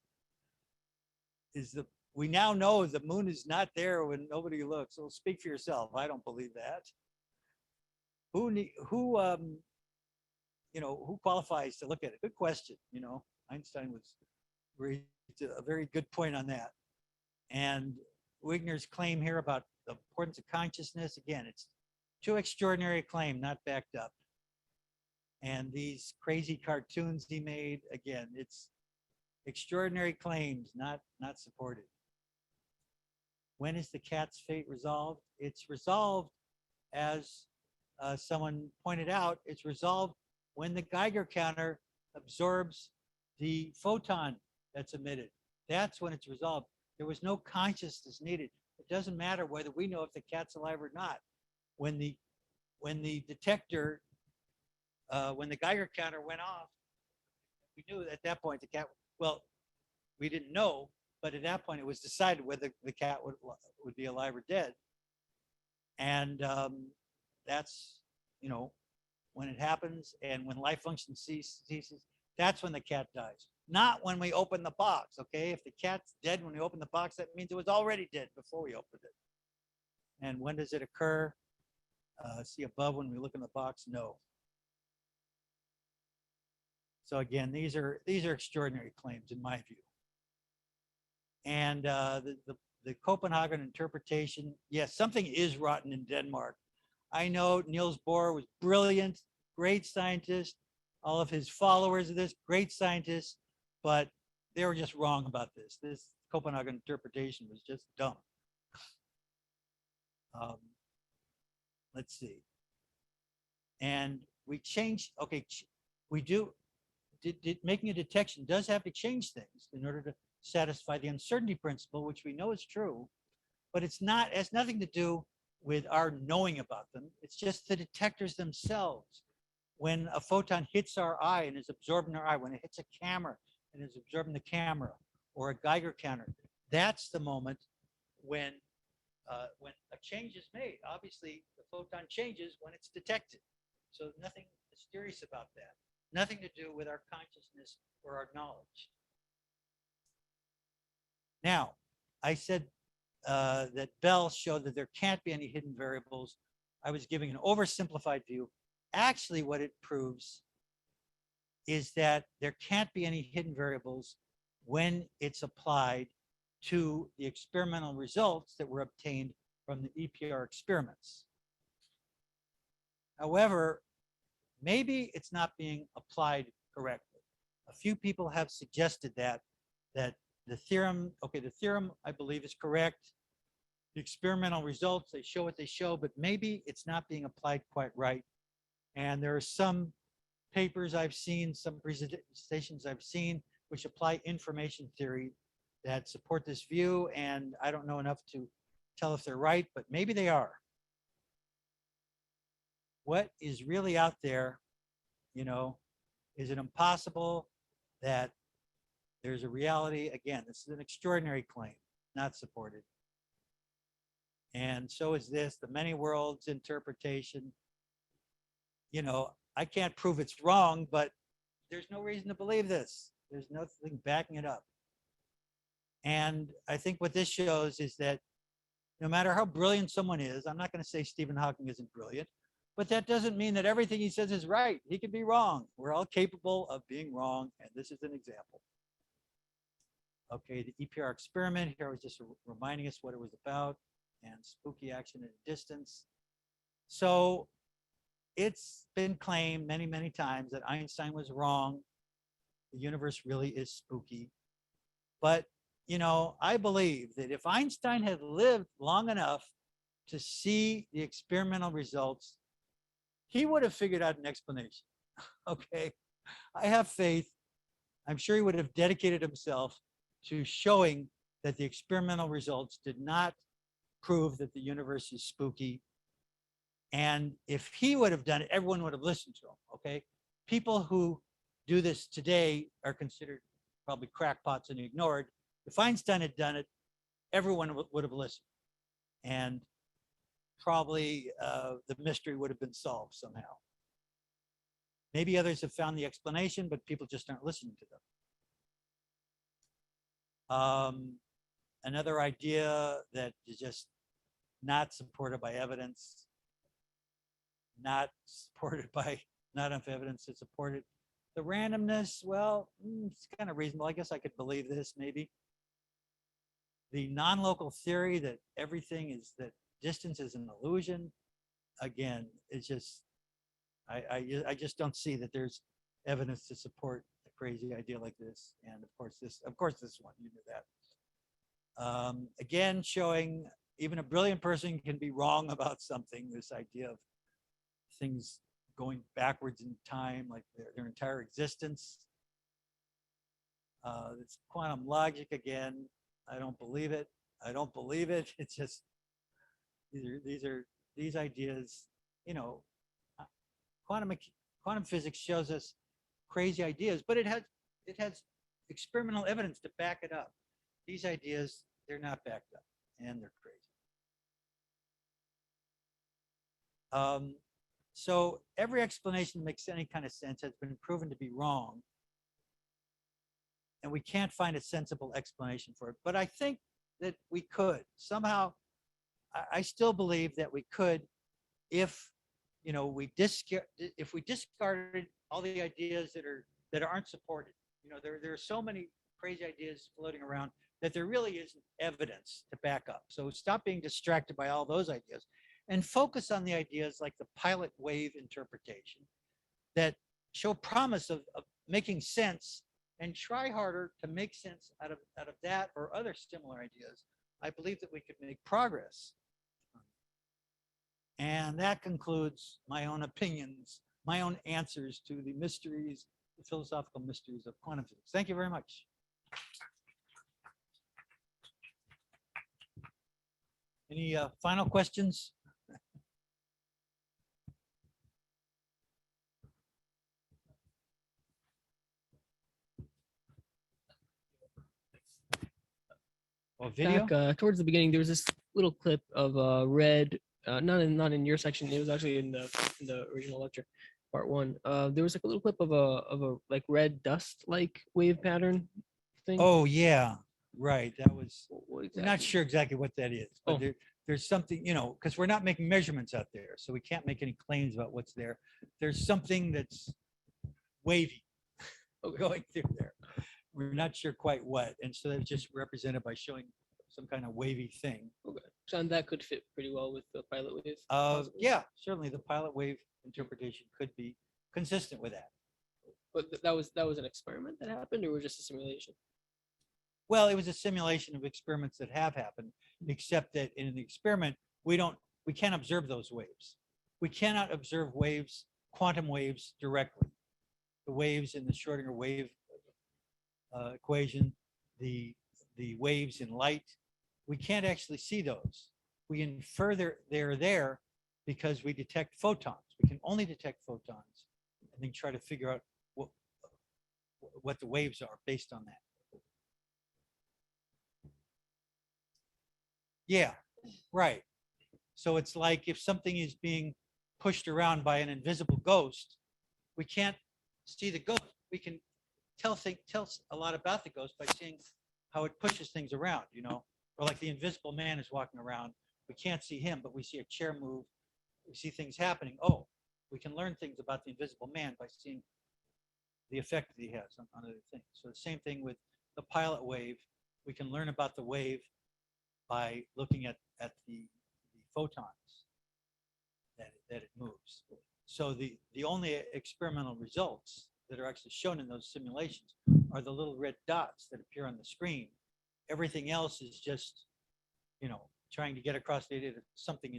We now know the moon is not there when nobody looks. So speak for yourself. I don't believe that. Who qualifies to look at it? Good question. You know, Einstein raised a very good point on that. And Wigner's claim here about the importance of consciousness, again, it's too extraordinary a claim, not backed up. And these crazy cartoons he made, again, it's extraordinary claims, not supported. When is the cat's fate resolved? It's resolved, as someone pointed out, it's resolved when the Geiger counter absorbs the photon that's emitted. That's when it's resolved. There was no consciousness needed. It doesn't matter whether we know if the cat's alive or not. When the detector, when the Geiger counter went off, we knew at that point the cat, well, we didn't know, but at that point it was decided whether the cat would be alive or dead. And that's, you know, when it happens and when life function ceases, that's when the cat dies. Not when we open the box, okay? If the cat's dead when we open the box, that means it was already dead before we opened it. And when does it occur? See above when we look in the box? No. So again, these are extraordinary claims in my view. And the Copenhagen interpretation, yes, something is rotten in Denmark. I know Niels Bohr was brilliant, great scientist. All of his followers of this, great scientists, but they were just wrong about this. This Copenhagen interpretation was just dumb. Let's see. And we changed, okay, making a detection does have to change things in order to satisfy the uncertainty principle, which we know is true, but it has nothing to do with our knowing about them. It's just the detectors themselves. When a photon hits our eye and is absorbed in our eye, when it hits a camera and is absorbed in the camera, or a Geiger counter, that's the moment when a change is made. Obviously, the photon changes when it's detected. So nothing mysterious about that. Nothing to do with our consciousness or our knowledge. Now, I said that Bell showed that there can't be any hidden variables. I was giving an oversimplified view. Actually, what it proves is that there can't be any hidden variables when it's applied to the experimental results that were obtained from the EPR experiments. However, maybe it's not being applied correctly. A few people have suggested that the theorem, okay, the theorem I believe is correct. The experimental results, they show what they show, but maybe it's not being applied quite right. And there are some papers I've seen, some presentations I've seen, which apply information theory that support this view. And I don't know enough to tell if they're right, but maybe they are. What is really out there You know, is it impossible that there's a reality? Again, this is an extraordinary claim, not supported. And so is this, the many worlds interpretation. You know, I can't prove it's wrong, but there's no reason to believe this. There's nothing backing it up. And I think what this shows is that no matter how brilliant someone is, I'm not going to say Stephen Hawking isn't brilliant, but that doesn't mean that everything he says is right. He could be wrong. We're all capable of being wrong, and this is an example. Okay, the EPR experiment here was just reminding us what it was about, and spooky action at a distance. So it's been claimed many, many times that Einstein was wrong. The universe really is spooky. But, you know, I believe that if Einstein had lived long enough to see the experimental results, he would have figured out an explanation. Okay, I have faith. I'm sure he would have dedicated himself to showing that the experimental results did not prove that the universe is spooky. And if he would have done it, everyone would have listened to him, okay? People who do this today are considered probably crackpots and ignored. If Einstein had done it, everyone would have listened. And probably the mystery would have been solved somehow. Maybe others have found the explanation, but people just aren't listening to them. Another idea that is just not supported by evidence, not enough evidence to support it. The randomness, well, it's kind of reasonable. I guess I could believe this maybe. The non-local theory that that distance is an illusion, again, it's just, I just don't see that there's evidence to support a crazy idea like this. And of course this one, you knew that. Again, showing even a brilliant person can be wrong about something, this idea of things going backwards in time, like their entire existence. It's quantum logic again. I don't believe it. It's just, these ideas, you know, quantum physics shows us crazy ideas, but it has experimental evidence to back it up. These ideas, they're not backed up, and they're crazy. So every explanation that makes any kind of sense has been proven to be wrong, and we can't find a sensible explanation for it. But I think that we could somehow. I still believe that we could, if you know, if we discarded all the ideas that aren't supported. You know, there are so many crazy ideas floating around that there really isn't evidence to back up. So stop being distracted by all those ideas and focus on the ideas like the pilot wave interpretation that show promise of making sense, and try harder to make sense out of that or other similar ideas. I believe that we could make progress. And that concludes my own opinions, my own answers to the mysteries, the philosophical mysteries of quantum physics. Thank you very much. Any final questions? Well, video? Back towards the beginning, there was this little clip of red, not in your section. It was actually in the original lecture, part one. There was like a little clip of a like red dust like wave pattern thing. Oh yeah, right. That was. What We're not sure exactly what that is, but there's something, you know, because we're not making measurements out there, so we can't make any claims about what's there. There's something that's wavy going through there. We're not sure quite what, and so that's just represented by showing some kind of wavy thing. Okay, so and that could fit pretty well with the pilot wave. Yeah, certainly the pilot wave interpretation could be consistent with that. But that was an experiment that happened, or was it just a simulation? Well, it was a simulation of experiments that have happened, except that in the experiment we can't observe those waves. We cannot observe waves, quantum waves, directly. The waves in the Schrodinger wave equation, the waves in light, we can't actually see those. We infer they're there because we detect photons. We can only detect photons and then try to figure out what the waves are based on that. Yeah, right. So it's like if something is being pushed around by an invisible ghost, we can't see the ghost. We can tell a lot about the ghost by seeing how it pushes things around, you know, or like the invisible man is walking around. We can't see him, but we see a chair move. We see things happening. Oh, we can learn things about the invisible man by seeing the effect that he has on other things. So the same thing with the pilot wave. We can learn about the wave by looking at the photons that it moves. So the only experimental results that are actually shown in those simulations are the little red dots that appear on the screen. Everything else is just, you know, trying to get across the idea that something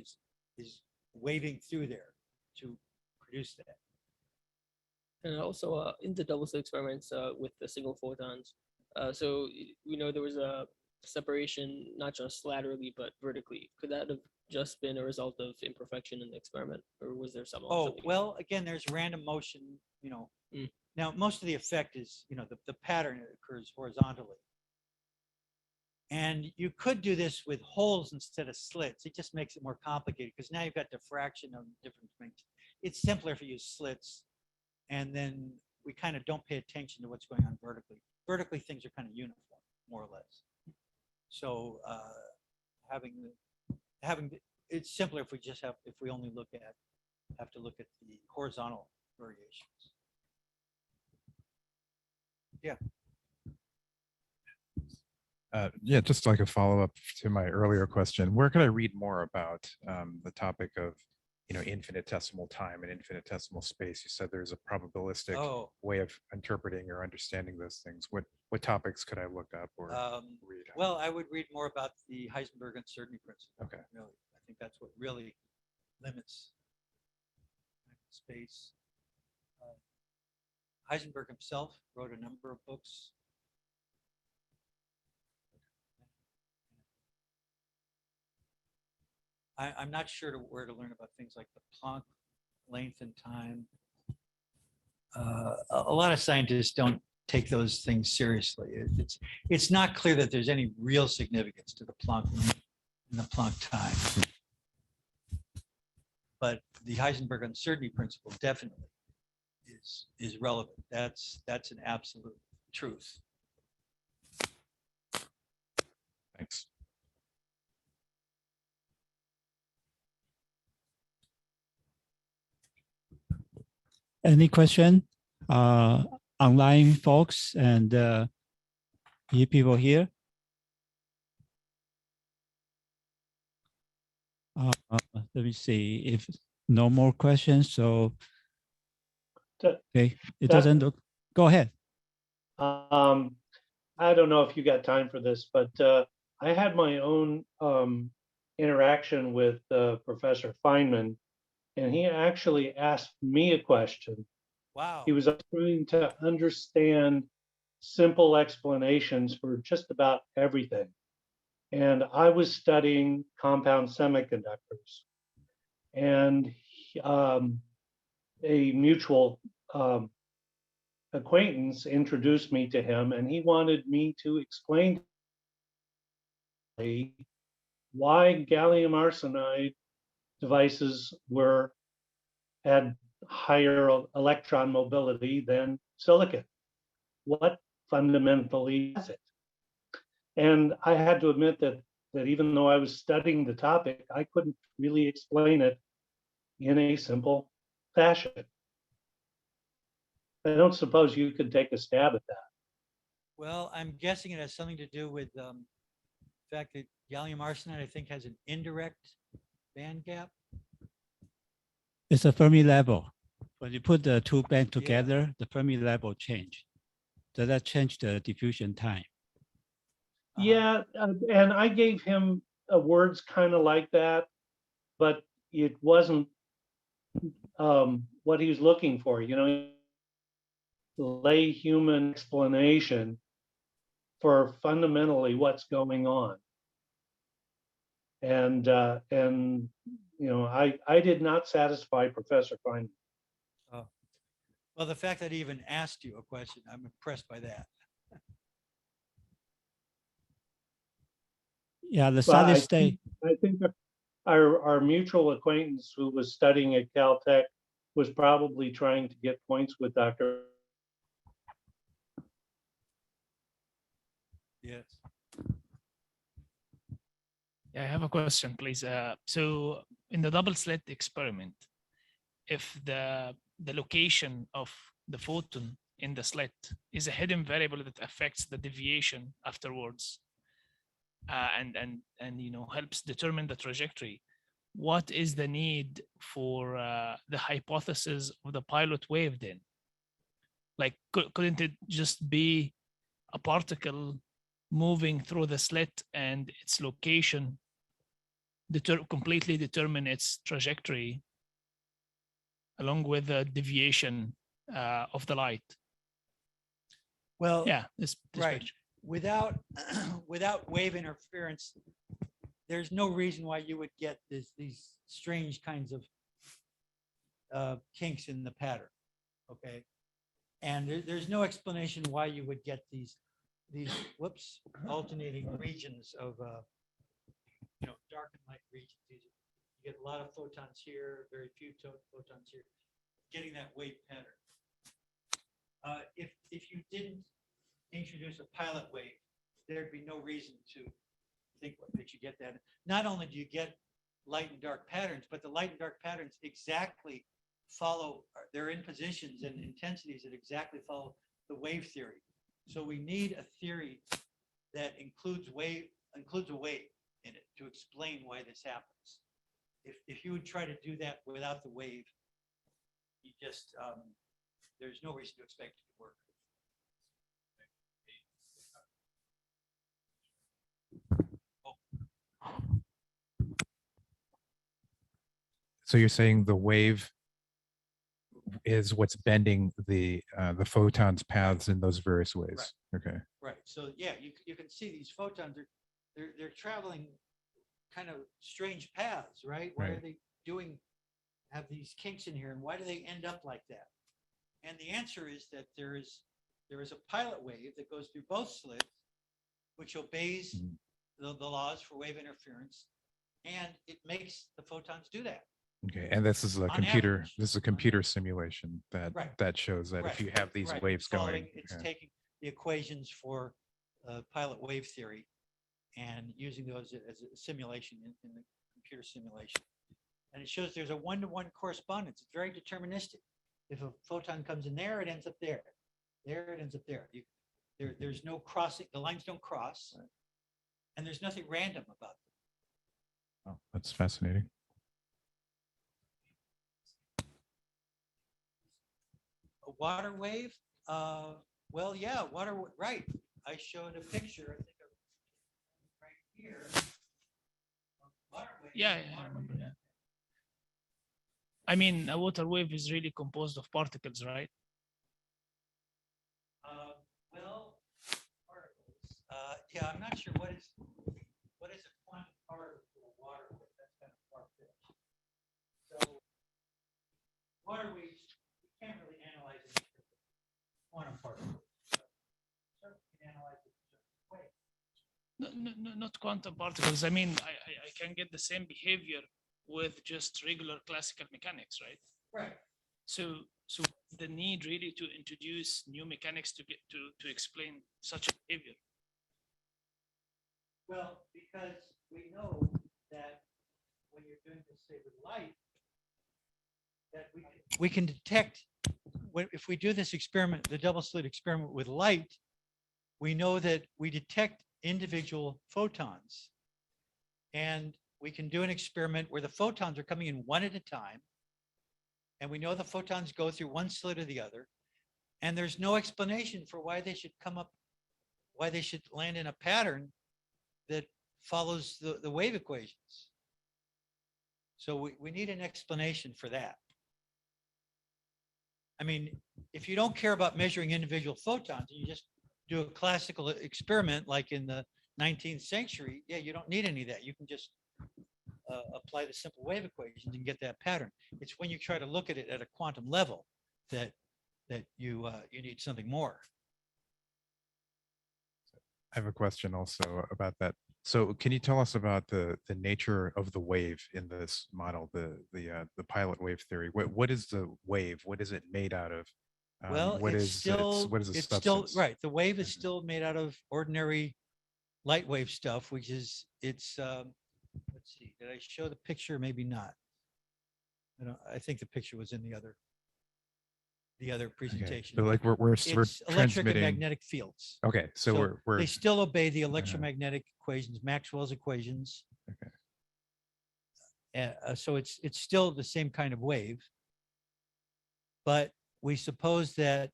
is waving through there to produce that. And also in the double slit experiments with the single photons, so we know there was a separation not just laterally but vertically. Could that have just been a result of imperfection in the experiment, or was there some? Oh, well, again, there's random motion, you know. Now, most of the effect is, you know, the pattern occurs horizontally. And you could do this with holes instead of slits. It just makes it more complicated because now you've got diffraction of different things. It's simpler if you use slits, and then we kind of don't pay attention to what's going on vertically. Vertically, things are kind of uniform, more or less. So it's simpler if we just have to look at the horizontal variations. Yeah. Yeah, just like a follow-up to my earlier question, where could I read more about the topic of, you know, infinitesimal time and infinitesimal space? You said there's a probabilistic way of interpreting or understanding those things. What topics could I look up or read? Well, I would read more about the Heisenberg uncertainty principle. Okay. Really, I think that's what really limits space. Heisenberg himself wrote a number of books. I'm not sure where to learn about things like the Planck length and time. A lot of scientists don't take those things seriously. It's not clear that there's any real significance to the Planck length and the Planck time. But the Heisenberg uncertainty principle definitely is relevant. That's an absolute truth. Thanks. Any question? Online folks and you people here? Let me see if no more questions. So, okay, it doesn't look. Go ahead. I don't know if you got time for this, but I had my own interaction with Professor Feynman, and he actually asked me a question. Wow. He was trying to understand simple explanations for just about everything. And I was studying compound semiconductors. And a mutual acquaintance introduced me to him, and he wanted me to explain why gallium arsenide devices had higher electron mobility than silicon. What fundamentally is it? And I had to admit that even though I was studying the topic, I couldn't really explain it in a simple fashion. I don't suppose you could take a stab at that. Well, I'm guessing it has something to do with the fact that gallium arsenide, I think, has an indirect band gap. It's a Fermi level. When you put the two bands together, the Fermi level change. Does that change the diffusion time? Yeah, and I gave him words kind of like that, but it wasn't what he was looking for. You know, lay human explanation for fundamentally what's going on. And you know, I did not satisfy Professor Feynman. Well, the fact that he even asked you a question, I'm impressed by that. Yeah, the Well, solid I state. I think that our mutual acquaintance who was studying at Caltech was probably trying to get points with Dr. Yes. Yeah, I have a question, please. So in the double slit experiment, if the location of the photon in the slit is a hidden variable that affects the deviation afterwards, and you know helps determine the trajectory, what is the need for the hypothesis of the pilot wave then? Like, couldn't it just be a particle moving through the slit and its location completely determine its trajectory along with the deviation of the light? Well, Yeah, this right. picture. Without without wave interference, there's no reason why you would get these strange kinds of kinks in the pattern. Okay, and there's no explanation why you would get these whoops alternating regions of dark and light regions. You get a lot of photons here, very few photons here, getting that wave pattern. If you didn't introduce a pilot wave, there'd be no reason to think that you get that. Not only do you get light and dark patterns, but the light and dark patterns exactly follow, they're in positions and intensities that exactly follow the wave theory. So we need a theory that includes a wave in it to explain why this happens. If you would try to do that without the wave, you just there's no reason to expect it to work. So you're saying the wave is what's bending the photons' paths in those various ways. Right. Okay. Right. So yeah, you can see these photons they're traveling kind of strange paths, right? Why are they have these kinks in here, and why do they end up like that? And the answer is that there is a pilot wave that goes through both slits, which obeys the laws for wave interference, and it makes the photons do that. Okay, and this is a On computer. average. This is a computer simulation that Right. shows that if Right. you have these Right. waves going, It's yeah. taking the equations for pilot wave theory and using those as a simulation in the computer simulation. And it shows there's a one-to-one correspondence. It's very deterministic. If a photon comes in there, it ends up there. There, it ends up there. There's no crossing. The lines don't cross. Right. And there's nothing random about them. Oh, that's fascinating. A water wave? Well, yeah, right. I showed a picture, I think, of right here. Water wave. Yeah, I remember that. I mean, a water wave is really composed of particles, right? Well, particles. Yeah, I'm not sure what is a quantum particle for a water wave. That's kind of far-fetched. So water waves, we can't really analyze it in terms of quantum particles. So we can analyze it in terms of waves. No, not quantum particles. I mean, I can get the same behavior with just regular classical mechanics, right? Right. So the need really to introduce new mechanics to explain such a behavior. Well, because we know that when you're doing this, say, with light, that we can detect, if we do this experiment, the double slit experiment with light, we know that we detect individual photons. And we can do an experiment where the photons are coming in one at a time. And we know the photons go through one slit or the other. And there's no explanation for why they should why they should land in a pattern that follows the wave equations. So we need an explanation for that. I mean, if you don't care about measuring individual photons, and you just do a classical experiment like in the 19th century, yeah, you don't need any of that. You can just apply the simple wave equations and get that pattern. It's when you try to look at it at a quantum level that that you need something more. I have a question also about that. So can you tell us about the nature of the wave in this model, the pilot wave theory? What is the wave? What is it made out of? Well, what it's is still, what is the it's substance? still, right. The wave is still made out of ordinary light wave stuff, which is, it's, let's see, did I show the picture? Maybe not. I think the picture was in the other presentation. So like we're It's electric and transmitting. magnetic fields. Okay, so we're They still obey the electromagnetic equations, Maxwell's equations. Okay. So it's still the same kind of wave, but we suppose that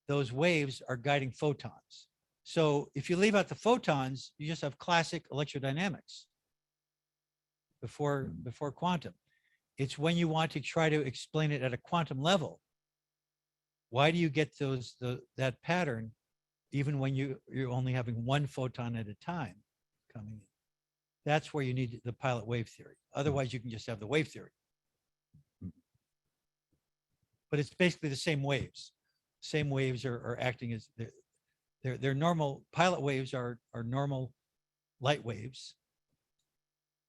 those waves are guiding photons. So if you leave out the photons, you just have classic electrodynamics before quantum. It's when you want to try to explain it at a quantum level. Why do you get that pattern even when you're only having one photon at a time coming in? That's where you need the pilot wave theory. Otherwise, you can just have the wave theory. But it's basically the same waves. Same waves are acting as they're normal. Pilot waves are normal light waves,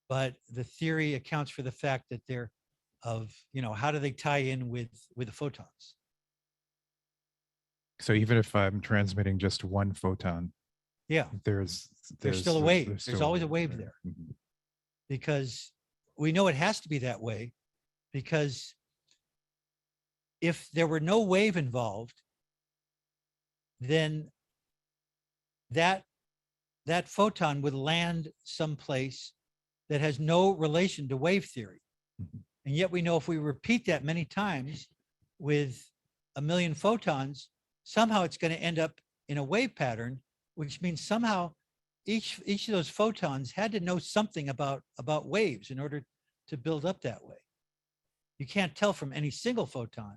but the theory accounts for the fact that they're how do they tie in with the photons? So even if I'm transmitting just one photon, Yeah, there's still a wave. There's still always a wave there. Because we know it has to be that way, because if there were no wave involved, then that photon would land someplace that has no relation to wave theory. And yet we know if we repeat that many times with 1 million photons, somehow it's going to end up in a wave pattern, which means somehow each of those photons had to know something about waves in order to build up that way. You can't tell from any single photon,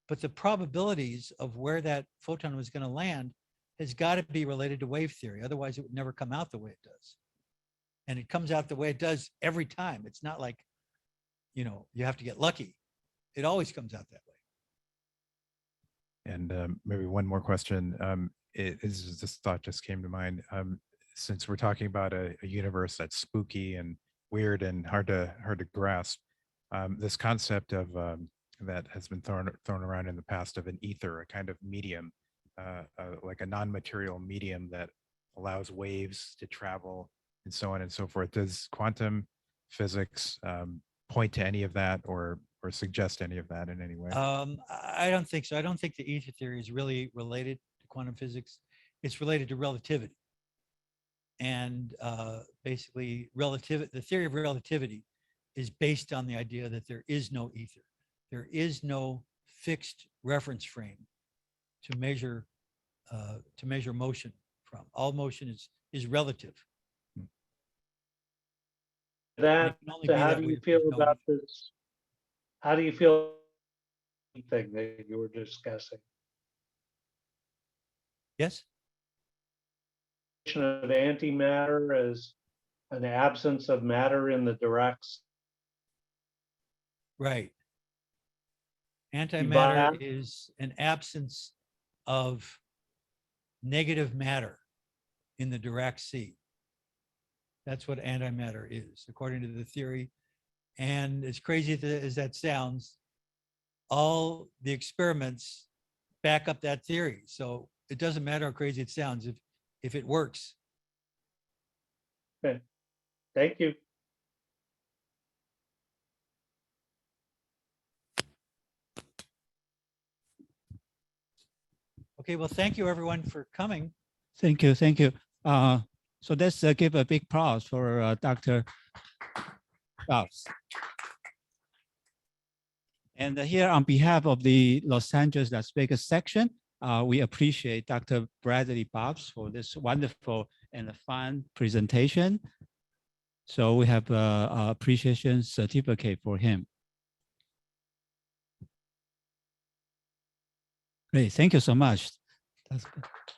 but the probabilities of where that photon was going to land has got to be related to wave theory. Otherwise, it would never come out the way it does. And it comes out the way it does every time. It's not like, you have to get lucky. It always comes out that way. And maybe one more question. This thought just came to mind. Since we're talking about a universe that's spooky and weird and hard to grasp, this concept of that has been thrown around in the past of an ether, a kind of medium, like a non-material medium that allows waves to travel and so on and so forth. Does quantum physics point to any of that or suggest any of that in any way? I don't think so. I don't think the ether theory is really related to quantum physics. It's related to relativity. And basically, the theory of relativity is based on the idea that there is no ether. There is no fixed reference frame to measure motion from. All motion is relative. How do you feel about this? How do you feel thing that you were discussing? Yes. Of antimatter as an absence of matter in the directs. Right. Antimatter is an absence of negative matter in the Dirac sea. That's what antimatter is, according to the theory. And as crazy as that sounds, all the experiments back up that theory. So it doesn't matter how crazy it sounds if it works. Okay. Thank you. Okay, well, thank you everyone for coming. Thank you. Thank you. So let's give a big applause for Dr. Phelps. And here on behalf of the Los Angeles Las Vegas section, we appreciate Dr. Bradley Bobs for this wonderful and fun presentation. So we have an appreciation certificate for him. Great, thank you so much.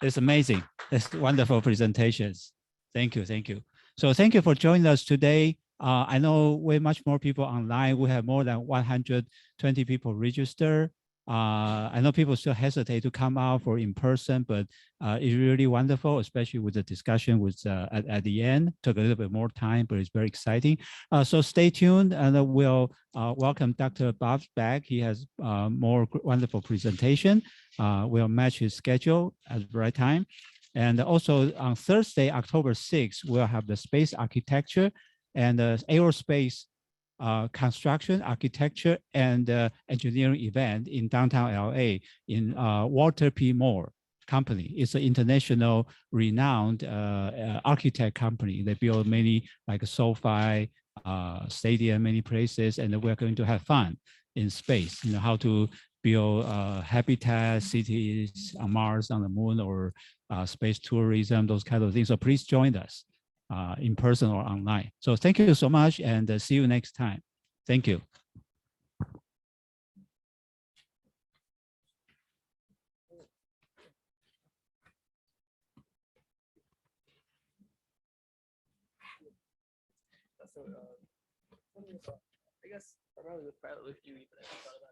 It's amazing. It's wonderful presentations. Thank you, thank you. So thank you for joining us today. I know way much more people online. We have more than 120 people registered. I know people still hesitate to come out for in person, but it's really wonderful, especially with the discussion with at the end. Took a little bit more time, but it's very exciting. So stay tuned, and we'll welcome Dr. Bob back. He has more wonderful presentation. We'll match his schedule at the right time. And also on Thursday, October 6th, we'll have the space architecture and aerospace construction, architecture, and engineering event in downtown LA in Walter P. Moore company. It's an international renowned architect company. They build many like SoFi, stadium, many places, and we're going to have fun in space, you know, how to build habitat, cities on Mars, on the moon, or space tourism, those kind of things. So please join us in person or online. So thank you so much, and see you next time. Thank you. So, I guess primarily with Pilot with UE, but I thought about